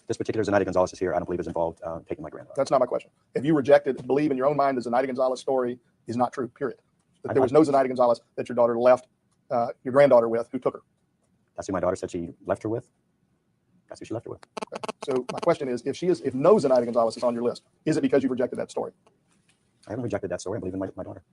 This particular Zenaida Gonzalez is here. I don't believe is involved taking my granddaughter. That's not my question. Have you rejected, believe in your own mind that Zenaida Gonzalez story is not true, period? That there was no Zenaida Gonzalez that your daughter left your granddaughter with who took her? That's who my daughter said she left her with. That's who she left her with. So my question is, if no Zenaida Gonzalez is on your list, is it because you've rejected that story? I haven't rejected that story. I believe in my daughter.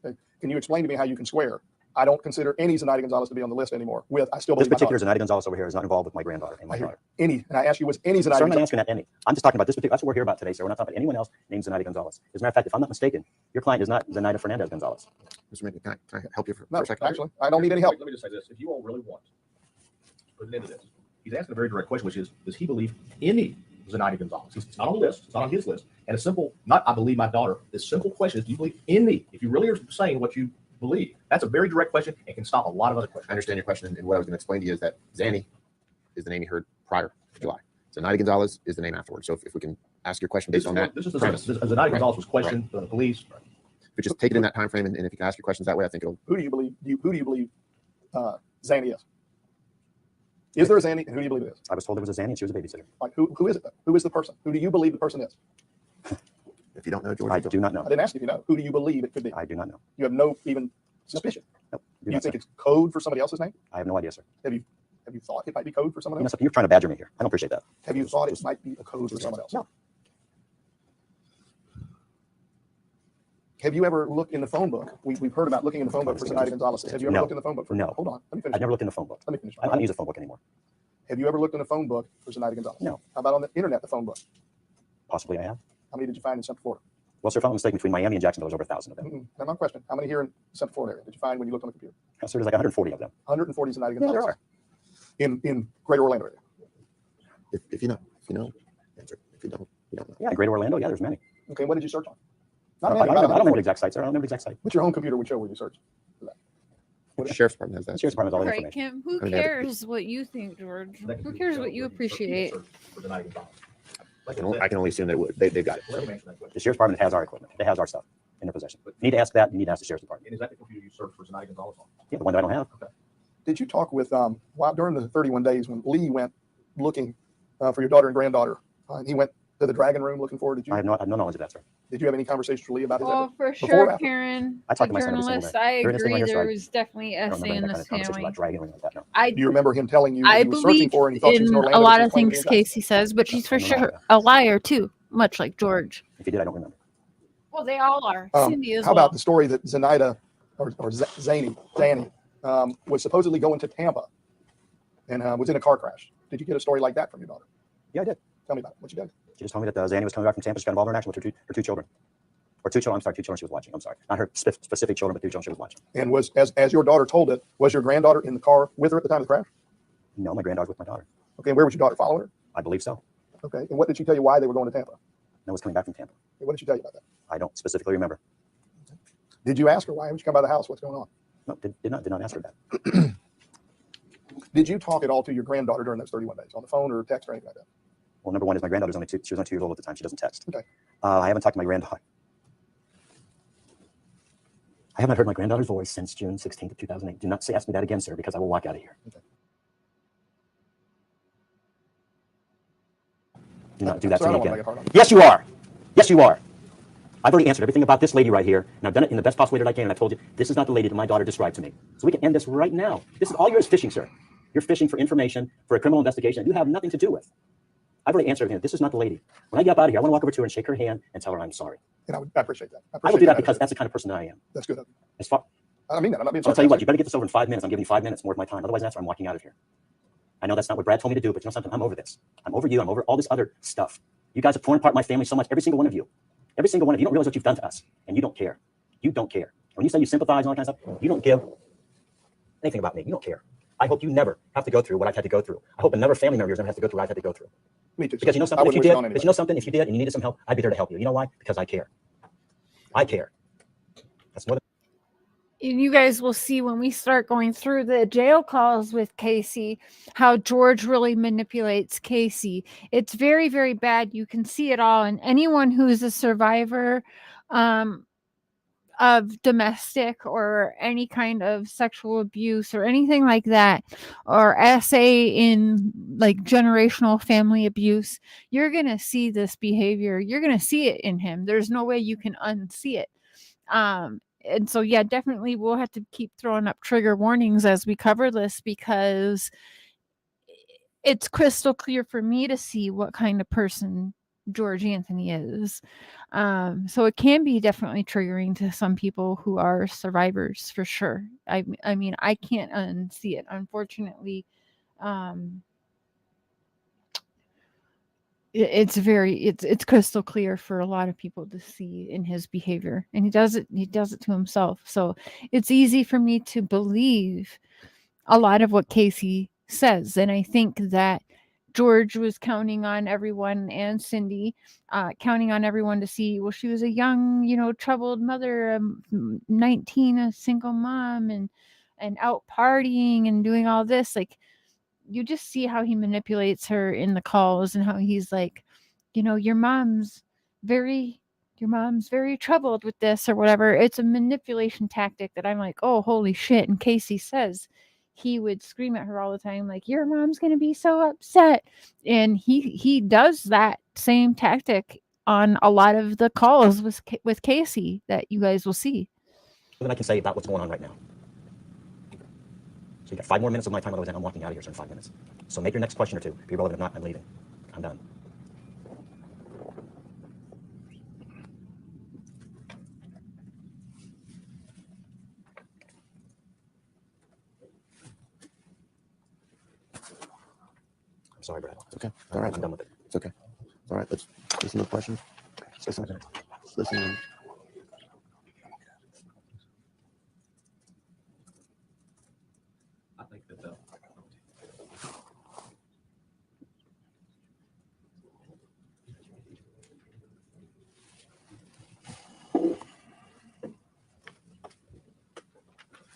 Okay. Can you explain to me how you can swear, I don't consider any Zenaida Gonzalez to be on the list anymore with, I still This believe my particular daughter? Zenaida Gonzalez over here is not involved with my granddaughter and my I hear daughter. any, and I ask you, was any Zenaida Sir, I'm not Gonzalez? asking that any. I'm just talking about this particular. That's what we're here about today, sir. We're not talking about anyone else named Zenaida Gonzalez. As a matter of fact, if I'm not mistaken, your client is not Zenaida Fernandez Gonzalez. Mr. Minnick, can I help you for No, a second? actually, I don't need any help. Let me just say this. If you all really want to put an end to this, he's asking a very direct question, which is, does he believe any Zenaida Gonzalez. It's not on the list. It's not on his list. And a simple, not I believe my daughter. This simple question is, do you believe in me? If you really are saying what you believe, that's a very direct question and can stop a lot of other questions. I understand your question, and what I was going to explain to you is that Zanny is the name you heard prior to July. Zenaida Gonzalez is the name afterwards. So if we can ask your question based on that. This is the premise. Zenaida Gonzalez was questioned by the police. If you just take it in that time frame, and if you can ask your questions that way, I think it'll. Who do you believe? Who do you believe Zanny is? Is there a Zanny? And who do you believe it is? I was told there was a Zanny and she was a babysitter. Like, who is it, though? Who is the person? Who do you believe the person is? If you don't know, George, I do not know. I didn't ask you if you know. Who do you believe it could be? I do not know. You have no even suspicion. Nope. Do you think it's code for somebody else's name? I have no idea, sir. Have you thought it might be code for someone You know else? something? You're trying to badger me here. I don't appreciate that. Have you thought it might be a code for someone else? No. Have you ever looked in the phone book? We've heard about looking in the phone book for Zenaida Gonzalez. Have you ever No. looked in the phone book for? No. Hold on. Let me finish. I've never looked in the phone book. Let me finish. I don't use a phone book anymore. Have you ever looked in the phone book for Zenaida Gonzalez? No. How about on the internet, the phone book? Possibly I have. How many did you find in Central Florida? Well, sir, if I'm not mistaken, between Miami and Jacksonville, there's over 1,000 of them. Now, my question: how many here in Central Florida area did you find when you looked on the computer? Sir, there's like 140 of them. 140 Zenaida Yeah, Gonzalez. there are. In Greater Orlando area. if you know, answer. If you don't know. Yeah, in Greater Orlando, yeah, there's many. Okay, what did you search on? I Not don't, many, I don't remember the 140. exact site, sir. I don't remember the exact site. What's your home computer would show where you searched? The sheriff's department has The that. Sheriff's Department has all the Right, information. Kim, who I mean, they have- cares what you think, George? Who cares what you appreciate? I can only assume that they've got it. The Sheriff's Department has our equipment. They has our stuff in their possession. You need to ask that. You need to ask the Sheriff's Department. And is that the computer you searched for Zenaida Gonzalez on? Yeah, the one that I don't have. Did you talk with during the 31 days when Lee went looking for your daughter and granddaughter? And he went to the dragon room looking for her. I have no knowledge of that, sir. Did you have any conversations with Lee about it? Oh, for Before or sure, after? Karen. I talk to The my son every single journalist, day. I There it is in my agree. hair, so There I- was definitely I don't essay remember in that the kind of conversation family. about dragging or anything like that. No. I Do you remember him telling you that I he was searching believe for her and he thought she was in in Orlando? a but lot she was of playing with things the Indians? Casey says, but she's for I don't know sure about a liar too, much like George. If you did, I don't remember. Well, they all are. Cindy as How well. about the story that Zenaida or Zanny was supposedly going to Tampa and was in a car crash? Did you get a story like that from your daughter? Yeah, I did. Tell me about it. What you did? She just told me that Zanny was coming back from Tampa. She got involved in an accident with her two children. Or two children. I'm sorry, two children she was watching. I'm sorry. Not her specific children, but two children she was watching. And was as your daughter told it, was your granddaughter in the car with her at the time of the crash? No, my granddaughter's with my daughter. Okay, and where was your daughter following her? I believe so. Okay, and what did she tell you why they were going to Tampa? No one's coming back from Tampa. And what did she tell you about that? I don't specifically remember. Did you ask her why would you come by the house? What's going on? No, did not ask her that. Did you talk at all to your granddaughter during those 31 days on the phone or text or anything like that? Well, number one is my granddaughter's only 2. She was only 2 years old at the time. She doesn't text. Okay. I haven't talked to my granddaughter. I haven't heard my granddaughter's voice since June 16th of 2008. Do not ask me that again, sir, because I will walk out of here. Okay. Do not do that Sir, I to me don't wanna again. make it hard on you. Yes, you are. Yes, you are. I've already answered everything about this lady right here, and I've done it in the best possible way that I can. And I told you this is not the lady that my daughter described to me. So we can end this right now. This is all yours fishing, sir. You're fishing for information for a criminal investigation that you have nothing to do with. I've already answered everything. This is not the lady. When I get up out of here, I want to walk over to her and shake her hand and tell her I'm sorry. And I appreciate that. I will do that because that's the kind of person that I am. That's good. As far, I don't mean that. I'm not being I'll tell you what, sarcastic. you better get this over in 5 minutes. I'm giving you 5 minutes more of my time. Otherwise, that's why I'm walking out of here. I know that's not what Brad told me to do, but you know something? I'm over this. I'm over you. I'm over all this other stuff. You guys have torn apart my family so much. Every single one of you. Every single one of you. You don't realize what you've done to us. And you don't care. You don't care. When you say you sympathize and all that kind of stuff, you don't give anything about me. You don't care. I hope you never have to go through what I've had to go through. I hope another family member of yours never has to go through what I've had to go through. Me too. Because you know I something, if wouldn't you wish it did, on but anybody. you know something, if you did and you needed some help, I'd be there to help you. You know why? Because I care. I care. That's more than And you guys will see when we start going through the jail calls with Casey, how George really manipulates Casey. It's very, very bad. You can see it all. And anyone who is a survivor of domestic or any kind of sexual abuse or anything like that, or essay in like generational family abuse, you're going to see this behavior. You're going to see it in him. There's no way you can unsee it. And so, yeah, definitely we'll have to keep throwing up trigger warnings as we cover this, because it's crystal clear for me to see what kind of person George Anthony is. So it can be definitely triggering to some people who are survivors for sure. I mean, I can't unsee it. Unfortunately, it's crystal clear for a lot of people to see in his behavior, and he does it to himself. So it's easy for me to believe a lot of what Casey says. And I think that George was counting on everyone, and Cindy, counting on everyone to see, well, she was a young, troubled mother, 19, a single mom, and out partying and doing all this. Like, you just see how he manipulates her in the calls, and how he's like, your mom's very troubled with this or whatever. It's a manipulation tactic that I'm like, oh, holy shit. And Casey says he would scream at her all the time, like, your mom's going to be so upset. And he does that same tactic on a lot of the calls with Casey that you guys will see. Than I can say about what's going on right now. So you got 5 more minutes of my time, otherwise I'm walking out of here in 5 minutes. So make your next question or two. Be relevant. If not, I'm leaving. I'm done. I'm sorry, Brad. Okay. All right. I'm done with it. It's okay. All right. Let's listen to the questions. Listen. I think that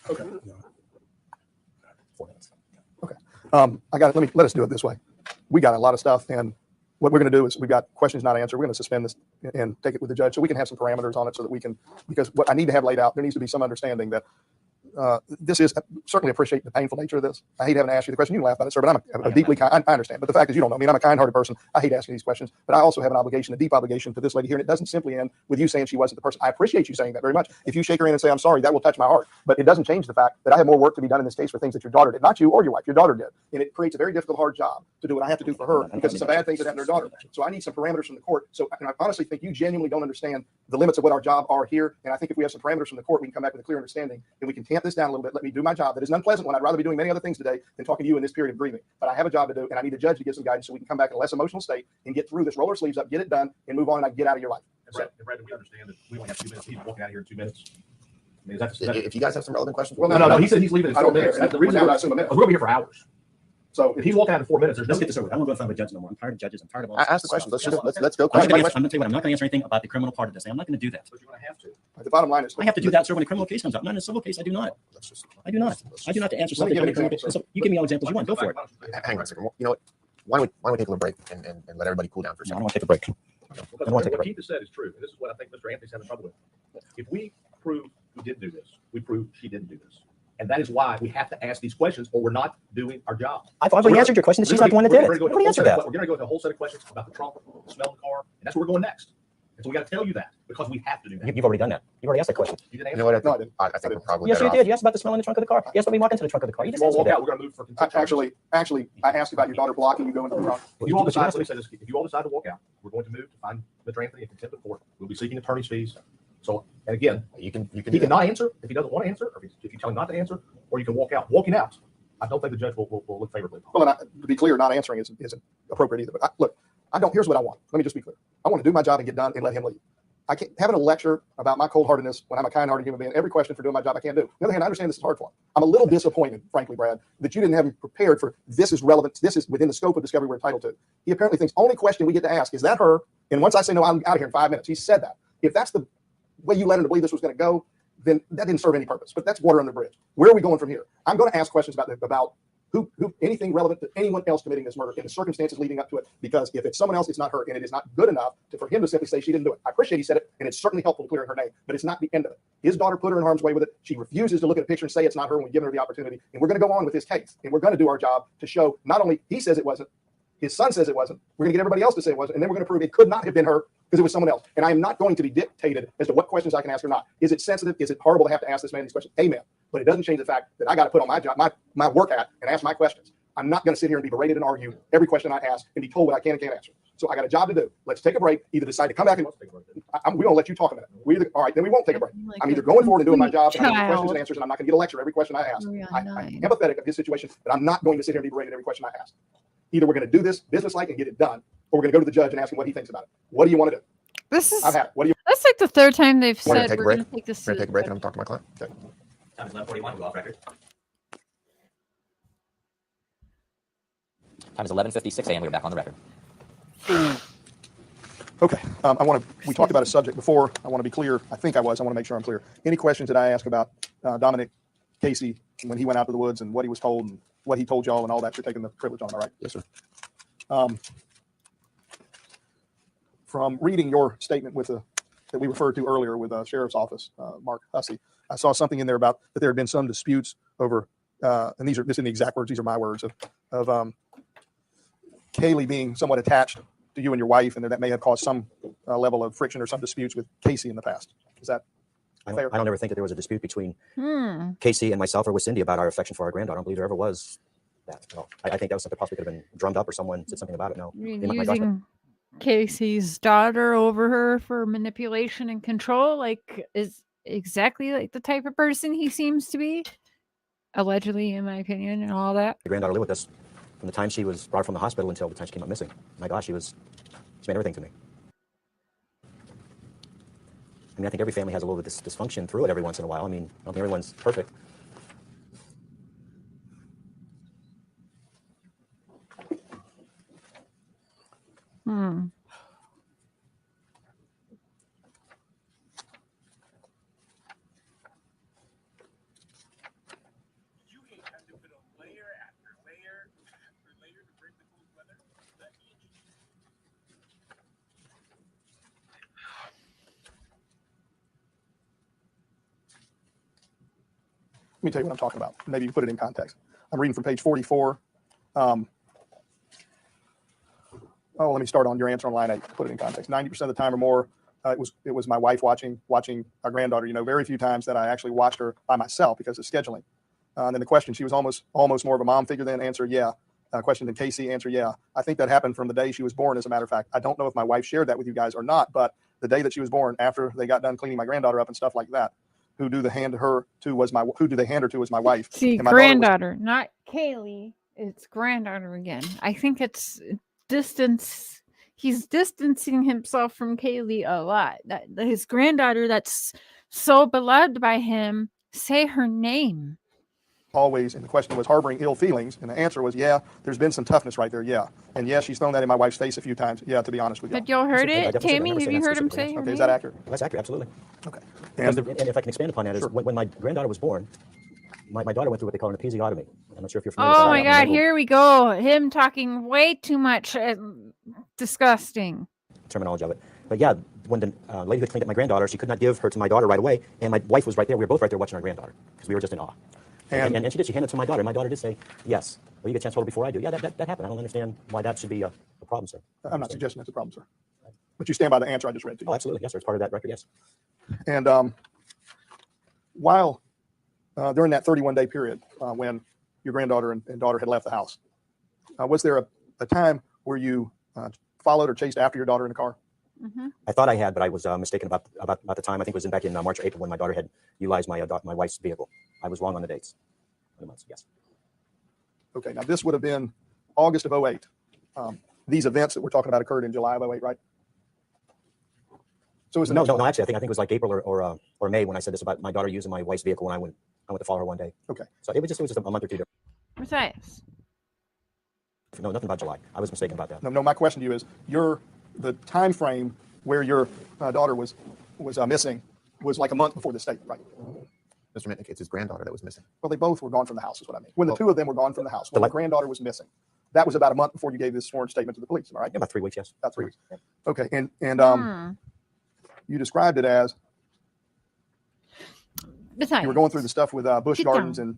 Okay. 4 minutes. Okay. Let us do it this way. We got a lot of stuff, and what we're going to do is we've got questions not answered. We're going to suspend this and take it with the judge so we can have some parameters on it so that we can, because what I need to have laid out, there needs to be some understanding that this is, certainly appreciate the painful nature of this. I hate having to ask you the question. You can laugh about it, sir, but I'm a deeply kind, I understand. But the fact is, you don't know me. I'm a kind-hearted person. I hate asking these questions, but I also have an obligation, a deep obligation to this lady here. And it doesn't simply end with you saying she wasn't the person. I appreciate you saying that very much. If you shake her hand and say, I'm sorry, that will touch my heart. But it doesn't change the fact that I have more work to be done in this case for things that your daughter did. Not you or your wife, your daughter did. And it creates a very difficult, hard job to do what I have to do for her because of some bad things that happened to her daughter. So I need some parameters from the court. So and I honestly think you genuinely don't understand the limits of what our job are here. And I think if we have some parameters from the court, we can come back with a clear understanding and we can tamp this down a little bit. Let me do my job. That is an unpleasant one. I'd rather be doing many other things today than talking to you in this period of grieving. But I have a job to do, and I need a judge to give some guidance so we can come back in a less emotional state and get through this, roll our sleeves up, get it done, and move on, and I can get out of your life. Brad, we understand that we only have 2 minutes. He's walking out of here in 2 minutes. I mean, If you guys have some relevant questions. Well, no. He said he's leaving in 4 minutes. That's the reason I assume a minute. we're going to be here for hours. So if he's walking out in 4 minutes, Let's get this over. I don't want to go in front of a judge no more. I'm tired of judges. I'm tired of all this. Ask the questions. Let's go I'm question not by going to question. tell you what. I'm not going to answer anything about the criminal part of this. I'm not going to do that. But you're going to have to. The bottom line is, I have to do that, sir, when a criminal case comes up. Not in a civil case. I do not. I do not. I do not have to answer Let me something. give When an a criminal example, case. So you give me all examples you want. Go for it. Hang on a second. You know what? Why don't we take a little break and let everybody cool down for a No, I second? don't want to take a break. Because what Keith has said is true, and this is what I think Mr. Anthony's having trouble with. If we prove who did do this, we prove she didn't do this. And that is why we have to ask these questions, or we're not doing our job. I've already answered your question. She's not the one that did it. Nobody answered that. We're going to go into a whole set of questions about the trunk, the smell of the car, and that's where we're going next. And so we got to tell you that because we have to do that. You've already done that. You've already asked that question. You didn't You answer. know what? No, I think we're probably Yes, you better did. off. You asked about the smell in the trunk of the car. You asked when we walk into the trunk of the car. You just You answered walk that. out. We're going to move for contempt charges. Actually, I asked about your daughter blocking you going to the trunk. If you all decide, let me say this, if you all decide to walk out, we're going to move to find Mr. Anthony in contempt of court. We'll be seeking attorney's fees. So, and again, You can he can not answer if he doesn't want to answer, or if you tell him not to answer, or you can walk out. Walking out, I don't think the judge will look favorably. Well, and to be clear, not answering isn't appropriate either. But look, here's what I want. Let me just be clear. I want to do my job and get done and let him leave. I can't having a lecture about my cold-heartedness when I'm a kind-hearted human being. Every question for doing my job I can't do. On the other hand, I understand this is hard for him. I'm a little disappointed, frankly, Brad, that you didn't have him prepared for this is relevant. This is within the scope of discovery we're entitled to. He apparently thinks only question we get to ask is that her. And once I say no, I'm out of here in 5 minutes. He said that. If that's the way you led him to believe this was going to go, then that didn't serve any purpose. But that's water under the bridge. Where are we going from here? I'm going to ask questions about who anything relevant to anyone else committing this murder and the circumstances leading up to it. Because if it's someone else, it's not her, and it is not good enough for him to simply say she didn't do it. I appreciate he said it, and it's certainly helpful to clear her name, but it's not the end of it. His daughter put her in harm's way with it. She refuses to look at a picture and say it's not her when we give her the opportunity. And we're going to go on with this case, and we're going to do our job to show not only he says it wasn't, his son says it wasn't. We're going to get everybody else to say it wasn't, and then we're going to prove it could not have been her because it was someone else. And I am not going to be dictated as to what questions I can ask or not. Is it sensitive? Is it horrible to have to ask this man these questions? Amen. But it doesn't change the fact that I got to put on my job, my work hat, and ask my questions. I'm not going to sit here and be berated and argue every question I ask and be told what I can and can't answer. So I got a job to do. Let's take a break. Either decide to come back and we won't let you talk a minute. All right, then we won't take a break. I'm either going forward and doing my job and I'm getting questions and answers, and I'm not going to get a lecture every question I ask. I'm empathetic of his situation, but I'm not going to sit here and be berated every question I ask. Either we're going to do this business-like and get it done, or we're going to go to the judge and ask him what he thinks about it. What do you want to do? I've had it. What do you? That's like the third time they've We're said gonna take a we're break. going to take this. We're going to take a break and I'm talking to my client. Okay. Time is 11:41. We're off record. Time is 11:56 a.m. We're back on the record. Okay. We talked about a subject before. I want to be clear. I think I want to make sure I'm clear. Any questions that I ask about Dominic Casey when he went out to the woods and what he was told and what he told y'all and all that, you're taking the privilege on, all right? Yes, sir. From reading your statement that we referred to earlier with Sheriff's Office, Mark Hussey, I saw something in there about that there had been some disputes over, and this isn't the exact words, these are my words, of Kaylee being somewhat attached to you and your wife, and that may have caused some level of friction or some disputes with Casey in the past. Is that fair? I don't ever think that there was a dispute between Casey and myself or with Cindy about our affection for our granddaughter. I don't believe there ever was that. No, I think that was something possibly could have been drummed up or someone said something about it. No. Using Casey's daughter over her for manipulation and control, like, is exactly like the type of person he seems to be, allegedly, in my opinion, and all that. My granddaughter lived with us from the time she was brought from the hospital until the time she came up missing. My gosh, she made everything to me. I mean, I think every family has a little bit of dysfunction through it every once in a while. I mean, I don't think everyone's perfect. Let me tell you what I'm talking about. Maybe you put it in context. I'm reading from page 44. Let me start on your answer on line 8 to put it in context. 90% of the time or more, it was my wife watching our granddaughter. You know, very few times that I actually watched her by myself because of scheduling. And then the question, she was almost more of a mom figure then. Answer, yeah. Question to Casey, answer, yeah. I think that happened from the day she was born, as a matter of fact. I don't know if my wife shared that with you guys or not, but the day that she was born, after they got done cleaning my granddaughter up and stuff like that, who do they hand her to was my wife. See, granddaughter, not Kaylee. It's granddaughter again. I think it's distance. He's distancing himself from Kaylee a lot. That his granddaughter, that's so beloved by him. Say her name. Always, and the question was harboring ill feelings, and the answer was, yeah, there's been some toughness right there, yeah. And yeah, she's thrown that in my wife's face a few times, yeah, to be honest with you. But y'all heard it, Tammy? Have you heard him say her name? Is that accurate? That's accurate, absolutely. Okay. And if I can expand upon that, is when my granddaughter was born, my daughter went through what they call an episiotomy. I'm not sure if you're familiar with that. Oh my God, here we go. Him talking way too much. Disgusting. Terminology of it. But yeah, when the lady who cleaned up my granddaughter, she could not give her to my daughter right away, and my wife was right there. We were both right there watching our granddaughter because we were just in awe. And she did. She handed it to my daughter. My daughter did say, yes. Well, you get a chance to hold it before I do. Yeah, that happened. I don't understand why that should be a problem, sir. I'm not suggesting that's a problem, sir. But you stand by the answer I just read to you. Oh, absolutely. Yes, sir. It's part of that record, yes. And while during that 31-day period when your granddaughter and daughter had left the house, was there a time where you followed or chased after your daughter in the car? Mm-hmm. I thought I had, but I was mistaken about the time. I think it was back in March or April when my daughter had utilized my wife's vehicle. I was wrong on the dates. Months, yes. Okay, now this would have been August of 08. These events that we're talking about occurred in July of 08, right? So no, actually, I think it was like April or May when I said this about my daughter using my wife's vehicle when I went to follow her one day. Okay. So it was just a month or two. Matthias. No, nothing about July. I was mistaken about that. No, my question to you is the time frame where your daughter was missing was like a month before this statement, right? Mr. Mitnick, it's his granddaughter that was missing. Well, they both were gone from the house, is what I mean. When the two of them were gone from the house, when my granddaughter was missing, that was about a month before you gave this sworn statement to the police, all right? Yeah, about 3 weeks, yes. About 3 weeks. Yeah. Okay, and you described it as you were going through the stuff with Busch Gardens and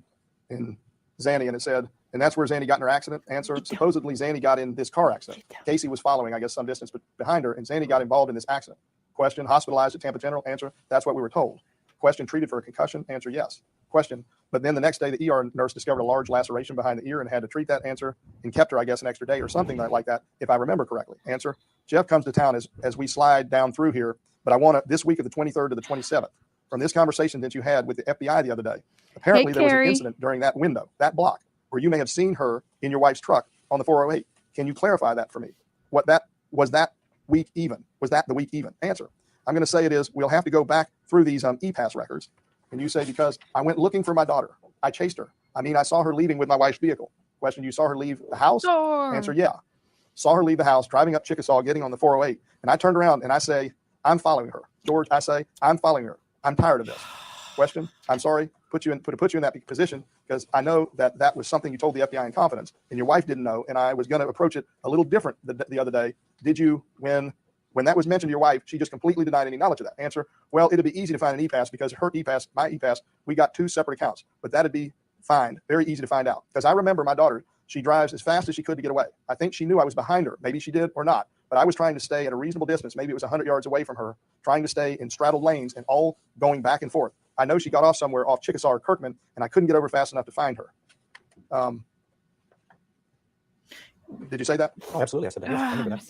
Zanny, and it said, and that's where Zanny got in her accident. Answer, supposedly Zanny got in this car accident. Casey was following, I guess, some distance behind her, and Zanny got involved in this accident. Question, hospitalized at Tampa General. Answer, that's what we were told. Question, treated for a concussion. Answer, yes. Question, but then the next day the ER nurse discovered a large laceration behind the ear and had to treat that. Answer, and kept her, I guess, an extra day or something like that, if I remember correctly. Answer, Jeff comes to town as we slide down through here, but I want to, this week of the 23rd to the 27th, from this conversation that you had with the FBI the other day, apparently there was an incident during that window, that block, where you may have seen her in your wife's truck on the 408. Can you clarify that for me? Was that week even? Was that the week even? Answer, I'm going to say it is. We'll have to go back through these e-pass records. And you say, because I went looking for my daughter. I chased her. I mean, I saw her leaving with my wife's vehicle. Question, you saw her leave the house? Sure. Answer, yeah. Saw her leave the house, driving up Chickasaw, getting on the 408. And I turned around and I say, I'm following her. George, I say, I'm following her. I'm tired of this. Question, I'm sorry, put you in that position because I know that was something you told the FBI in confidence and your wife didn't know. And I was going to approach it a little different the other day. Did you, when that was mentioned to your wife, she just completely denied any knowledge of that? Answer, well, it'd be easy to find an e-pass because her e-pass, my e-pass, we got 2 separate accounts, but that'd be fine. Very easy to find out. Because I remember my daughter, she drives as fast as she could to get away. I think she knew I was behind her. Maybe she did or not, but I was trying to stay at a reasonable distance. Maybe it was 100 yards away from her, trying to stay in straddled lanes and all going back and forth. I know she got off somewhere off Chickasaw or Kirkman, and I couldn't get over fast enough to find her. Did you say that? Oh, absolutely. I said that. Yes, I remember that.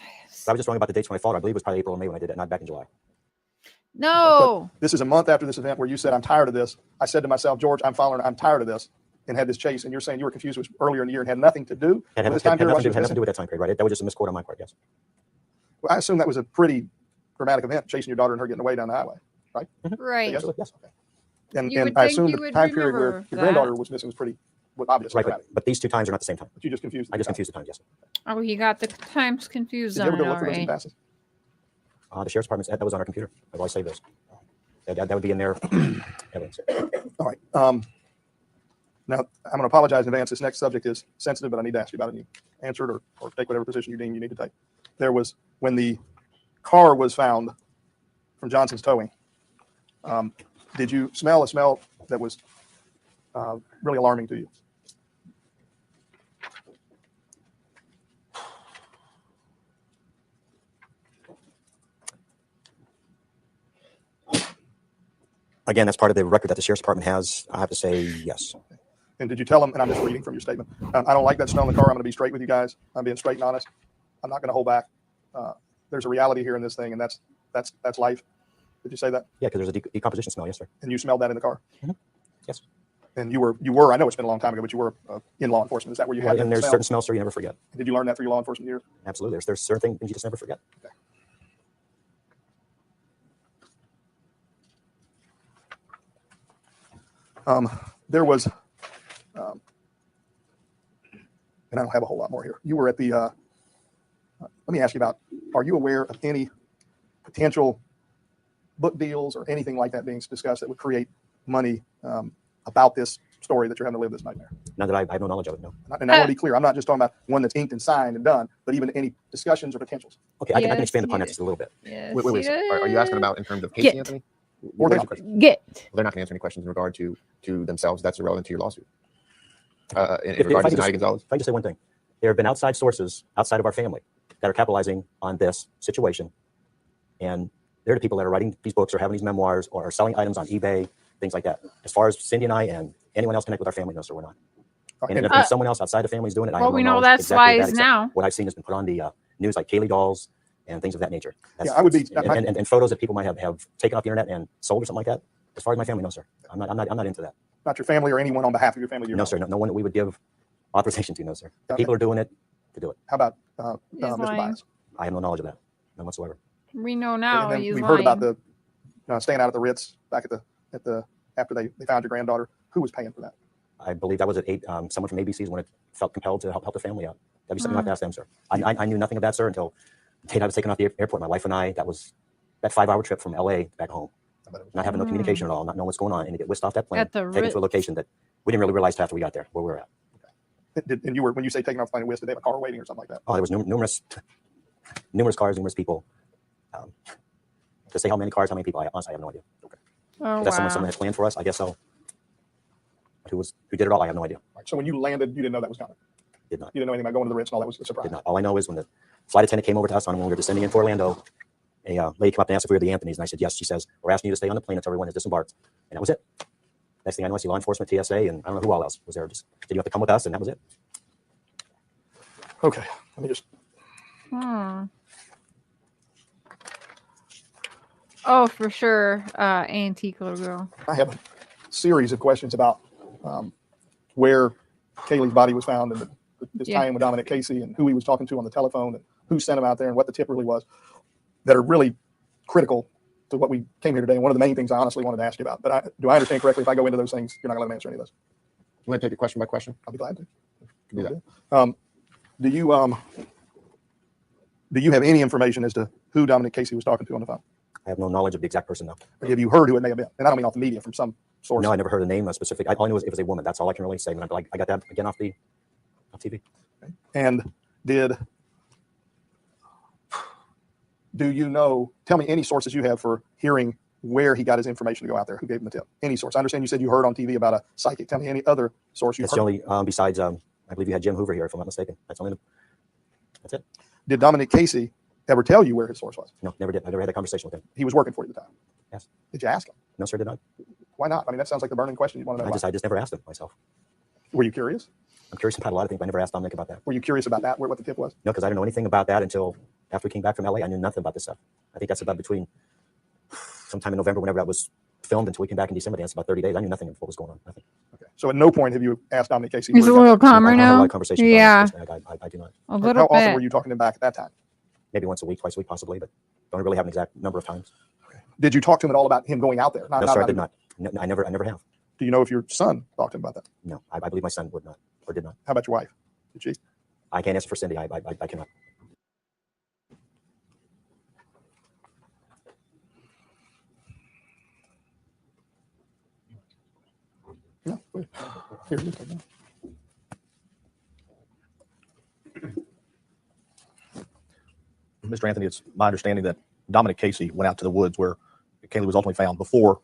But I was just wrong about the dates when I followed. I believe it was probably April or May when I did it, not back in July. No. But this is a month after this event where you said, I'm tired of this. I said to myself, George, I'm following her. I'm tired of this. And had this chase. And you're saying you were confused. It was earlier in the year and had nothing to do Had with this time period. nothing to do with that time period, right? That was just a misquote on my part, yes. Well, I assume that was a pretty dramatic event, chasing your daughter and her getting away down the highway, right? Right. Yes. Yes. Okay. And You would I think assume you the would time period where remember your granddaughter was missing was pretty obvious. Right, but these 2 times are not the same time. But you just confused. I just confused the times, yes. Oh, he got the times confused. Did you ever on go it, look for those alright. e-passes? The sheriff's department, that was on our computer. I've always saved those. That would be in there. Evidence. All right. Now, I'm going to apologize in advance. This next subject is sensitive, but I need to ask you about it. And you answer it or take whatever position you deem you need to take. There was, when the car was found from Johnson's Towing, did you smell a smell that was really alarming to you? Again, that's part of the record that the sheriff's department has. I have to say yes. And did you tell them, and I'm just reading from your statement, I don't like that smell in the car. I'm going to be straight with you guys. I'm being straight and honest. I'm not going to hold back. There's a reality here in this thing, and that's life. Did you say that? Yeah, because there's a decomposition smell, yes, sir. And you smelled that in the car? Mm-hmm. Yes. And you were, I know it's been a long time ago, but you were in law enforcement. Is that where you had And there's certain smells, sir, you never forget. Did you learn that through your law enforcement years? Absolutely. There's certain things you just never forget. Okay. There was, and I don't have a whole lot more here. You were at the, let me ask you about, are you aware of any potential book deals or anything like that being discussed that would create money about this story that you're having to live this nightmare? Not that I have no knowledge of it, no. And I want to be clear, I'm not just talking about one that's inked and signed and done, but even any discussions or potentials. Okay, I can Yes, expand upon you that just a little bit. Yes, Wait. Are you asking about in terms of Casey Get. Anthony? Or What they- is your question? Get. Well, they're not going to answer any questions in regard to themselves. That's irrelevant to your lawsuit. In If regard I to could Zenaida Gonzalez. If I can just say one thing, there have been outside sources outside of our family that are capitalizing on this situation. And they're the people that are writing these books or having these memoirs or are selling items on eBay, things like that. As far as Cindy and I and anyone else connected with our family, no, sir, we're not. And if someone else outside the family is doing it, I Well, have no we know knowledge that's exactly lies except now. What I've seen has been put on the news, like Kaylee dolls and things of that nature. Yeah, I would be- and photos that people might have taken off the internet and sold or something like that. As far as my family, no, sir. I'm not into that. Not your family or anyone on behalf of your family? No, sir. No one that we would give authorization to, no, sir. The Okay. people are doing it to do it. How about He's Mr. lying. Bias? I have no knowledge of that, none whatsoever. We know now And then he's we've lying. heard about the staying out at the Ritz back at the after they found your granddaughter. Who was paying for that? I believe that was at 8. Someone from ABC's when it felt compelled to help the family out. That'd be something I have to ask them, sir. I knew nothing of that, sir, until the day I was taken off the airport. My wife and I, that 5-hour trip from LA back home. Not having no communication at all, not knowing what's going on, and to get whisked off that plane, At the taken Ritz. to a location that we didn't really realize till after we got there where we were at. And you were, when you say taking off the plane with, did they have a car waiting or something like that? Oh, there was numerous cars, numerous people. To say how many cars, how many people, I honestly have no idea. Oh, If that's wow. someone had planned for us, I guess so. But who did it all? I have no idea. All right, so when you landed, you didn't know that was coming. Did not. You didn't know anything about going to the Ritz and all that was a surprise. Did not. All I know is when the flight attendant came over to us when we were descending into Orlando, a lady came up and asked if we were the Anthonys, and I said yes. She says, we're asking you to stay on the plane until everyone has disembarked, and that was it. Next thing I know, I see law enforcement, TSA, and I don't know who all else was there. Just did you have to come with us, and that was it. Okay, let me just. Oh, for sure. Antique logo. I have a series of questions about where Kaylee's body was found and this Yeah. tie-in with Dominic Casey and who he was talking to on the telephone and who sent him out there and what the tip really was, that are really critical to what we came here today. And one of the main things I honestly wanted to ask you about. But do I understand correctly if I go into those things, you're not going to let me answer any of those? You want to take it question by question? I'll be glad to. Do that. Do you have any information as to who Dominic Casey was talking to on the phone? I have no knowledge of the exact person, no. Or have you heard who it may have been? And I don't mean off the media, from some source. No, I never heard a name, a specific. All I knew was it was a woman. That's all I can really say. But I got that again off TV. And do you know, tell me any sources you have for hearing where he got his information to go out there, who gave him the tip? Any source. I understand you said you heard on TV about a psychic. Tell me any other source you've That's heard. the only, besides, I believe you had Jim Hoover here, if I'm not mistaken. That's it. Did Dominic Casey ever tell you where his source was? No, never did. I never had a conversation with him. He was working for you at the time? Yes. Did you ask him? No, sir, did not. Why not? I mean, that sounds like the burning question you want to know. I just never asked him myself. Were you curious? I'm curious about a lot of things, but I never asked Dominic about that. Were you curious about that, what the tip was? No, because I didn't know anything about that until after we came back from LA. I knew nothing about this stuff. I think that's about between sometime in November, whenever that was filmed, until we came back in December. That's about 30 days. I knew nothing of what was going on. Nothing. Okay. So at no point have you asked Dominic Casey? He's a where he little got that? calmer I don't have a lot now. of conversation about Yeah, this. I do not. a How little often were bit. you talking to him back at that time? Maybe once a week, twice a week, possibly, but don't really have an exact number of times. Did you talk to him at all about him going out there? No, sir, I did not. No, I never have. Do you know if your son talked to him about that? No, I believe my son would not, or did not. How about your wife? Did she? I can't answer for Cindy. I cannot. No. Here, you take that. Mr. Anthony, it's my understanding that Dominic Casey went out to the woods where Kaylee was ultimately found before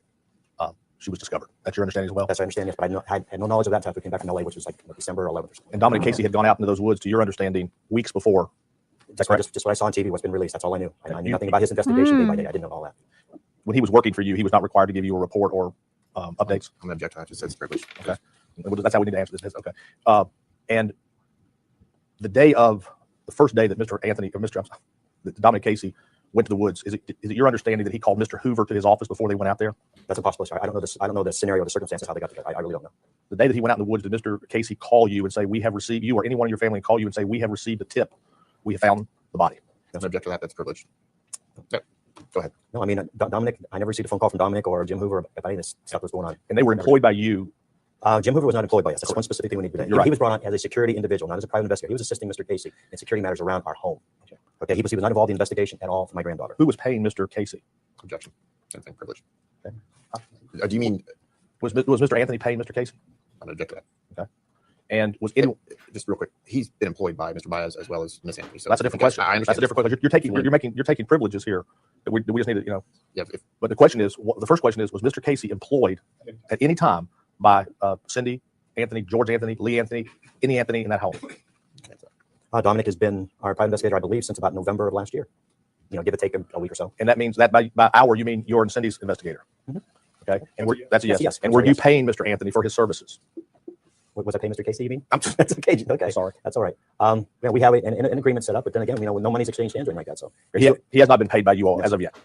she was discovered. That's your understanding as well? That's my understanding, yes, but I had no knowledge of that until we came back from LA, which was like December 11th or something. And Dominic Casey had gone out into those woods, to your understanding, weeks before. That's right. Just what I saw on TV, what's been released. That's all I knew. I knew nothing about his investigation day by day. I didn't know all that. When he was working for you, he was not required to give you a report or updates. I'm going to object to that. Just says privilege. Okay. That's how we need to answer this. Okay. And the day of the first day that that Dominic Casey went to the woods, is it your understanding that he called Mr. Hoover to his office before they went out there? That's impossible. Sorry. I don't know this. I don't know the scenario, the circumstances, how they got together. I really don't know. The day that he went out in the woods, did Mr. Casey call you and say, we have received, you or anyone in your family call you and say, we have received a tip. We have found the body. I'm going to object to that. That's privilege. Yep. Go ahead. No, I mean, Dominic, I never received a phone call from Dominic or Jim Hoover about any of this stuff that was going on. And they were employed by you. Jim Hoover was not employed by us. That's one specific thing we need to do. You're right. He was brought on as a security individual, not as a private investigator. He was assisting Mr. Casey in security matters around our home. Okay, he was not involved in the investigation at all for my granddaughter. Who was paying Mr. Casey? Objection. Same thing. Privilege. Okay. Do you mean Was Mr. Anthony paying Mr. Casey? I'm going to object to that. Okay. And was any? Just real quick, he's been employed by Mr. Baez as well as Miss Anthony. So That's a different question. I understand. That's a different question. You're taking privileges here. That we just need to, Yeah. But the question is, the first question is, was Mr. Casey employed at any time by Cindy, Anthony, George Anthony, Lee Anthony, any Anthony in that home? Dominic has been our private investigator, I believe, since about November of last year. Give or take a week or so. And that means that by hour, you mean you're and Cindy's investigator. Mhm. Okay. And that's a yes. Yes. And were you paying Mr. Anthony for his services? Was I paying Mr. Casey, you mean? That's okay. Okay. Sorry. That's all right. We have an agreement set up, but then again, no money's exchanged hands or anything like that. So He has not been paid by you all as of yet.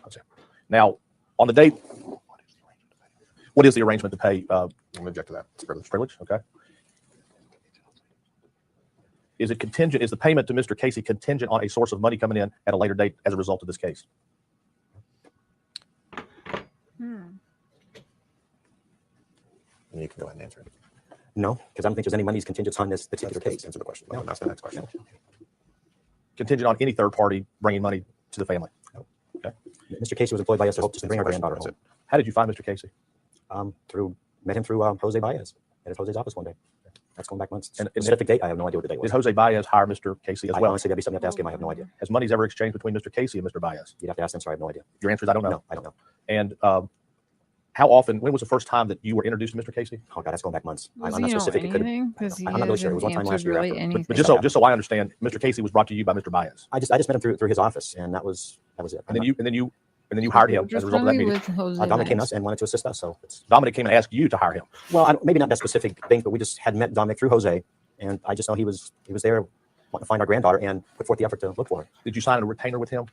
Now, on the date, what is the arrangement to pay? I'm going to object to that. It's privilege. Privilege. Okay. Is it contingent? Is the payment to Mr. Casey contingent on a source of money coming in at a later date as a result of this case? And you can go ahead and answer it. no, because I don't think there's any money's contingent on this particular case. Answer the question. No, that's the next question. Contingent on any third party bringing money to the family? Okay. Mr. Casey was employed by us to help just to bring our granddaughter That's home. How did you find Mr. Casey? Met him through Jose Baez at Jose's office one day. That's going back months. And And the specific date, I have no idea what the date Did was. Jose Baez hire Mr. Casey as I well? honestly, that'd be something you have to ask him. I have no idea. Has monies ever exchanged between Mr. Casey and Mr. Baez? You'd have to ask him, so I have no idea. Your answer is I don't know. No, I don't know. And how often, when was the first time that you were introduced to Mr. Casey? Oh God, that's going back months. Does I'm he not know specific. It could anything? Because he I'm not really sure. It was one time hasn't last year answered really after. anything. But just so I understand, Mr. Casey was brought to you by Mr. Baez. I just met him through his office, and that was it. And then you hired him as a result of that meeting. Dominic came to us and wanted to assist us. So Dominic came and asked you to hire him. well, maybe not that specific thing, but we just had met Dominic through Jose, and I just know he was there wanting to find our granddaughter and put forth the effort to look for her. Did you sign a retainer with him?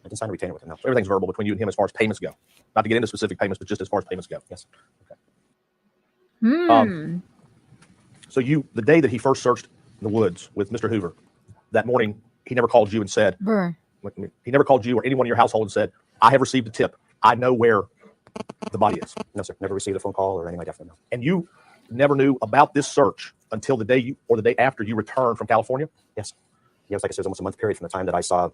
I didn't sign a retainer with him. No. So everything's verbal between you and him as far as payments go. Not to get into specific payments, but just as far as payments go. Yes. So the day that he first searched the woods with Mr. Hoover, that morning, he never called you and said, he never called you or anyone in your household and said, I have received a tip. I know where the body is. No, sir. Never received a phone call or anything like that from him. And you never knew about this search until the day you, or the day after you returned from California? Yes. Yeah, it was like I said, it was almost a month period from the time that I saw,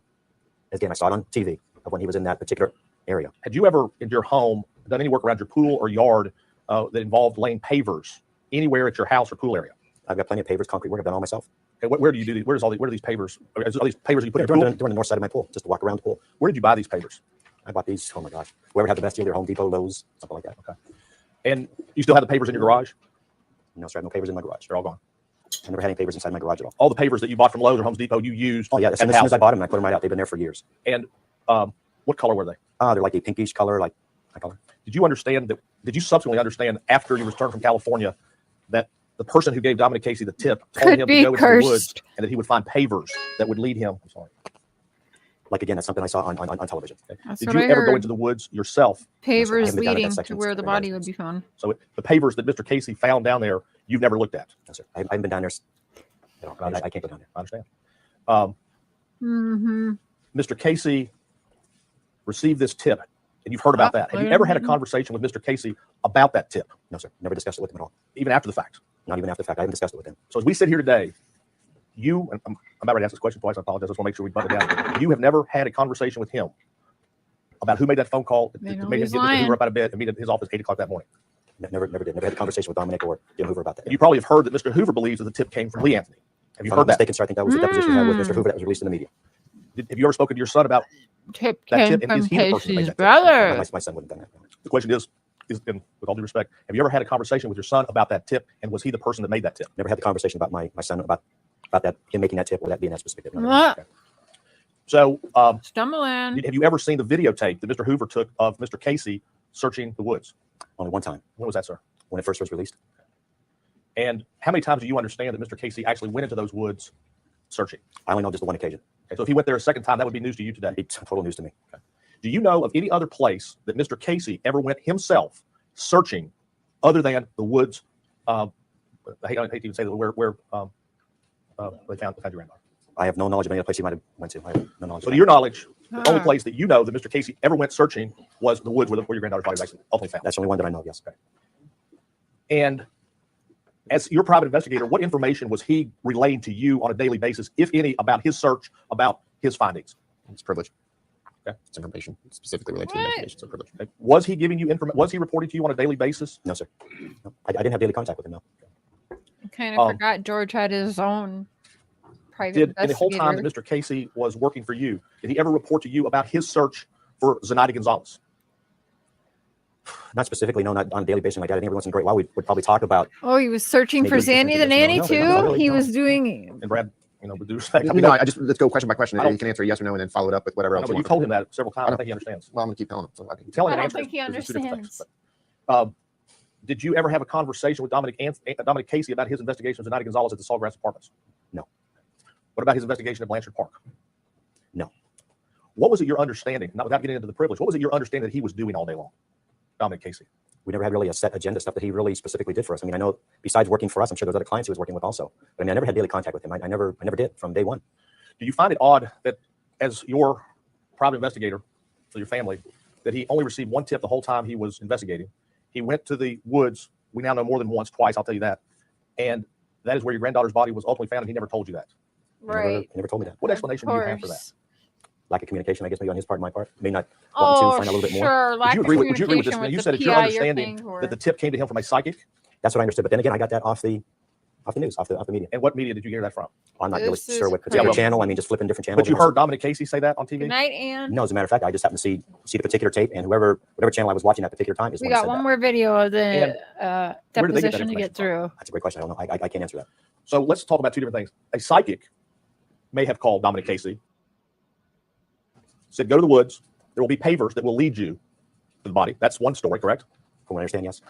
again, I saw it on TV of when he was in that particular area. Had you ever, in your home, done any work around your pool or yard that involved laying pavers anywhere at your house or pool area? I've got plenty of pavers, concrete work. I've done all myself. Okay, where do you do these? Where are these pavers? Are these pavers you put in your pool? During the north side of my pool, just to walk around the pool. Where did you buy these pavers? I bought these. Oh my gosh. Whoever had the best deal, their Home Depot, Lowe's, something like that. Okay. And you still have the pavers in your garage? No, sir. I have no pavers in my garage. They're all gone. I never had any pavers inside my garage at all. All the pavers that you bought from Lowe's or Home Depot, you used. Oh yeah, as soon as I bought them, I put them right out. They've been there for years. And what color were they? They're like a pinkish color, like my color. Did you understand that? Did you subsequently understand after you returned from California that the person who gave Dominic Casey the tip told him to go into the woods and that he would find pavers that would lead him? I'm sorry. Like again, that's something I saw on television. Okay. Did you ever go into the woods yourself? Pavers leading to where the body would be found. So the pavers that Mr. Casey found down there, you've never looked at? No, sir. I haven't been down there. I can't go down there. I understand. Mr. Casey received this tip, and you've heard about that. Have you ever had a conversation with Mr. Casey about that tip? No, sir. Never discussed it with him at all. Even after the fact? Not even after the fact. I haven't discussed it with him. So as we sit here today, you, and I'm about ready to ask this question twice. I apologize. I just want to make sure we butt it down. You have never had a conversation with him about who made that phone call that made him get Mr. Hoover up out of bed and meet at his office at 8 o'clock that morning? Never did. Never had a conversation with Dominic or Jim Hoover about that. And you probably have heard that Mr. Hoover believes that the tip came from Lee Anthony. Have you heard that? Mistaken, sir. I think that was the deposition we had with Mr. Hoover that was released in the media. Have you ever spoken to your son about tip that came tip? And is from he the person who made Casey's that tip? brother? My son wouldn't have done that. The question is, and with all due respect, have you ever had a conversation with your son about that tip? And was he the person that made that tip? Never had the conversation about my son about that, him making that tip or that being that specific. What? Okay. So, Stumbling. have you ever seen the videotape that Mr. Hoover took of Mr. Casey searching the woods? Only one time. When was that, sir? When it first was released. And how many times do you understand that Mr. Casey actually went into those woods searching? I only know just the one occasion. Okay, so if he went there a second time, that would be news to you today. It's total news to me. Okay. Do you know of any other place that Mr. Casey ever went himself searching other than the woods? I hate to even say that where they found your granddaughter. I have no knowledge of any other place he might have went to. I have no knowledge. So to your knowledge, the only place that you know that Mr. Casey ever went searching was the woods where your granddaughter's body was ultimately found. That's the only one that I know of, yes. Okay. And as your private investigator, what information was he relaying to you on a daily basis, if any, about his search, about his findings? It's privilege. Okay. It's information specifically related to investigations of privilege. Okay. Was he giving you information? Was he reporting to you on a daily basis? No, sir. No. I didn't have daily contact with him, no. I kind of forgot George had his own private In the whole time that Mr. Casey was working for you, did he ever report to you about his search for Zenaida Gonzalez? Not specifically, no, not on a daily basis like that. I think every once in a great while we would probably talk about. Oh, he was searching for Zanny the nanny too? really, He no. was doing. And Brad, with due respect, I just let's go question by question. You can answer yes or no, and then follow it up with whatever else. But you told him that several times. I think he understands. Well, I'm gonna keep telling him. So I can Tell him I and don't answer think he it. There's two different understands. things. But, did you ever have a conversation with Dominic Casey about his investigation of Zenaida Gonzalez at the Sawgrass Apartments? No. What about his investigation at Blanchard Park? No. What was it your understanding, not without getting into the privilege, what was it your understanding that he was doing all day long, Dominic Casey? We never had really a set agenda stuff that he really specifically did for us. I mean, I know besides working for us, I'm sure there's other clients he was working with also. But I mean, I never had daily contact with him. I never did from day one. Do you find it odd that as your private investigator for your family, that he only received one tip the whole time he was investigating? He went to the woods, we now know more than once, twice, I'll tell you that. And that is where your granddaughter's body was ultimately found, and he never told you that. Right. He never told me that. What explanation do you have for that? Lack of communication, I guess, maybe on his part, my part. Maybe not wanting to find out a little bit more. Sure. Would you agree with this? You said it's your understanding that the tip came to him from a psychic? That's what I understood. But then again, I got that off the news, off the media. And what media did you hear that from? I'm not really This is sure what particular channel. I mean, just flipping different channels. But you heard Dominic Casey say that on TV? Good night, Ann. No, as a matter of fact, I just happened to see the particular tape, and whatever channel I was watching at the particular time is We when he got said one that. more video of the where did they get that deposition to information get through. That's a great question. I don't know. I can't answer that. So let's talk about two different things. A psychic may have called Dominic Casey, said, go to the woods. There will be pavers that will lead you to the body. That's one story, correct? From what I understand, yes.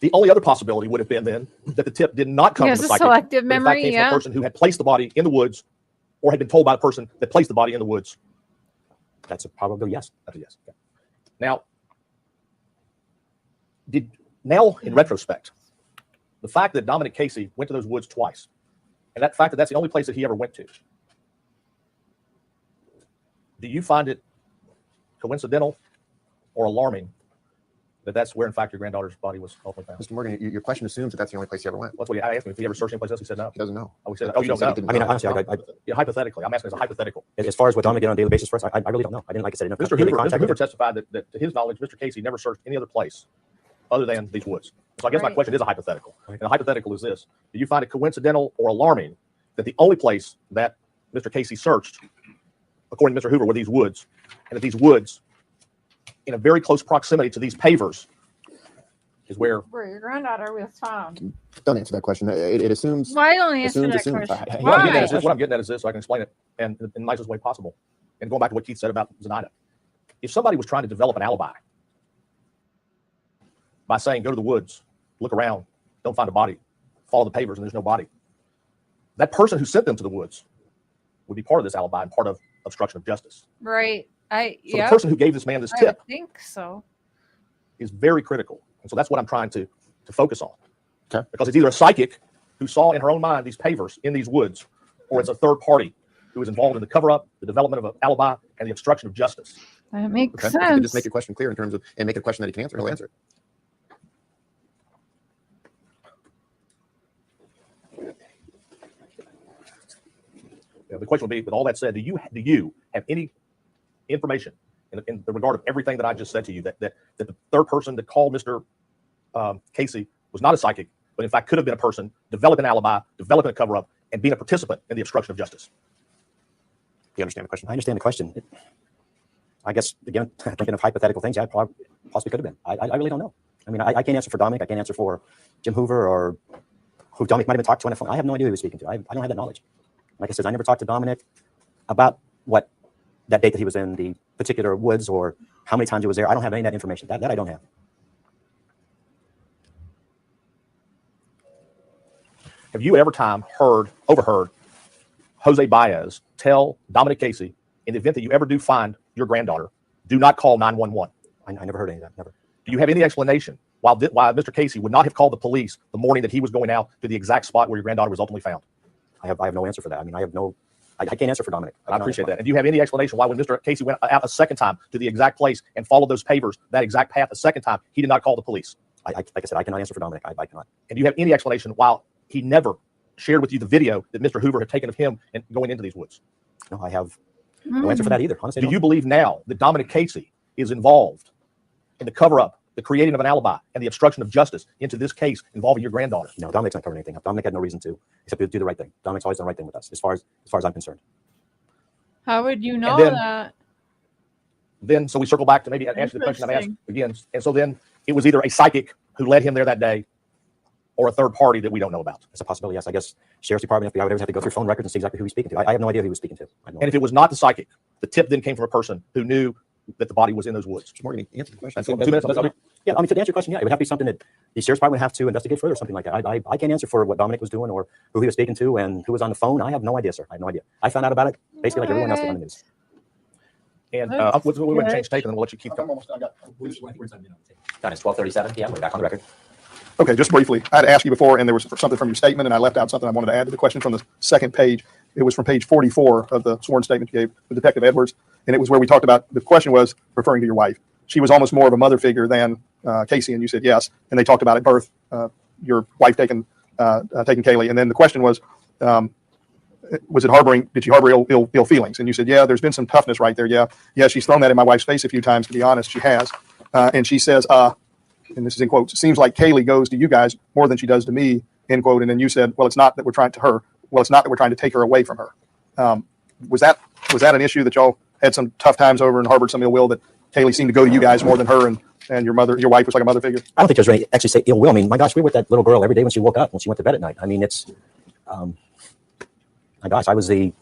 The only other possibility would have been then that the tip did not come Yes, from a the psychic. selective but in fact memory, came from yeah. a person who had placed the body in the woods or had been told by a person that placed the body in the woods. That's probably yes. That's a yes. Okay. Now, in retrospect, the fact that Dominic Casey went to those woods twice, and that fact that that's the only place that he ever went to, do you find it coincidental or alarming that that's where, in fact, your granddaughter's body was ultimately found. Mr. Morgan, your question assumes that that's the only place he ever went. That's what I asked him. If he ever searched any place else, he said no. He doesn't know. Oh, he said, oh, you don't know. He I mean, honestly, Yeah, hypothetically. I'm asking as a hypothetical. as far as what Dominic did on a daily basis for us, I really don't know. I didn't, like I said, I didn't Mr. daily Hoover, contact with him. testified that to his knowledge, Mr. Casey never searched any other place other than these woods. So I guess my Right. question is a hypothetical. And the hypothetical is this: do you find it coincidental or alarming that the only place that Mr. Casey searched, according to Mr. Hoover, were these woods, and that these woods, in a very close proximity to these pavers, is where? Where your granddaughter was found. Don't answer that question. It assumes. Why don't answer Assumes, that assumes. question? What I'm getting at Why? is this, what I'm getting at is this, so I can explain it in the nicest way possible. And going back to what Keith said about Zenaida. If somebody was trying to develop an alibi by saying, go to the woods, look around, don't find a body, follow the pavers, and there's no body, that person who sent them to the woods would be part of this alibi and part of obstruction of justice. Right. So the person who gave this man this I would tip think so. is very critical. And so that's what I'm trying to focus on. Okay. Because it's either a psychic who saw in her own mind these pavers in these woods, or it's a third party who is involved in the cover-up, the development of an alibi, and the obstruction of justice. That makes Okay. If you could sense. just make your question clear in terms of, and make a question that he can answer, he'll answer it. The question would be, with all that said, do you have any information in the regard of everything that I just said to you, that the third person that called Mr. Casey was not a psychic, but in fact could have been a person developing an alibi, developing a cover-up, and being a participant in the obstruction of justice? Do you understand the question? I understand the question. I guess, again, thinking of hypothetical things, I possibly could have been. I really don't know. I mean, I can't answer for Dominic. I can't answer for Jim Hoover or who Dominic might have been talking to on the phone. I have no idea who he was speaking to. I don't have that knowledge. Like I said, I never talked to Dominic about what that date that he was in the particular woods or how many times he was there. I don't have any of that information. That I don't have. Have you ever overheard Jose Baez tell Dominic Casey, in the event that you ever do find your granddaughter, do not call 911? I never heard any of that. Never. Do you have any explanation why Mr. Casey would not have called the police the morning that he was going out to the exact spot where your granddaughter was ultimately found? I have no answer for that. I mean, I can't answer for Dominic. I appreciate that. And do you have any explanation why when Mr. Casey went out a second time to the exact place and followed those pavers, that exact path a second time, he did not call the police? Like I said, I cannot answer for Dominic. I cannot. And do you have any explanation why he never shared with you the video that Mr. Hoover had taken of him and going into these woods? No, I have no answer for that either. Honestly, Do you believe now that Dominic Casey is involved in the cover-up, the creating of an alibi, and the obstruction of justice into this case involving your granddaughter? No, Dominic's not covering anything up. Dominic had no reason to, except to do the right thing. Dominic's always done the right thing with us, as far as I'm concerned. How would you know then- that? Then, so we circle back to maybe answer the question I've asked again. And so then it was either a psychic who led him there that day or a third party that we don't know about. It's a possibility, yes. I guess Sheriff's Department, FBI, would have to go through phone records and see exactly who he's speaking to. I have no idea who he was speaking to. I have no And if it was not the psychic, the tip then came from a person who knew that the body was in those woods. Mr. Morgan, answer the question. That's 2 minutes. Yeah, I mean, to answer your question, yeah, it would have to be something that the Sheriff's Department would have to investigate further, something like that. I can't answer for what Dominic was doing or who he was speaking to and who was on the phone. I have no idea, sir. I have no idea. I found out about it basically like everyone else did on the news. And we're going to change tape, and then we'll let you keep going. Time is 12:37 p.m. We're back on the record. Okay, just briefly, I had asked you before, and there was something from your statement, and I left out something I wanted to add to the question from the second page. It was from page 44 of the sworn statement you gave with Detective Edwards, and it was where we talked about, the question was referring to your wife. She was almost more of a mother figure than Casey, and you said yes. And they talked about at birth, your wife taking Kaylee, and then the question was it harboring? Did she harbor ill feelings? And you said, yeah, there's been some toughness right there. Yeah, she's thrown that in my wife's face a few times. To be honest, she has. And she says, and this is in quotes, seems like Kaylee goes to you guys more than she does to me, end quote. And then you said, well, it's not that we're trying to take her away from her. Was that an issue that y'all had some tough times over and harbored some ill will, that Kaylee seemed to go to you guys more than her, and your wife was like a mother figure? I don't think there's any actually say ill will. I mean, my gosh, we were with that little girl every day when she woke up, when she went to bed at night. I mean, it's, my gosh, I was the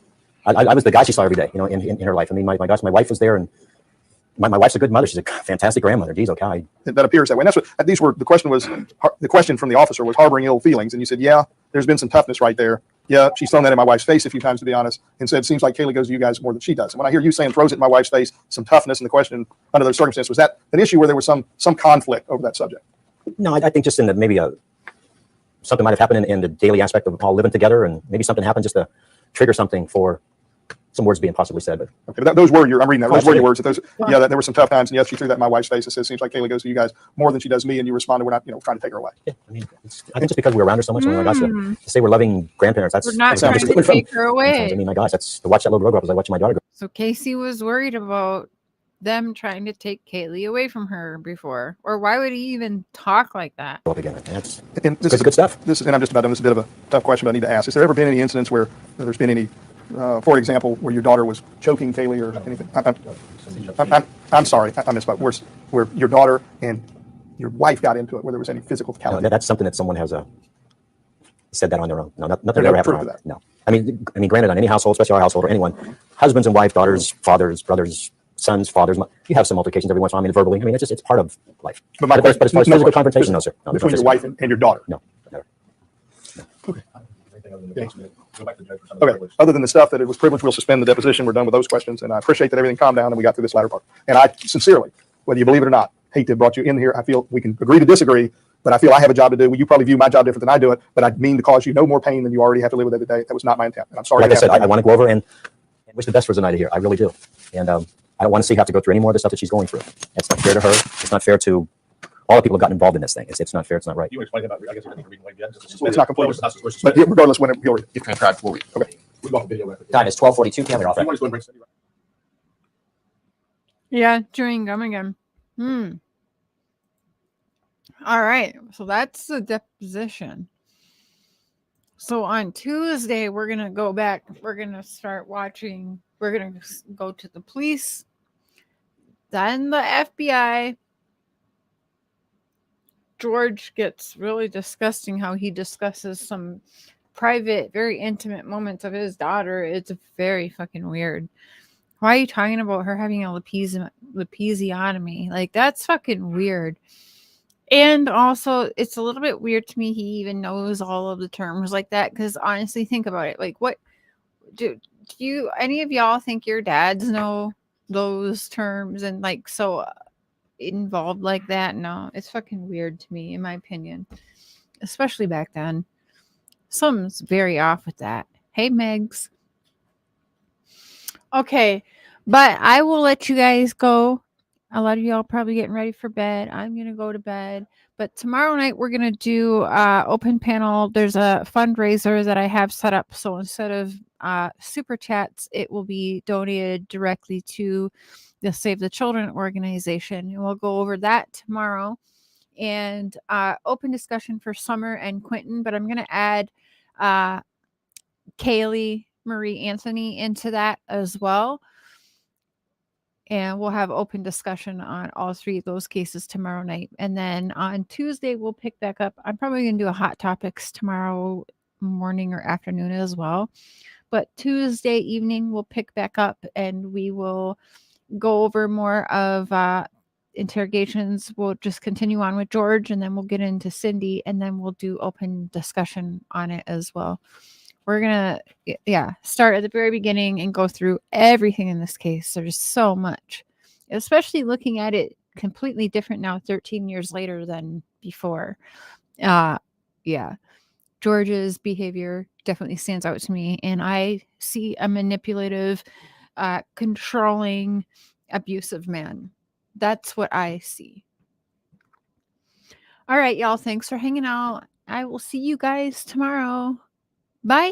guy she saw every day, in her life. I mean, my gosh, my wife was there, and my wife's a good mother. She's a fantastic grandmother. Geez, okay. That appears that way. And that's what these were. The question from the officer was harboring ill feelings, and you said, yeah, there's been some toughness right there. Yeah, she's thrown that in my wife's face a few times, to be honest, and said, seems like Kaylee goes to you guys more than she does. And when I hear you saying throws it in my wife's face, some toughness in the question under those circumstances, was that an issue where there was some conflict over that subject? No, I think just in that maybe something might have happened in the daily aspect of all living together, and maybe something happened just to trigger something for some words being possibly said, but Okay, but those were your, I'm reading that, those were your Absolutely. words. That those, yeah, that there were some tough times. And yes, she threw that in my wife's face. It says, seems like Kaylee goes to you guys more than she does me. And you responded, we're not, trying to take her away. yeah, I mean, I think just because we were around her so much, and my gosh, to say we're loving grandparents, that's We're not that's trying just to coming from- take her away. I mean, my gosh, that's to watch that little girl grow up is like watching my daughter grow So Casey was worried about them trying to take Kaylee away from her before, or why would he even talk like that? up again. That's And this good stuff. This is, and I'm just about done. This is a bit of a tough question, but I need to ask. Has there ever been any incidents where there's been any, for example, where your daughter was choking Kaylee or anything? I'm sorry, I misspoke. Where your daughter and your wife got into it, where there was any physical No, physicality? that's something that someone has said that on their own. No, nothing There's ever no happened. proof of that. No, I mean, granted, on any household, especially our household or anyone, husbands and wife, daughters, fathers, brothers, sons, fathers, you have some altercations every once in a while. I mean, verbally. I mean, it's part of life. But my But as far as question- physical confrontation, no, sir. No, there's no Between your physical- wife and your daughter? No, never. Anything other than the case, go back to the judge for some of the Okay, privilege. other than the stuff that it was privileged, we'll suspend the deposition. We're done with those questions, and I appreciate that everything calmed down and we got through this latter part. And I sincerely, whether you believe it or not, hate to have brought you in here. I feel we can agree to disagree, but I feel I have a job to do. You probably view my job different than I do it, but I mean to cause you no more pain than you already have to live with every day. That was not my intent, and I'm sorry. Like I said, to I want to go over and wish the best for Zenaida here. I really do. And I don't want to see her have to go through any more of the stuff that she's going through. It's not fair to her. It's not fair to all the people who got involved in this thing. It's not fair. It's not right. You explained about, I guess, you didn't read the It's not complete. But But regardless, when he'll read it. If transcribed, we'll read. Okay. we got the video record. Time is 12:42. Camera off. You want to go and bring Cindy right? Yeah, chewing gum again. All right, so that's the deposition. So on Tuesday, we're gonna go back. We're gonna start watching. We're gonna go to the police, then the FBI. George gets really disgusting how he discusses some private, very intimate moments of his daughter. It's very fucking weird. Why are you talking about her having a episiotomy? Like, that's fucking weird. And also, it's a little bit weird to me he even knows all of the terms like that, because honestly, think about it. Like, what do you, any of y'all think your dads know those terms and like so involved like that? No, it's fucking weird to me, in my opinion, especially back then. Something's very off with that. Hey, Megs. Okay, but I will let you guys go. A lot of y'all probably getting ready for bed. I'm going to go to bed. But tomorrow night, we're going to do open panel. There's a fundraiser that I have set up. So instead of super chats, it will be donated directly to the Save the Children organization. And we'll go over that tomorrow. And open discussion for Summer and Quentin. But I'm going to add Kaylee Marie Anthony into that as well. And we'll have open discussion on all three of those cases tomorrow night. And then on Tuesday, we'll pick back up. I'm probably going to do a hot topics tomorrow morning or afternoon as well. But Tuesday evening, we'll pick back up and we will go over more of interrogations. We'll just continue on with George and then we'll get into Cindy and then we'll do open discussion on it as well. We're going to, start at the very beginning and go through everything in this case. There's so much, especially looking at it completely different now, 13 years later than before. George's behavior definitely stands out to me. And I see a manipulative, controlling, abusive man. That's what I see. All right, y'all. Thanks for hanging out. I will see you guys tomorrow. Bye.